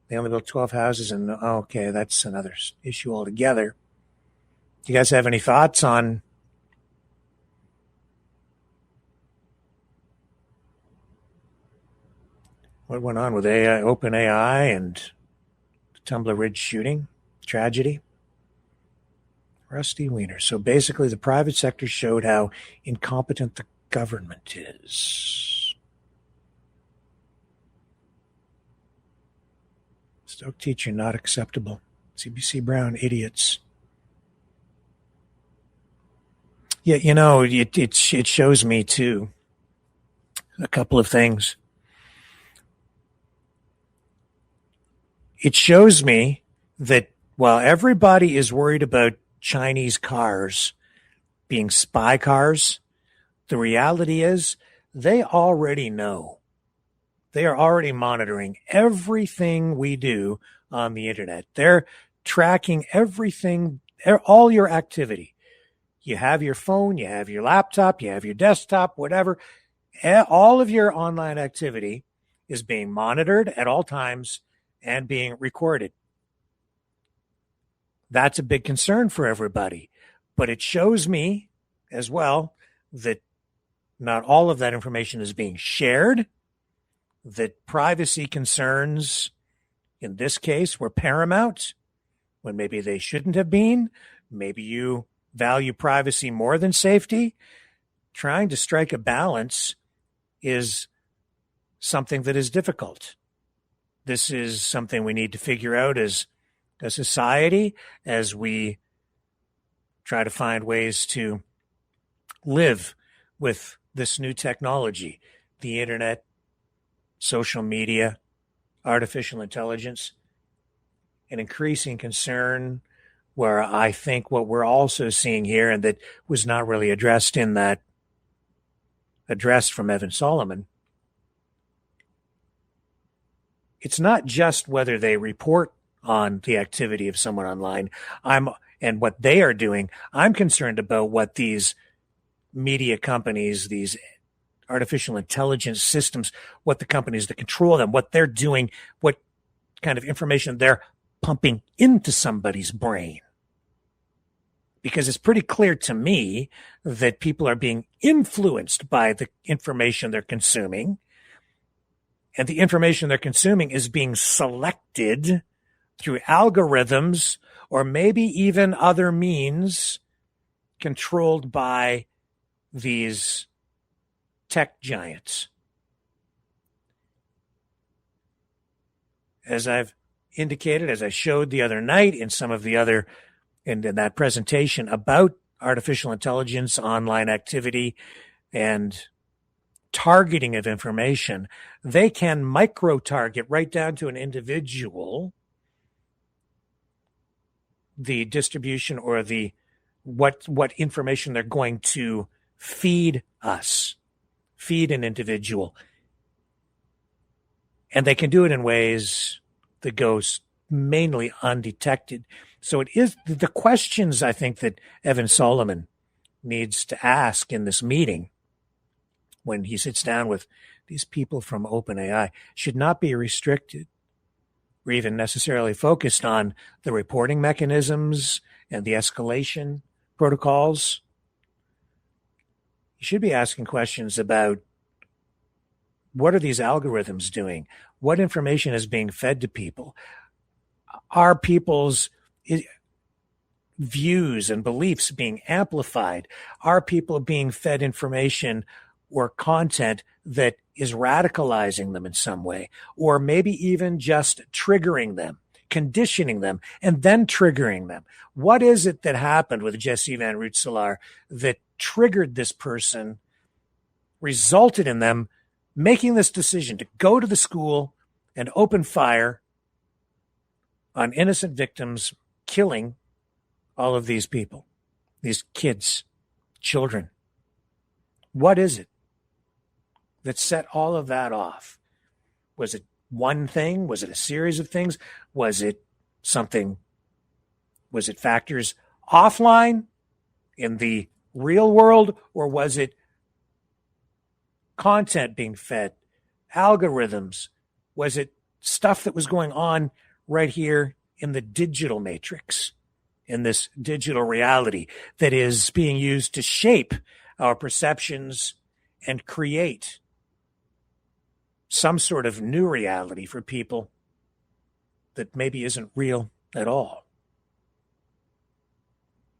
They only built 12 houses, and okay, that's another issue altogether. Do you guys have any thoughts on what went on with AI, OpenAI, and the Tumbler Ridge shooting tragedy? Rusty Wiener. So basically, the private sector showed how incompetent the government is. Stoke teacher, not acceptable. CBC Brown, idiots. Yeah, it shows me, too, a couple of things. It shows me that while everybody is worried about Chinese cars being spy cars, the reality is they already know. They are already monitoring everything we do on the internet. They're tracking everything, all your activity. You have your phone, you have your laptop, you have your desktop, whatever. All of your online activity is being monitored at all times and being recorded. That's a big concern for everybody. But it shows me as well that not all of that information is being shared, that privacy concerns in this case were paramount when maybe they shouldn't have been. Maybe you value privacy more than safety. Trying to strike a balance is something that is difficult. This is something we need to figure out as a society as we try to find ways to live with this new technology, the internet, social media, artificial intelligence, an increasing concern where I think what we're also seeing here, and that was not really addressed in that address from Evan Solomon, it's not just whether they report on the activity of someone online and what they are doing. I'm concerned about what these media companies, these artificial intelligence systems, what the companies that control them, what they're doing, what kind of information they're pumping into somebody's brain. Because it's pretty clear to me that people are being influenced by the information they're consuming. And the information they're consuming is being selected through algorithms or maybe even other means controlled by these tech giants. As I've indicated, as I showed the other night in some of the other, in that presentation about artificial intelligence, online activity, and targeting of information, they can micro-target right down to an individual the distribution or the what information they're going to feed us, feed an individual. And they can do it in ways that goes mainly undetected. So it is the questions I think that Evan Solomon needs to ask in this meeting when he sits down with these people from OpenAI should not be restricted or even necessarily focused on the reporting mechanisms and the escalation protocols. You should be asking questions about what are these algorithms doing? What information is being fed to people? Are people's views and beliefs being amplified? Are people being fed information or content that is radicalizing them in some way, or maybe even just triggering them, conditioning them, and then triggering them? What is it that happened with Jesse Van Rootselaar that triggered this person, resulted in them making this decision to go to the school and open fire on innocent victims, killing all of these people, these kids, children? What is it that set all of that off? Was it one thing? Was it a series of things? Was it something? Was it factors offline in the real world? Or was it content being fed, algorithms? Was it stuff that was going on right here in the digital matrix, in this digital reality that is being used to shape our perceptions and create some sort of new reality for people that maybe isn't real at all?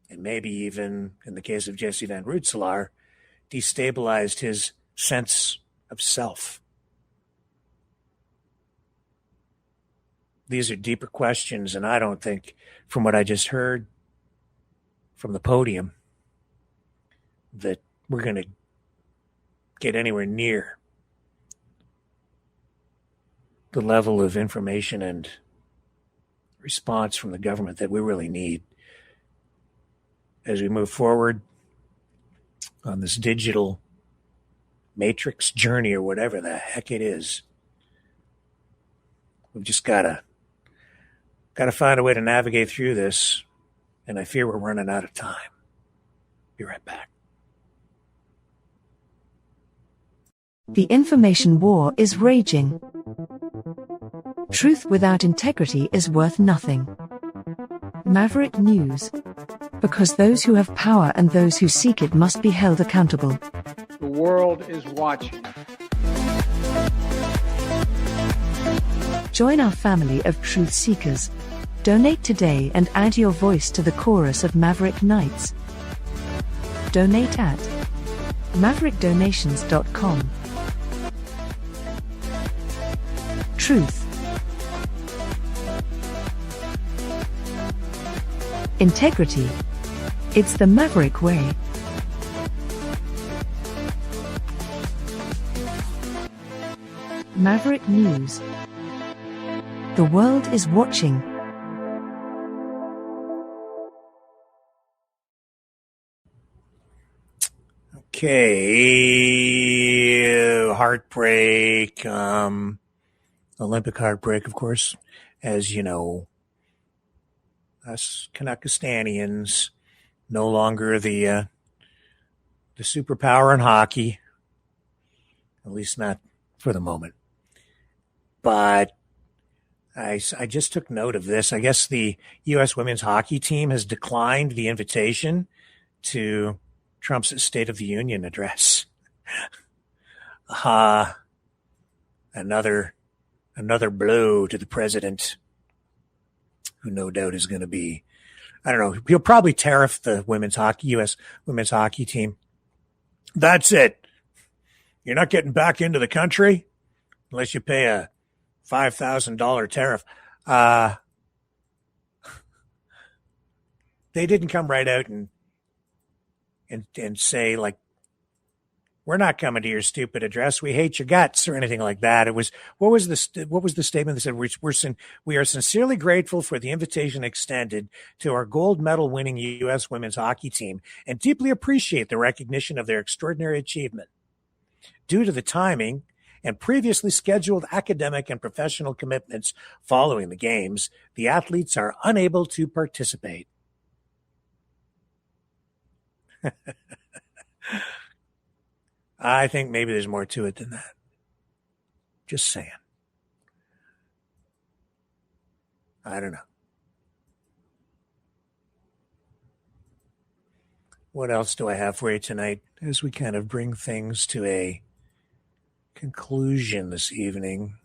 And maybe even, in the case of Jesse Van Rootselaar, destabilized his sense of self. These are deeper questions, and I don't think, from what I just heard from the podium, that we're going to get anywhere near the level of information and response from the government that we really need as we move forward on this digital matrix journey, or whatever the heck it is. We've just got to find a way to navigate through this, and I fear we're running out of time. Be right back. The information war is raging. Truth without integrity is worth nothing. Maverick News. Because those who have power and those who seek it must be held accountable. The world is watching. Join our family of truth seekers. Donate today and add your voice to the chorus of Maverick Knights. Donate at maverickdonations.com. Truth. Integrity. It's the Maverick way. Maverick News. The world is watching. Okay, heartbreak, Olympic heartbreak, of course, as you know. Us Canuckistanians, no longer the superpower in hockey, at least not for the moment. But I just took note of this. I guess the U.S. women's hockey team has declined the invitation to Trump's State of the Union address. Another blow to the president, who no doubt is going to be, I don't know, he'll probably tariff the U.S. women's hockey team. That's it. You're not getting back into the country unless you pay a $5,000 tariff. They didn't come right out and say, like, we're not coming to your stupid address. We hate your guts, or anything like that. It was, what was the statement that said, we are sincerely grateful for the invitation extended to our gold medal winning U.S. women's hockey team and deeply appreciate the recognition of their extraordinary achievement. Due to the timing and previously scheduled academic and professional commitments following the games, the athletes are unable to participate. I think maybe there's more to it than that. Just saying. I don't know. What else do I have for you tonight as we kind of bring things to a conclusion this evening?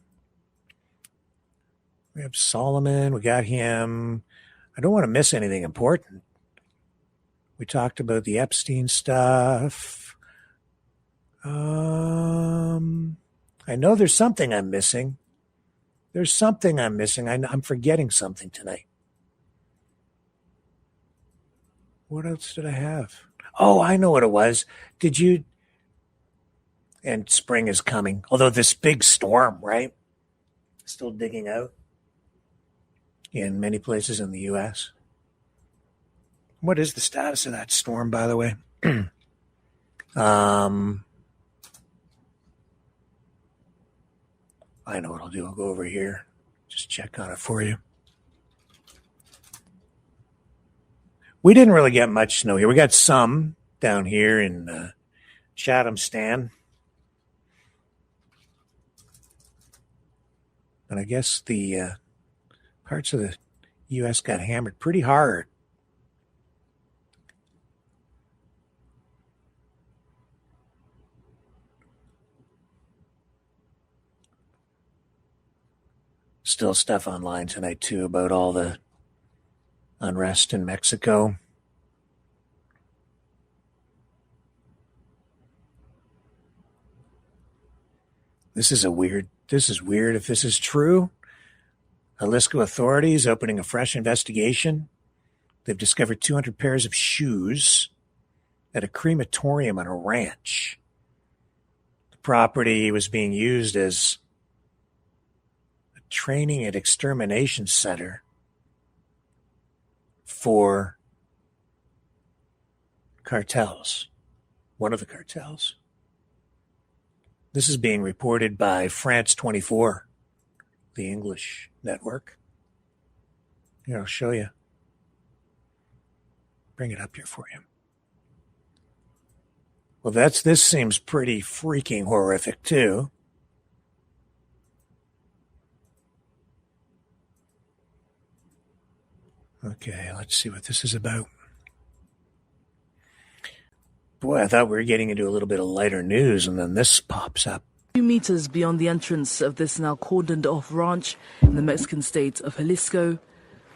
We have Solomon. We got him. I don't want to miss anything important. We talked about the Epstein stuff. I know there's something I'm missing. There's something I'm missing. I'm forgetting something tonight. What else did I have? Oh, I know what it was. Did you? And spring is coming. Although this big storm, right? Still digging out in many places in the U.S. What is the status of that storm, by the way? I know what I'll do. I'll go over here. Just check on it for you. We didn't really get much snow here. We got some down here in Chatham-Stan. But I guess the parts of the U.S. got hammered pretty hard. Still stuff online tonight, too, about all the unrest in Mexico. This is weird if this is true. Jalisco authorities opening a fresh investigation. They've discovered 200 pairs of shoes at a crematorium on a ranch. The property was being used as a training and extermination center for cartels, one of the cartels. This is being reported by France 24, the English network. Here, I'll show you. Bring it up here for you. Well, this seems pretty freaking horrific, too. Okay, let's see what this is about. Boy, I thought we were getting into a little bit of lighter news, and then this pops up. 2 meters beyond the entrance of this now cordoned-off ranch in the Mexican state of Jalisco,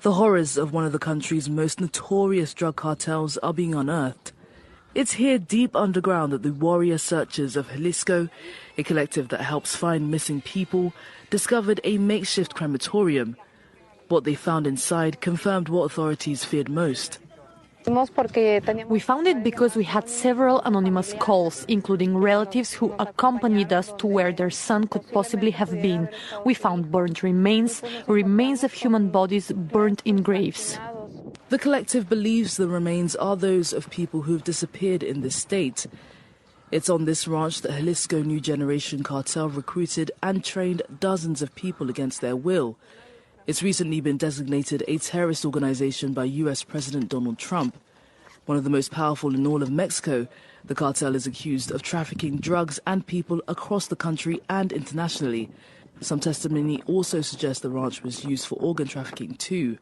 the horrors of one of the country's most notorious drug cartels are being unearthed. It's here deep underground that the Warrior Searchers of Jalisco, a collective that helps find missing people, discovered a makeshift crematorium. What they found inside confirmed what authorities feared most. We found it because we had several anonymous calls, including relatives who accompanied us to where their son could possibly have been. We found burnt remains of human bodies burnt in graves. The collective believes the remains are those of people who have disappeared in this state. It's on this ranch that Jalisco New Generation Cartel recruited and trained dozens of people against their will. It's recently been designated a terrorist organization by U.S. President Donald Trump. One of the most powerful in all of Mexico, the cartel is accused of trafficking drugs and people across the country and internationally. Some testimony also suggests the ranch was used for organ trafficking too.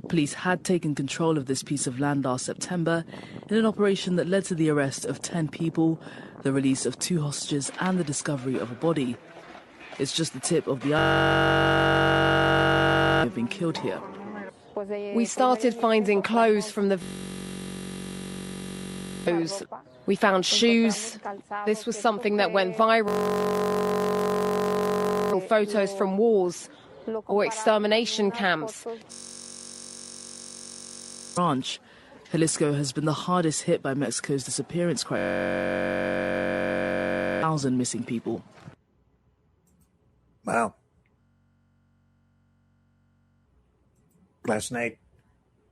Police had taken control of this piece of land last September in an operation that led to the arrest of 10 people, the release of 2 hostages and the discovery of a body. It's just the tip of the iceberg. Have been killed here. We started finding clothes from the... We found shoes. This was something that went viral. Photos from wars or extermination camps. Ranch, Jalisco has been the hardest hit by Mexico's disappearance crisis. 1,000 missing people. Wow. Last night,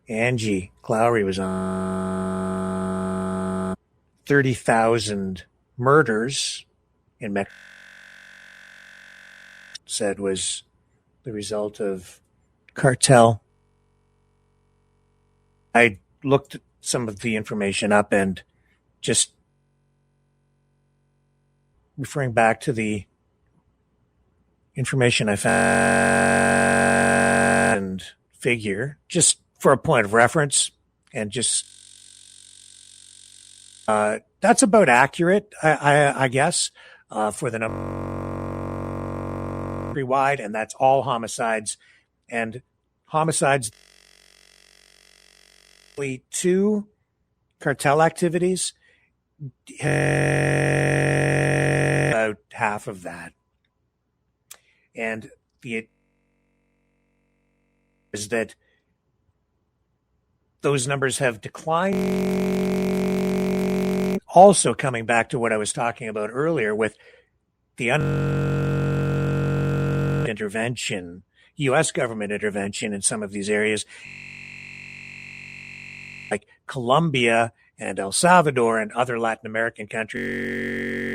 Angie Clowry was on 30,000 murders in Mexico. said was the result of cartel. I looked some of the information up and just referring back to the information I found and figure, just for a point of reference, and just that's about accurate, I guess, for the number wide, and that's all homicides. And homicides, 2 cartel activities, about half of that. And the is that those numbers have declined. Also coming back to what I was talking about earlier with the intervention, U.S. government intervention in some of these areas, like Colombia and El Salvador and other Latin American countries,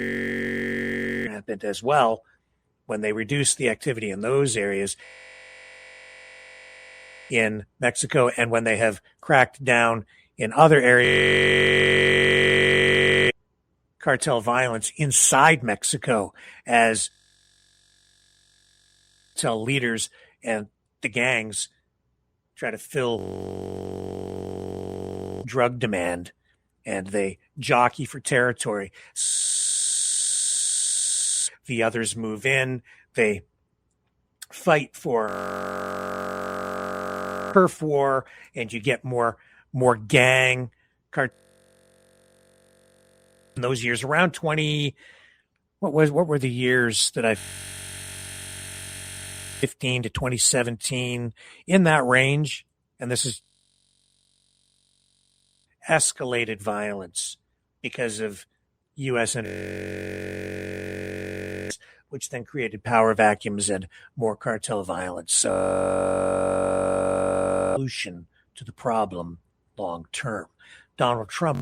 happened as well when they reduced the activity in those areas in Mexico, and when they have cracked down in other areas, cartel violence inside Mexico as cartel leaders and the gangs try to fill drug demand, and they jockey for territory. The others move in, they fight for turf war, and you get more gang cartel. In those years, around 20, what were the years that I 15 to 2017, in that range, and this is escalated violence because of U.S. which then created power vacuums and more cartel violence. Solution to the problem long term. Donald Trump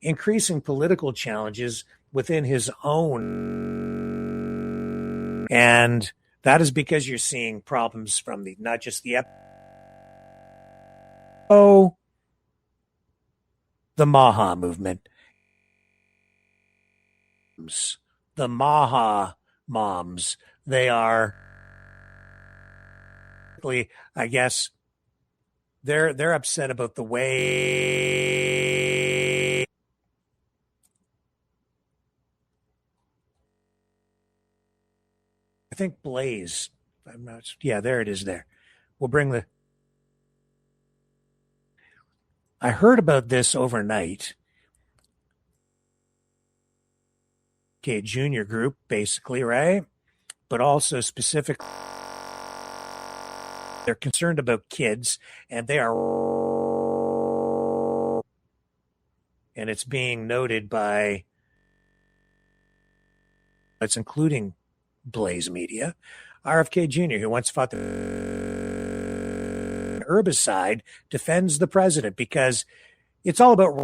increasing political challenges within his own, and that is because you're seeing problems from the not just the the Maha movement, the Maha moms. They are, I guess, they're upset about the way I think Blaze. I'm not. Yeah, there it is. There, we'll bring the. I heard about this overnight. Okay, junior group, basically, right? But also specifically, they're concerned about kids, and they are, and it's being noted by, it's including Blaze Media, RFK Jr., who once fought the herbicide, defends the president because it's all about.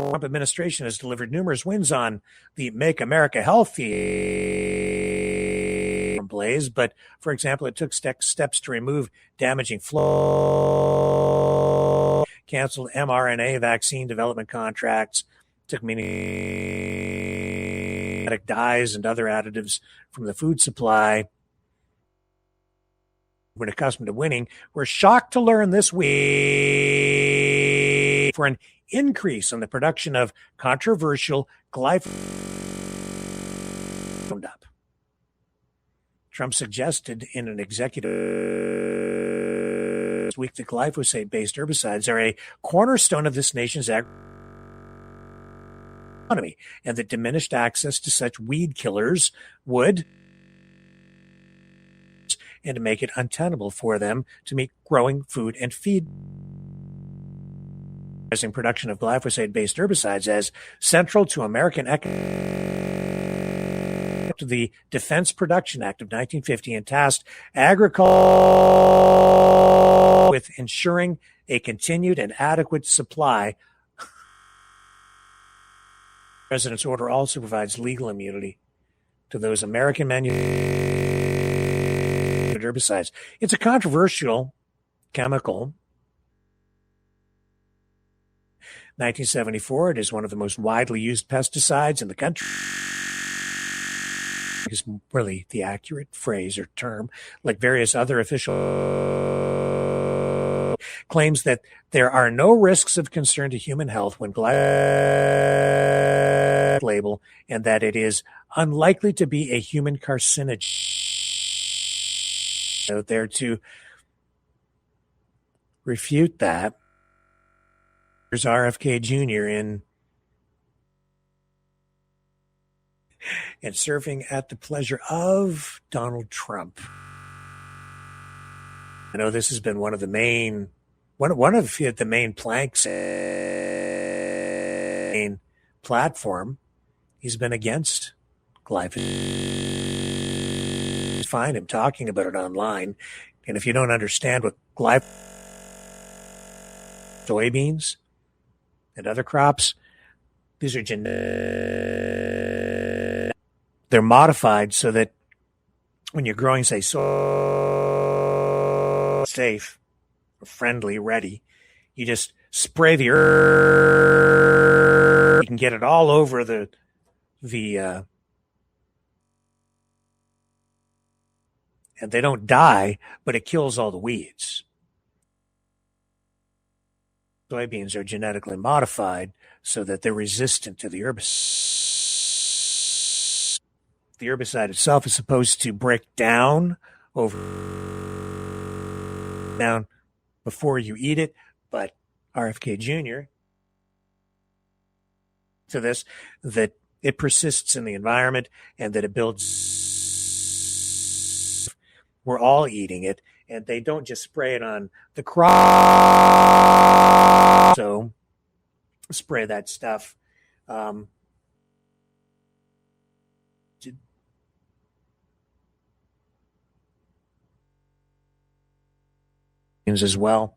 Trump administration has delivered numerous wins on the Make America Healthy from Blaze, but for example, it took steps to remove damaging flow, canceled mRNA vaccine development contracts, took meaning dyes and other additives from the food supply. We're accustomed to winning. We're shocked to learn this week for an increase in the production of controversial glyphosate. Trump suggested in an executive this week that glyphosate-based herbicides are a cornerstone of this nation's economy, and that diminished access to such weed killers would, and to make it untenable for them to meet growing food and feed production of glyphosate-based herbicides as central to American economic, to the Defense Production Act of 1950, and tasked agriculture with ensuring a continued and adequate supply President's order also provides legal immunity to those American manufactured herbicides. It's a controversial chemical. 1974, it is one of the most widely used pesticides in the country. Is really the accurate phrase or term, like various other official claims that there are no risks of concern to human health when glyphosate label, and that it is unlikely to be a human carcinogen. Out there to refute that, there's RFK Jr. and surfing at the pleasure of Donald Trump. I know this has been one of the main planks main platform. He's been against glyphosate. Find him talking about it online. And if you don't understand what soybeans and other crops, these are they're modified so that when you're growing, say, soy safe, friendly, ready, you just spray the herb. You can get it all over the and they don't die, but it kills all the weeds. Soybeans are genetically modified so that they're resistant to the herbicide. The herbicide itself is supposed to break down before you eat it, but RFK Jr. to this, that it persists in the environment and that it builds. We're all eating it, and they don't just spray it on the crop. So spray that stuff. As well,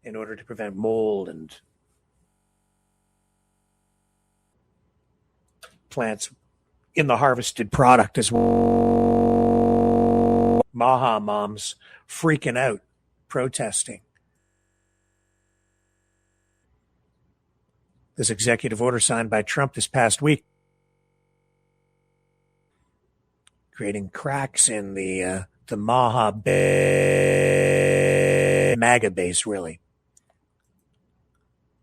in order to prevent mold and plants in the harvested product as well. Maha moms freaking out, protesting. This executive order signed by Trump this past week, creating cracks in the Maha MAGA base, really.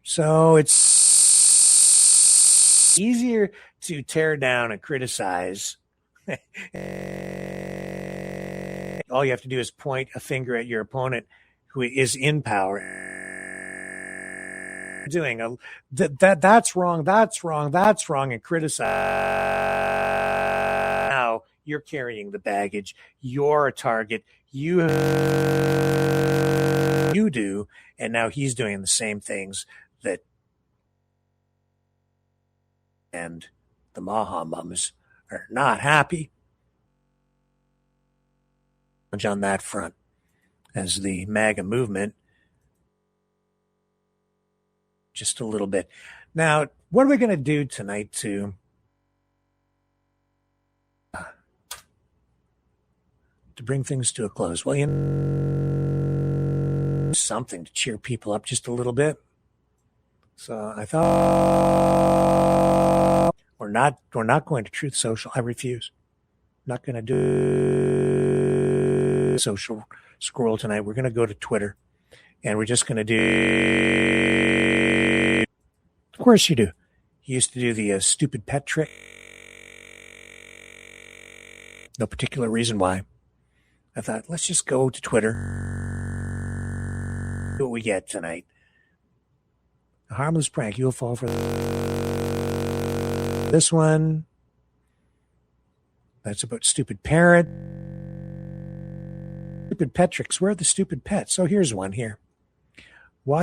So it's easier to tear down and criticize. All you have to do is point a finger at your opponent who is in power. That's wrong, and criticize. Now you're carrying the baggage. You're a target. You do, and now he's doing the same things that, and the Maha mums are not happy on that front as the MAGA movement. Just a little bit. Now, what are we going to do tonight to bring things to a close? Well, something to cheer people up just a little bit. So I thought we're not going to Truth Social. I refuse. Not going to do social scroll tonight. We're going to go to Twitter, and we're just going to do. Of course, you do. You used to do the stupid pet trick. No particular reason why. I thought, let's just go to Twitter. See what we get tonight. A harmless prank. You'll fall for this one. That's about stupid parrot. Stupid pet tricks. Where are the stupid pets? So here's one here. Why?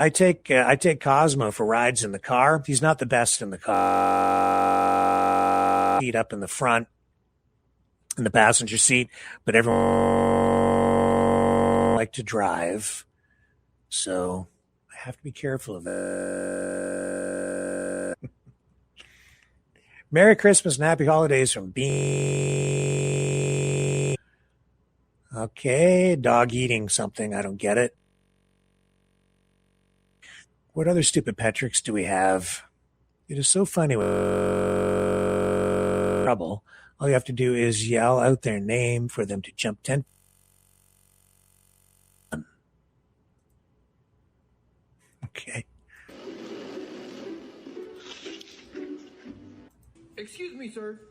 I take Cosmo for rides in the car. He's not the best in the car. Feet up in the front, in the passenger seat, but everyone like to drive, so I have to be careful of that. Merry Christmas and Happy Holidays from B. Okay, dog eating something. I don't get it. What other stupid pet tricks do we have? It is so funny with trouble. All you have to do is yell out their name for them to jump 10. Okay. Excuse me, sir.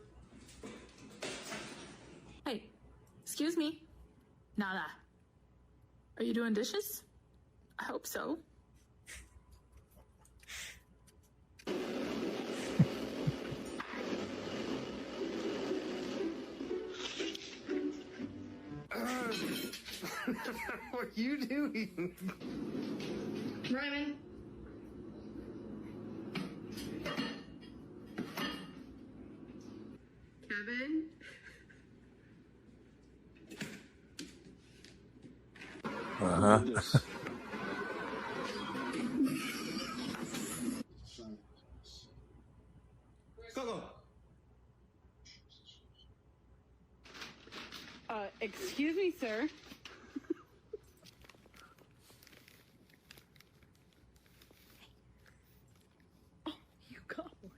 Hey, excuse me. Nada. Are you doing dishes? I hope so. What are you doing? Raymond. Kevin. Go. Excuse me, sir. Oh, you got one.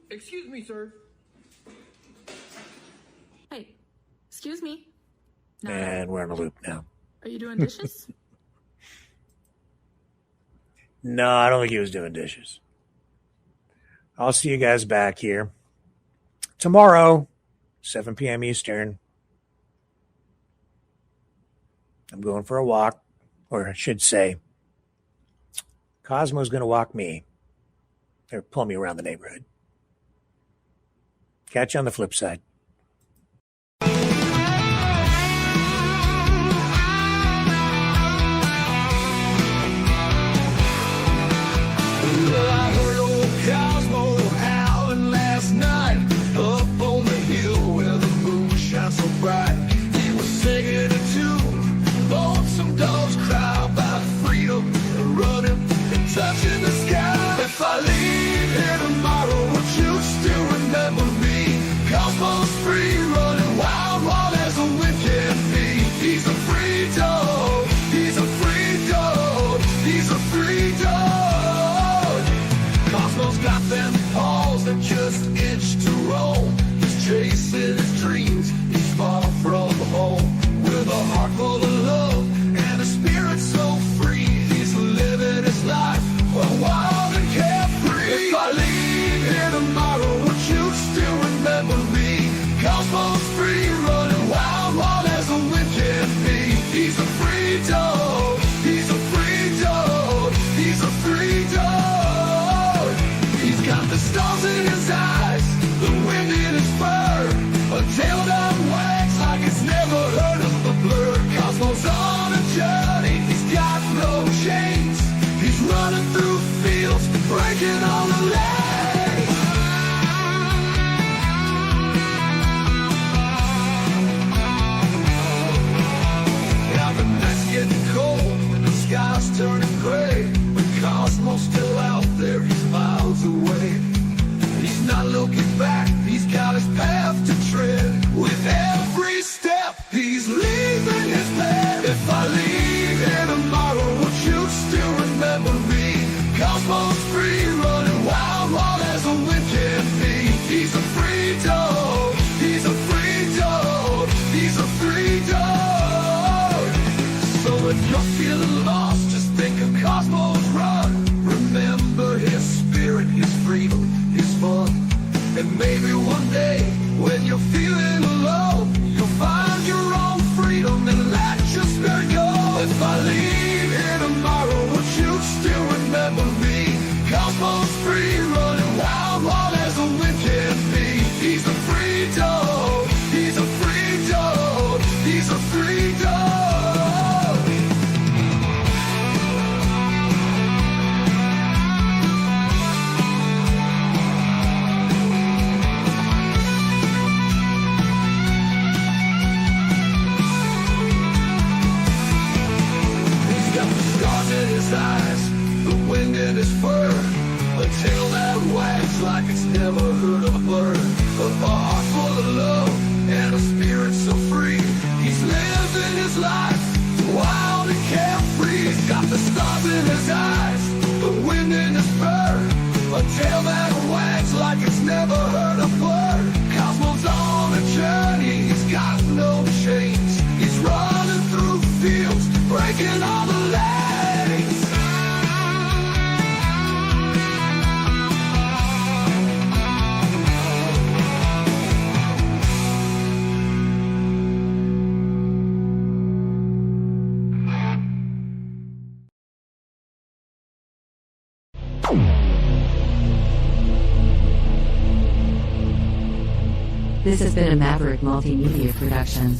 Excuse me, sir. Hey, excuse me. And we're in a loop now. Are you doing dishes? No, I don't think he was doing dishes. I'll see you guys back here tomorrow, 7 p.m. Eastern. I'm going for a walk, or I should say, Cosmo's going to walk me, or pull me around the neighborhood. Catch you on the flip side. I heard old Cosmo howling last night up on the hill where the moon shines so bright. He was singing a tune, lonesome dogs cry about freedom, running and touching the sky. If I leave here tomorrow, would you still remember me? Cosmo's free, running wild, wild as the wind can be. He's a free dog, he's a free dog, he's a free dog. Cosmo's got them paws that just itch to roam. He's chasing his dreams, he's far from home. With a heart full of love and a spirit so free, he's living his life wild and carefree. If I leave here tomorrow, would you still remember me? Cosmo's free, running wild, wild as the wind can be. He's a free dog, he's a free dog, he's a free dog. He's got the stars in his eyes, the wind in his fur, a tail that wags like it's never heard of a blur. Cosmo's on a journey, he's got no chains. He's running through fields, breaking all the lanes. Now the night's getting cold, the sky's turning gray, but Cosmo's still out there, he's miles away. He's not looking back, he's got his path to tread. With every step, he's leaving his bed. If I leave here tomorrow, would you still remember me? Cosmo's free, running wild, wild as the wind can be. He's a free dog, he's a free dog, he's a free dog. So if you're feeling lost, just think of Cosmo's run. Remember his spirit, his freedom, his fun. And maybe one day, when you're feeling alone, you'll find your own freedom and let your spirit go. If I leave here tomorrow, would you still remember me? living in despair, a tail that wags like it's never heard a word. Cosmo's on a journey, he's got no chains. He's running through fields, breaking all the lanes. This has been a Maverick Multimedia production.